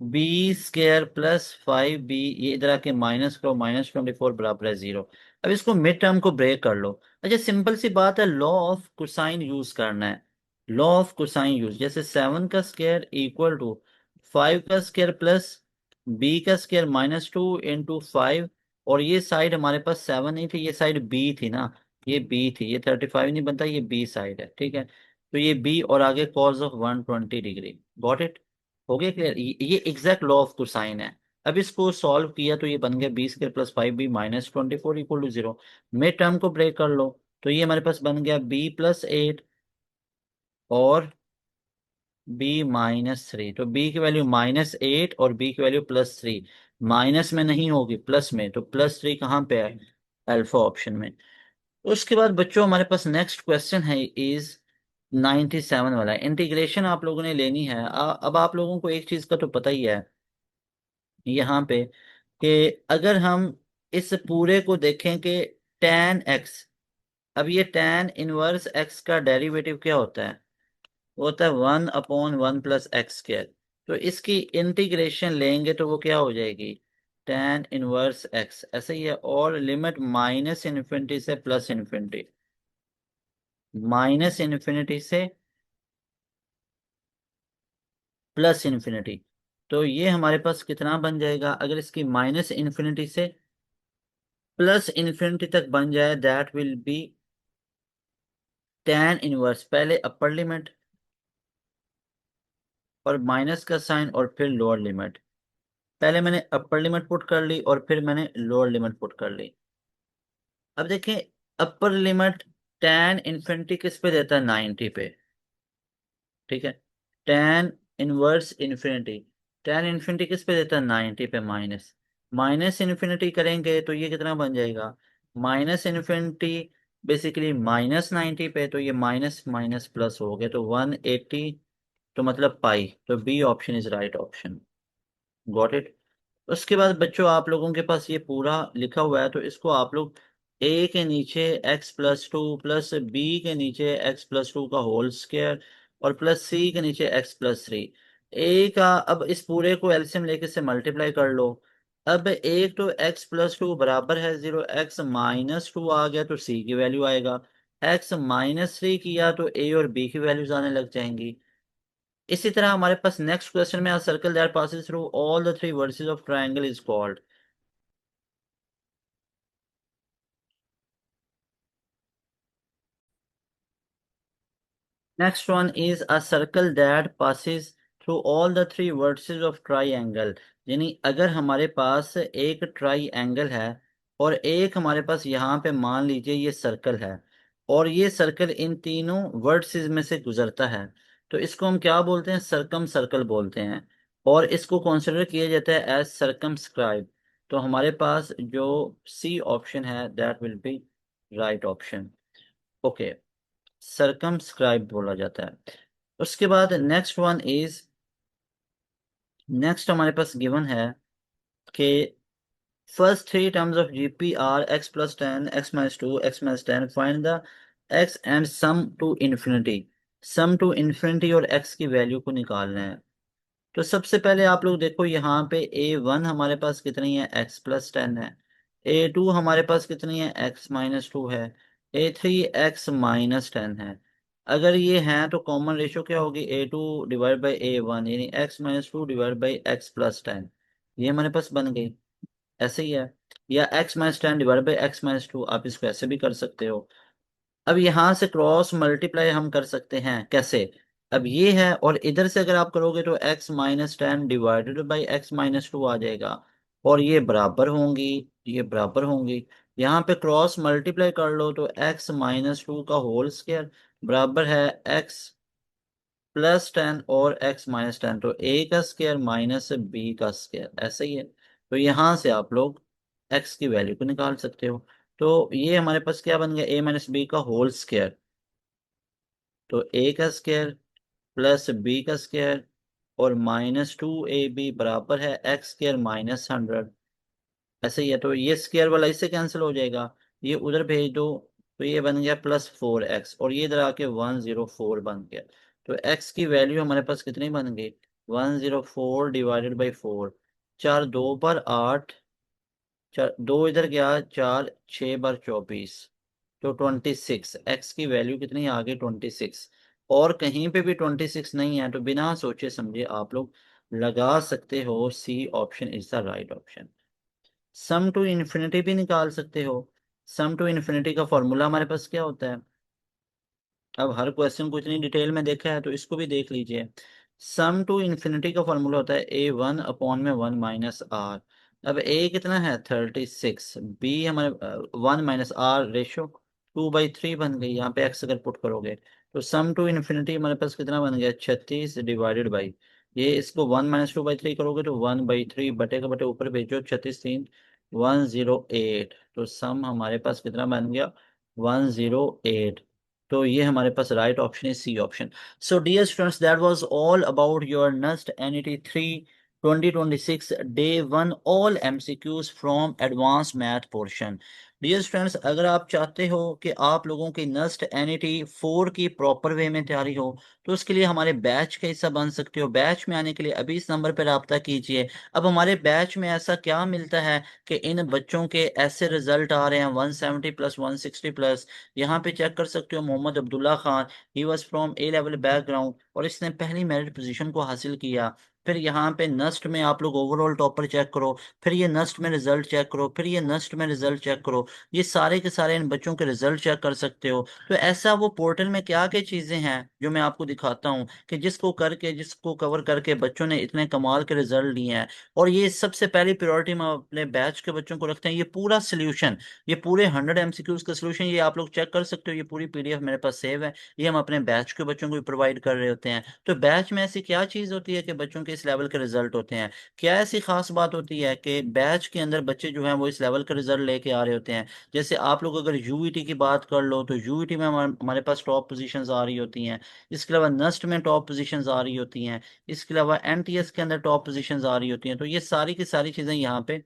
B square +5 B, ये इधर आके माइनस करो, -24 बराबर है 0। अब इसको मिड टर्म को ब्रेक कर लो। अच्छा सिंपल सी बात है, लॉ ऑफ कोसाइन यूज करना है। लॉ ऑफ कोसाइन यूज, जैसे 7 का स्क्वायर इक्वल टू 5 का स्क्वायर प्लस बी का स्क्वायर -2 इंटू 5। और ये साइड हमारे पास 7 नहीं थी, ये साइड बी थी ना, ये बी थी, ये 35 नहीं बनता, ये बी साइड है। ठीक है, तो ये बी और आगे cos of 120 degree. Got it. हो गया क्लियर? ये एग्जैक्ट लॉ ऑफ कोसाइन है। अब इसको सॉल्व किया तो ये बन गया B square +5 B -24 equal to 0। Mid term को ब्रेक कर लो, तो ये हमारे पास बन गया बी +8 और बी -3। तो बी की वैल्यू -8 और बी की वैल्यू +3। माइनस में नहीं होगी, प्लस में, तो +3 कहाँ पे है? अल्फा ऑप्शन में। उसके बाद बच्चों हमारे पास नेक्स्ट क्वेश्चन है इज 97 वाला। इंटीग्रेशन आप लोगों ने लेनी है। अब आप लोगों को एक चीज का तो पता ही है यहाँ पे, कि अगर हम इस पूरे को देखें कि tan x, अब ये tan इनवर्स x का डेरिवेटिव क्या होता है? वो होता है 1/1 + x²। तो इसकी इंटीग्रेशन लेंगे तो वो क्या हो जाएगी? tan इनवर्स x, ऐसे ही है। और लिमिट -∞ से +∞, -∞ से +∞। तो ये हमारे पास कितना बन जाएगा? अगर इसकी -∞ से +∞ तक बन जाए, that will B tan inverse, पहले अपर लिमिट और माइनस का साइन और फिर लोअर लिमिट। पहले मैंने अपर लिमिट पुट कर ली और फिर मैंने लोअर लिमिट पुट कर ली। अब देखें, अपर लिमिट tan इन्फिनिटी किस पे देता है, 90 पे। ठीक है, tan inverse infinity, tan infinity किस पे देता है, 90 पे। माइनस माइनस इन्फिनिटी करेंगे तो ये कितना बन जाएगा, माइनस इन्फिनिटी बेसिकली माइनस 90 पे, तो ये माइनस माइनस प्लस हो गए तो 180, तो मतलब पाई। तो B option is right option. Got it. उसके बाद बच्चों आप लोगों के पास ये पूरा लिखा हुआ है, तो इसको आप लोग ए के नीचे x+2 प्लस बी के नीचे x+2 का होल स्क्वायर और प्लस सी के नीचे x+3। ए का अब इस पूरे को एलसीएम लेके से मल्टीप्लाई कर लो। अब एक तो x+2 बराबर है 0, x-2 आ गया तो सी की वैल्यू आएगा, x-3 किया तो ए और बी की वैल्यूज आने लग जाएंगी। इसी तरह हमारे पास नेक्स्ट क्वेश्चन में, circle that passes through all the three versus of triangle is called. Next one is a circle that passes through all the three versus of triangle. यानी अगर हमारे पास एक ट्रायंगल है और एक हमारे पास यहाँ पे मान लीजिए ये सर्कल है, और ये सर्कल इन तीनों वर्सेस में से गुजरता है, तो इसको हम क्या बोलते हैं, सर्कम सर्कल बोलते हैं। और इसको कंसिडर किया जाता है एज सर्कमस्क्राइब। तो हमारे पास जो सी ऑप्शन है that will be right option. Okay, circumscribe बोला जाता है। उसके बाद नेक्स्ट वन इज, नेक्स्ट हमारे पास गिवन है कि first three terms of GP are x+10, x-2, x-10, find the x and sum to infinity. Sum to infinity और x की वैल्यू को निकालना है। तो सबसे पहले आप लोग देखो यहाँ पे a1 हमारे पास कितनी है, x+10 है। a2 हमारे पास कितनी है, x-2 है। a3 x-10 है। अगर ये हैं तो कॉमन रेशियो क्या होगी, a2 डिवाइड बाई a1, यानी x-2 डिवाइड बाई x+10। ये हमारे पास बन गई, ऐसे ही है। या x-10 डिवाइड बाई x-2, आप इसको ऐसे भी कर सकते हो। अब यहां से क्रॉस मल्टीप्लाई हम कर सकते हैं, कैसे, अब ये है और इधर से अगर आप करोगे तो x-10 डिवाइडेड बाई x-2 आ जाएगा, और ये बराबर होंगी, ये बराबर होंगी। यहाँ पे क्रॉस मल्टीप्लाई कर लो तो x-2 का होल स्क्वायर बराबर है x+10 और x-10, तो a का स्क्वायर माइनस बी का स्क्वायर, ऐसे ही है। तो यहाँ से आप लोग x की वैल्यू को निकाल सकते हो। तो ये हमारे पास क्या बन गया, a-b का होल स्क्वायर। तो a का स्क्वायर प्लस b का स्क्वायर और -2ab बराबर है x² - 100, ऐसे ही है। तो ये स्क्वायर वाला इससे कैंसिल हो जाएगा, ये उधर भेज दो, तो ये बन गया +4x, और ये इधर आके 104 बन गया। तो x की वैल्यू हमारे पास कितनी बन गई, 104 डिवाइडेड बाई 4। 4 2 पर 8, चार दो इधर गया, 4 6 बार 24, तो 26। एक्स की वैल्यू कितनी आ गई, 26। और कहीं पे भी 26 नहीं है तो बिना सोचे समझे आप लोग लगा सकते हो C option is the right option. Sum to infinity भी निकाल सकते हो। सम टू इन्फिनिटी का फॉर्मूला हमारे पास क्या होता है, अब हर क्वेश्चन को इतनी डिटेल में देखा है तो इसको भी देख लीजिए। सम टू इन्फिनिटी का फॉर्मूला होता है a1/1 - r। अब a कितना है, 36, b हमारे 1 - r रेशो 2/3 बन गई, यहाँ पे x अगर पुट करोगे तो सम टू इन्फिनिटी हमारे पास कितना बन गया, 36 डिवाइडेड बाई, ये इसको 1 - 2/3 करोगे तो 1/3, बटे का बटे ऊपर भेजो, 36 3 108, तो सम हमारे पास कितना बन गया, 108। तो ये हमारे पास राइट ऑप्शन है, C option. So dear students, that was all about your next NET 3 2026 day 1 all MCQs from advance math portion. Dear students, अगर आप चाहते हो कि आप लोगों की नेक्स्ट एनईटी 4 की प्रॉपर वे में तैयारी हो, तो उसके लिए हमारे बैच का हिस्सा बन सकते हो। बैच में आने के लिए अभी इस नंबर पर रब्ता कीजिए। अब हमारे बैच में ऐसा क्या मिलता है कि इन बच्चों के ऐसे रिजल्ट आ रहे हैं 170+ 160+। यहाँ पे चेक कर सकते हो, Mohammad Abdullah Khan, he was from A level background और इसने पहली मेरिट पोजीशन को हासिल किया। फिर यहाँ पे नस्ट में आप लोग ओवरऑल टॉपर चेक करो, फिर ये नस्ट में रिजल्ट चेक करो, फिर ये नस्ट में रिजल्ट चेक करो। ये सारे के सारे इन बच्चों के रिजल्ट चेक कर सकते हो। तो ऐसा वो पोर्टल में क्या क्या चीजें हैं जो मैं आपको दिखाता हूँ कि जिसको कवर करके बच्चों ने इतने कमाल के रिजल्ट लिए हैं। और ये सबसे पहली प्रायोरिटी में अपने बैच के बच्चों को रखते हैं। ये पूरा सोल्यूशन, ये पूरे 100 MCQs का सोल्यूशन, ये आप लोग चेक कर सकते हो। ये पूरी PDF मेरे पास सेव है। ये हम अपने बैच के बच्चों को भी प्रोवाइड कर रहे होते हैं। तो बैच में ऐसी क्या चीज होती है कि बच्चों के इस लेवल के रिजल्ट होते हैं? क्या ऐसी खास बात होती है कि बैच के अंदर बच्चे जो हैं वो इस लेवल का रिजल्ट लेके आ रहे होते हैं? जैसे आप लोग अगर यूईटी की बात कर लो तो यूईटी में हमारे पास टॉप पोजीशंस आ रही होती हैं। इसके अलावा नस्ट में टॉप पोजीशंस आ रही होती हैं। इसके अलावा एनटीएस के अंदर टॉप पोजीशंस आ रही होती हैं। तो ये सारी की सारी चीजें यहाँ पे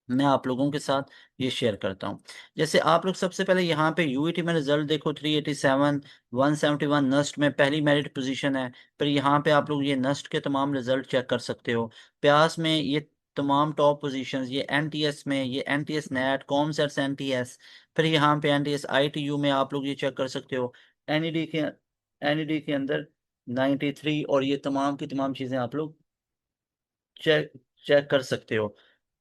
मैं आप लोगों के साथ ये शेयर करता हूँ। जैसे आप लोग सबसे पहले यहाँ पे यूईटी में रिजल्ट देखो, 387, 171 नस्ट में पहली मेरिट पोजीशन है। फिर यहाँ पे आप लोग ये नस्ट के तमाम रिजल्ट चेक कर सकते हो। प्यास में ये तमाम टॉप पोजीशंस, ये एनटीएस में, ये एनटीएस नेट कॉमसेट्स एनटीएस। फिर यहाँ पे एनटीएस आईटीयू में आप लोग ये चेक कर सकते हो। एनईडी के अंदर 93, और ये तमाम की तमाम चीज़ें आप लोग चेक चेक कर सकते हो।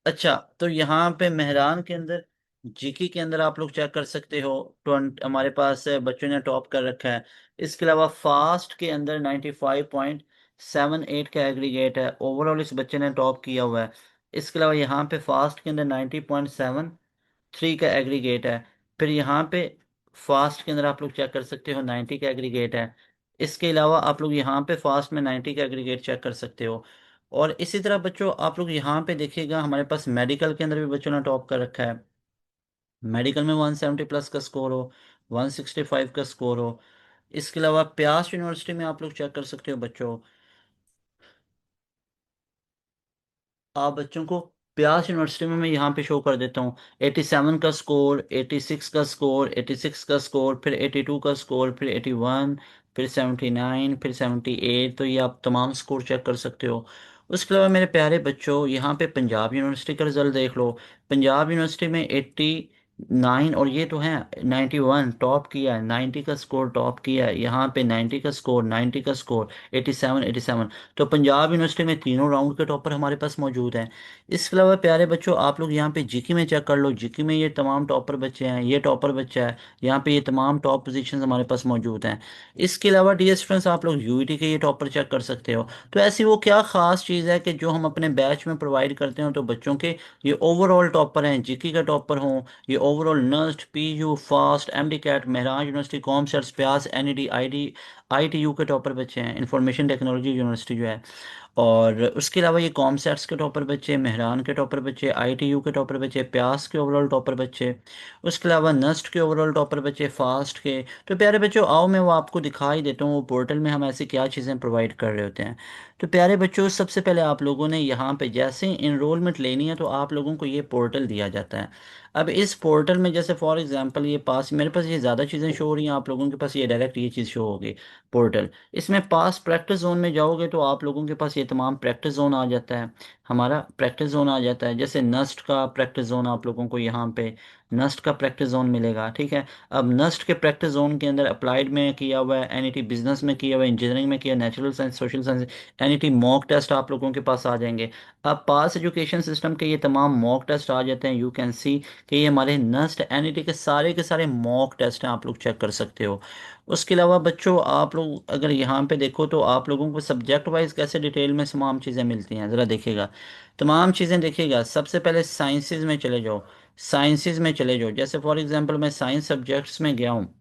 अच्छा, तो यहाँ पे मेहरान के अंदर, जीके के अंदर आप लोग चेक कर सकते हो। 20 हमारे पास बच्चों ने टॉप कर रखा है। इसके अलावा फास्ट के अंदर 95.78 का एग्रीगेट है, ओवरऑल इस बच्चे ने टॉप किया हुआ है। इसके अलावा यहाँ पे फास्ट के अंदर 90.73 का एग्रीगेट है। फिर यहाँ पे फास्ट के अंदर आप लोग चेक कर सकते हो 90 का एग्रीगेट है। इसके अलावा आप लोग यहाँ पे फास्ट में 90 का एग्रीगेट चेक कर सकते हो। और इसी तरह बच्चों आप लोग यहाँ पे देखिएगा, हमारे पास मेडिकल के अंदर भी बच्चों ने टॉप कर रखा है। मेडिकल में 170 प्लस का स्कोर हो, 165 का स्कोर हो। इसके अलावा प्यास यूनिवर्सिटी में आप लोग चेक कर सकते हो बच्चों, आप बच्चों को प्यास यूनिवर्सिटी में मैं यहाँ पे शो कर देता हूँ। 87 का स्कोर, 86 का स्कोर, 86 का स्कोर, फिर 82 का स्कोर, फिर 81, फिर 79, फिर 78। तो ये आप तमाम स्कोर चेक कर सकते हो। उसके अलावा मेरे प्यारे बच्चों यहाँ पे पंजाब यूनिवर्सिटी का रिजल्ट देख लो। पंजाब यूनिवर्सिटी में 89, और ये तो है 91 टॉप किया है, 90 का स्कोर टॉप किया है। यहाँ पे 90 का स्कोर, 90 का स्कोर, 87, 87। तो पंजाब यूनिवर्सिटी में तीनों राउंड के टॉपर हमारे पास मौजूद हैं। इसके अलावा प्यारे बच्चों आप लोग यहाँ पे जीके में चेक कर लो। जीके में ये तमाम टॉपर बच्चे हैं, ये टॉपर बच्चा है। यहाँ पे ये तमाम टॉप पोजीशंस हमारे पास मौजूद हैं। इसके अलावा डियर स्टूडेंट्स आप लोग यूईटी के ये टॉपर चेक कर सकते हो। तो ऐसी वो क्या खास चीज़ है कि जो हम अपने बैच में प्रोवाइड करते हो तो बच्चों के ये ओवरऑल टॉपर हैं, जीके का टॉपर हों, ये ओवरऑल नस्ट, पीयू, फास्ट, एमडी कैट, महराज यूनिवर्सिटी, कॉमसेट्स, प्यास, एनईडी, आईटीयू के टॉपर बच्चे हैं, इंफॉर्मेशन टेक्नोलॉजी यूनिवर्सिटी जो है। और उसके अलावा ये कॉमसेट्स के टॉपर बच्चे, मेहरान के टॉपर बच्चे, आईटीयू के टॉपर बच्चे, प्यास के ओवरऑल टॉपर बच्चे। उसके अलावा नस्ट के ओवरऑल टॉपर बच्चे, फास्ट के। तो प्यारे बच्चों आओ मैं वो आपको दिखा ही देता हूँ वो पोर्टल में हम ऐसी क्या चीज़ें प्रोवाइड कर रहे होते हैं। तो प्यारे बच्चों सबसे पहले आप लोगों ने यहाँ पे जैसे इनरोलमेंट लेनी है तो आप लोगों को ये पोर्टल दिया जाता है। अब इस पोर्टल में जैसे फॉर एग्जांपल ये पास, मेरे पास ये ज़्यादा चीज़ें शो हो रही हैं, आप लोगों के पास ये डायरेक्ट ये चीज़ शो होगी पोर्टल। इसमें पास प्रैक्टिस जोन में जाओगे तो आप लोगों के पास ये तमाम प्रैक्टिस जोन आ जाता है। हमारा प्रैक्टिस जोन आ जाता है, जैसे नस्ट का प्रैक्टिस जोन आप लोगों को यहाँ पे नस्ट का प्रैक्टिस जोन मिलेगा, ठीक है। अब नस्ट के प्रैक्टिस जोन के अंदर अप्लाइड में किया हुआ है, एनईटी बिजनेस में किया हुआ है, इंजीनियरिंग में किया, natural science, social science, NET mock test आप लोगों के पास आ जाएंगे। अब पास एजुकेशन सिस्टम के ये तमाम मॉक टेस्ट आ जाते हैं। यू कैन सी कि ये हमारे नस्ट एनईटी के सारे मॉक टेस्ट हैं, आप लोग चेक कर सकते हो। उसके अलावा बच्चों आप लोग अगर यहाँ पे देखो तो आप लोगों को सब्जेक्ट वाइज कैसे डिटेल में तमाम चीज़ें मिलती हैं ज़रा देखिएगा। तमाम चीज़ें देखिएगा, सबसे पहले साइंसेज में चले जाओ। साइंसेज में चले जाओ, जैसे फॉर एग्जांपल मैं साइंस सब्जेक्ट्स में गया हूँ,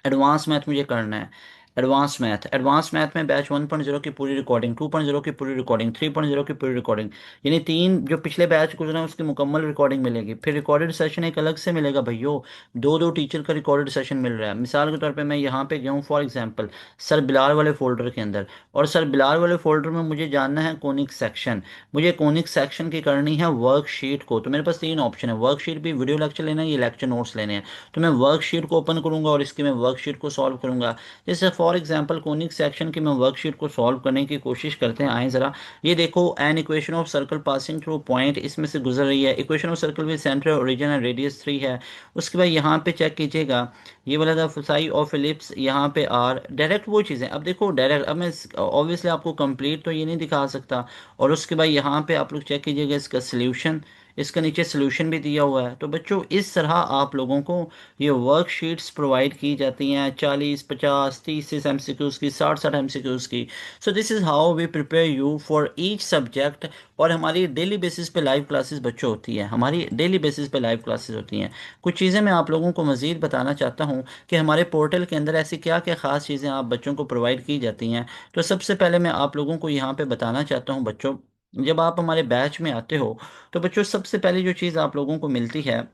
एडवांस मैथ मुझे करना है। एडवांस मैथ में बैच 1.0 की पूरी रिकॉर्डिंग, 2.0 की पूरी रिकॉर्डिंग, 3.0 की पूरी रिकॉर्डिंग, यानी तीन जो पिछले बैच गुजरे हैं उसकी मुकम्मल रिकॉर्डिंग मिलेगी। फिर रिकॉर्डेड सेशन एक अलग से मिलेगा भैया, दो दो टीचर का रिकॉर्डेड सेशन मिल रहा है। मिसाल के तौर पे मैं यहाँ पे गया हूँ फॉर एग्जांपल सर बिलाल वाले फोल्डर के अंदर, और सर बिलाल वाले फोल्डर में मुझे जानना है कोनिक सेक्शन। मुझे कोनिक सेक्शन की करनी है वर्कशीट को। तो मेरे पास तीन ऑप्शन है, वर्कशीट भी, वीडियो लेक्चर लेना है, ये लेक्चर नोट्स लेने हैं। तो मैं वर्कशीट को ओपन करूंगा और इसकी मैं वर्कशीट को सॉल्व करूंगा। जैसे फॉर एग्जांपल कोनिक सेक्शन की मैं वर्कशीट को सॉल्व करने की कोशिश करते हैं। आए ज़रा, ये देखो, an equation of circle passing through point इसमें से गुजर रही है। Equation of circle with centre origin and radius 3 है। उसके बाद यहाँ पे चेक कीजिएगा, ये वाला था फोसाई ऑफ एलिप्स, यहाँ पे आर, डायरेक्ट वो चीज़ें। अब देखो डायरेक्ट, अब मैं ऑब्वियसली आपको कंप्लीट तो ये नहीं दिखा सकता। और उसके बाद यहाँ पे आप लोग चेक कीजिएगा इसका सोल्यूशन, इसका नीचे सोल्यूशन भी दिया हुआ है। तो बच्चों इस तरह आप लोगों को ये वर्कशीट्स प्रोवाइड की जाती हैं, 40, 50, 30 एमसीक्यूज़ की, 60 60 एमसीक्यूज़ की। So this is how we prepare you for each subject. और हमारी डेली बेसिस पे लाइव क्लासेस बच्चों होती है, हमारी डेली बेसिस पे लाइव क्लासेस होती हैं। कुछ चीज़ें मैं आप लोगों को मज़ीद बताना चाहता हूँ कि हमारे पोर्टल के अंदर ऐसी क्या क्या ख़ास चीज़ें आप बच्चों को प्रोवाइड की जाती हैं। तो सबसे पहले मैं आप लोगों को यहाँ पे बताना चाहता हूँ बच्चों, जब आप हमारे बैच में आते हो तो बच्चों सबसे पहले जो चीज़ आप लोगों को मिलती है,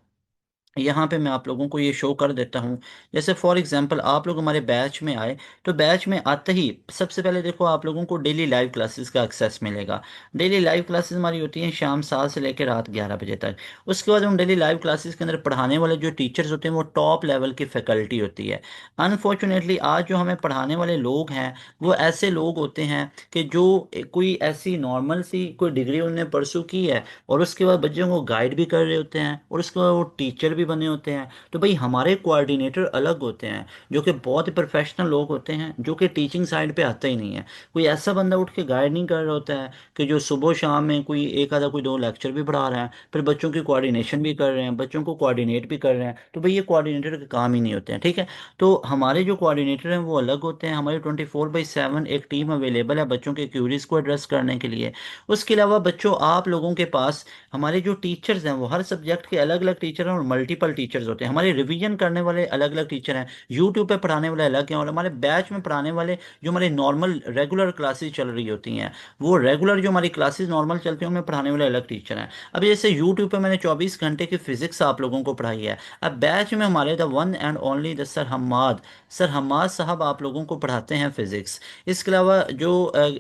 यहाँ पे मैं आप लोगों को ये शो कर देता हूँ। जैसे फॉर एग्जांपल आप लोग हमारे बैच में आए, तो बैच में आते ही सबसे पहले देखो आप लोगों को डेली लाइव क्लासेस का एक्सेस मिलेगा। डेली लाइव क्लासेस हमारी होती हैं शाम 7 से लेकर रात 11 बजे तक। उसके बाद उन डेली लाइव क्लासेस के अंदर पढ़ाने वाले जो टीचर्स होते हैं वो टॉप लेवल की फैकल्टी होती है। अनफॉर्चुनेटली आज जो हमें पढ़ाने वाले लोग हैं वो ऐसे लोग होते हैं कि जो कोई ऐसी नॉर्मल सी कोई डिग्री उन्होंने परसू की है और उसके बाद बच्चों को गाइड भी कर रहे होते हैं और उसके बाद वो टीचर भी बने होते हैं। तो भाई हमारे कोऑर्डिनेटर अलग होते हैं जो कि बहुत ही प्रोफेशनल लोग होते हैं, जो कि टीचिंग साइड पे आता ही नहीं है। कोई ऐसा बंदा उठ के गाइड नहीं कर रहा होता है कि जो सुबह शाम में कोई एक आधा कोई दो लेक्चर भी पढ़ा रहे हैं, फिर बच्चों की कोऑर्डिनेशन भी कर रहे हैं, बच्चों को कोऑर्डिनेट भी कर रहे हैं। तो भाई ये कोऑर्डिनेटर के काम ही नहीं होते हैं, ठीक है। तो हमारे जो कोऑर्डिनेटर हैं वो अलग होते हैं। हमारी 24/7 एक टीम अवेलेबल है बच्चों के क्यूरीज को एड्रेस करने के लिए। उसके अलावा बच्चों आप लोगों के पास हमारे जो टीचर्स हैं वो हर सब्जेक्ट के अलग अलग टीचर हैं और मल्टीपल टीचर्स होते हैं। हमारे रिवीजन करने वाले अलग अलग टीचर हैं, यूट्यूब पे पढ़ाने वाले अलग हैं, और हमारे बैच में पढ़ाने वाले जो हमारे नॉर्मल रेगुलर क्लासेस चल रही होती हैं, वो रेगुलर जो हमारी क्लासेस नॉर्मल चलती हैं उनमें पढ़ाने वाले अलग टीचर हैं। अब जैसे यूट्यूब पे मैंने 24 घंटे की फिजिक्स आप लोगों को पढ़ाई है। अब बैच में हमारे the one and only the sir Hammad साहब आप लोगों को पढ़ाते हैं फिजिक्स। इसके अलावा जो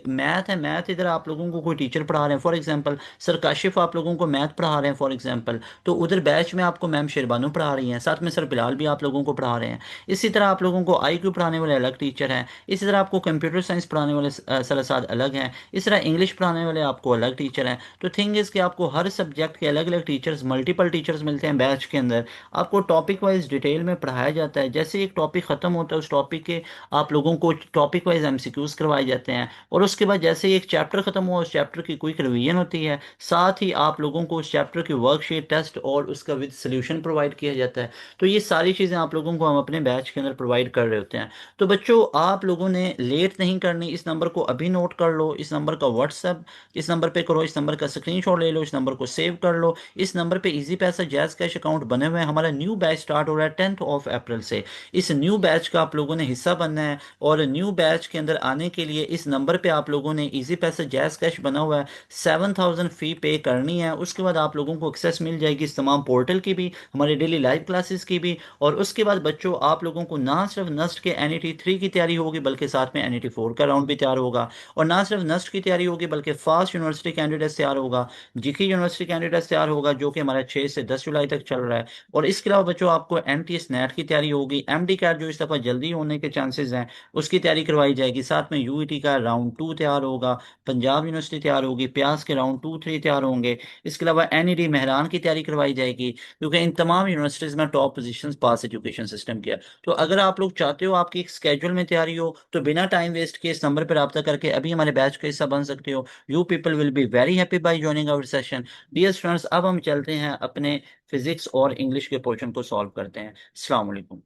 मैथ है, मैथ इधर आप लोगों को कोई टीचर पढ़ा रहे हैं, फॉर एग्जांपल सर काशिफ आप लोगों को मैथ पढ़ा रहे हैं फॉर एग्जांपल, तो उधर बैच में आपको मैम शेरबानू पढ़ा रही हैं, साथ में सर बिलाल भी आप लोगों को पढ़ा रहे हैं। इसी तरह आप लोगों को आईक्यू पढ़ाने वाले अलग टीचर हैं। इसी तरह आपको कंप्यूटर साइंस पढ़ाने वाले सर साद अलग हैं। इस तरह इंग्लिश पढ़ाने वाले आपको अलग टीचर हैं। तो थिंग इज़ कि आपको हर सब्जेक्ट के अलग अलग टीचर्स, मल्टीपल टीचर्स मिलते हैं बैच के अंदर। आपको टॉपिक वाइज डिटेल में पढ़ाया जाता है। जैसे एक टॉपिक ख़त्म होता है उस टॉपिक के आप लोगों को टॉपिक वाइज एमसीक्यूज करवाए जाते हैं। और उसके बाद जैसे ही एक चैप्टर खत्म हुआ उस चैप्टर की क्विक रिवीजन होती है, साथ ही आप लोगों को उस चैप्टर की वर्कशीट, टेस्ट और उसका विद सोल्यूशन प्रोवाइड किया जाता है। तो ये सारी चीज़ें आप लोगों को हम अपने बैच के अंदर प्रोवाइड कर रहे होते हैं। तो बच्चों आप लोगों ने लेट नहीं करनी, इस नंबर को अभी नोट कर लो, इस नंबर का व्हाट्सएप इस नंबर पे करो, इस नंबर का स्क्रीनशॉट ले लो, इस नंबर को सेव कर लो। इस नंबर पे इजी पैसा जैज़ कैश अकाउंट बने हुए हैं। हमारा न्यू बैच स्टार्ट हो रहा है 10 अप्रैल से। इस न्यू बैच का आप लोगों ने हिस्सा बनना है, और न्यू बैच के अंदर आने के लिए इस नंबर पे आप लोगों ने इजी पैसा जैज़ कैश बना हुआ है 7,000 फ़ी पे करनी है। उसके बाद आप लोगों को एक्सेस मिल जाएगी इस तमाम पोर्टल की भी, हमारे डेली लाइव क्लासेस की भी। और उसके बाद बच्चों आप लोगों को ना सिर्फ नस्ट के NET 3 की तैयारी होगी बल्कि साथ में NET 4 का राउंड भी तैयार होगा। और ना सिर्फ नस्ट की तैयारी होगी बल्कि फास्ट यूनिवर्सिटी कैंडिडेट्स तैयार होगा, जीके यूनिवर्सिटी कैंडिडेट्स तैयार होगा, जो कि हमारा 6 से 10 जुलाई तक चल रहा है। और इसके अलावा बच्चों आपको MTS नेट की तैयारी होगी, MD कैट जो इस दफ़ा जल्दी होने के चांसेस हैं उसकी तैयारी करवाई जाएगी। साथ में UET का राउंड 2 तैयार होगा, पंजाब यूनिवर्सिटी तैयार होगी, प्यास के राउंड 2 3 तैयार होंगे। इसके अलावा NED मेहरान की तैयारी करवाई जाएगी, क्योंकि इन तमाम यूनिवर्सिटीज़ में टॉप पोजीशंस पास एजुकेशन सिस्टम की है। तो अगर आप लोग चाहते हो आपकी एक स्केड्यूल में तैयारी हो, तो बिना टाइम वेस्ट किए इस नंबर पर रब्ता करके अभी हमारे बैच का हिस्सा बन सकते हो। You people will be very happy by joining our session. Dear students, अब हम चलते हैं अपने फिजिक्स और इंग्लिश के पोर्शन को सॉल्व करते हैं। अस्सलाम वालेकुम।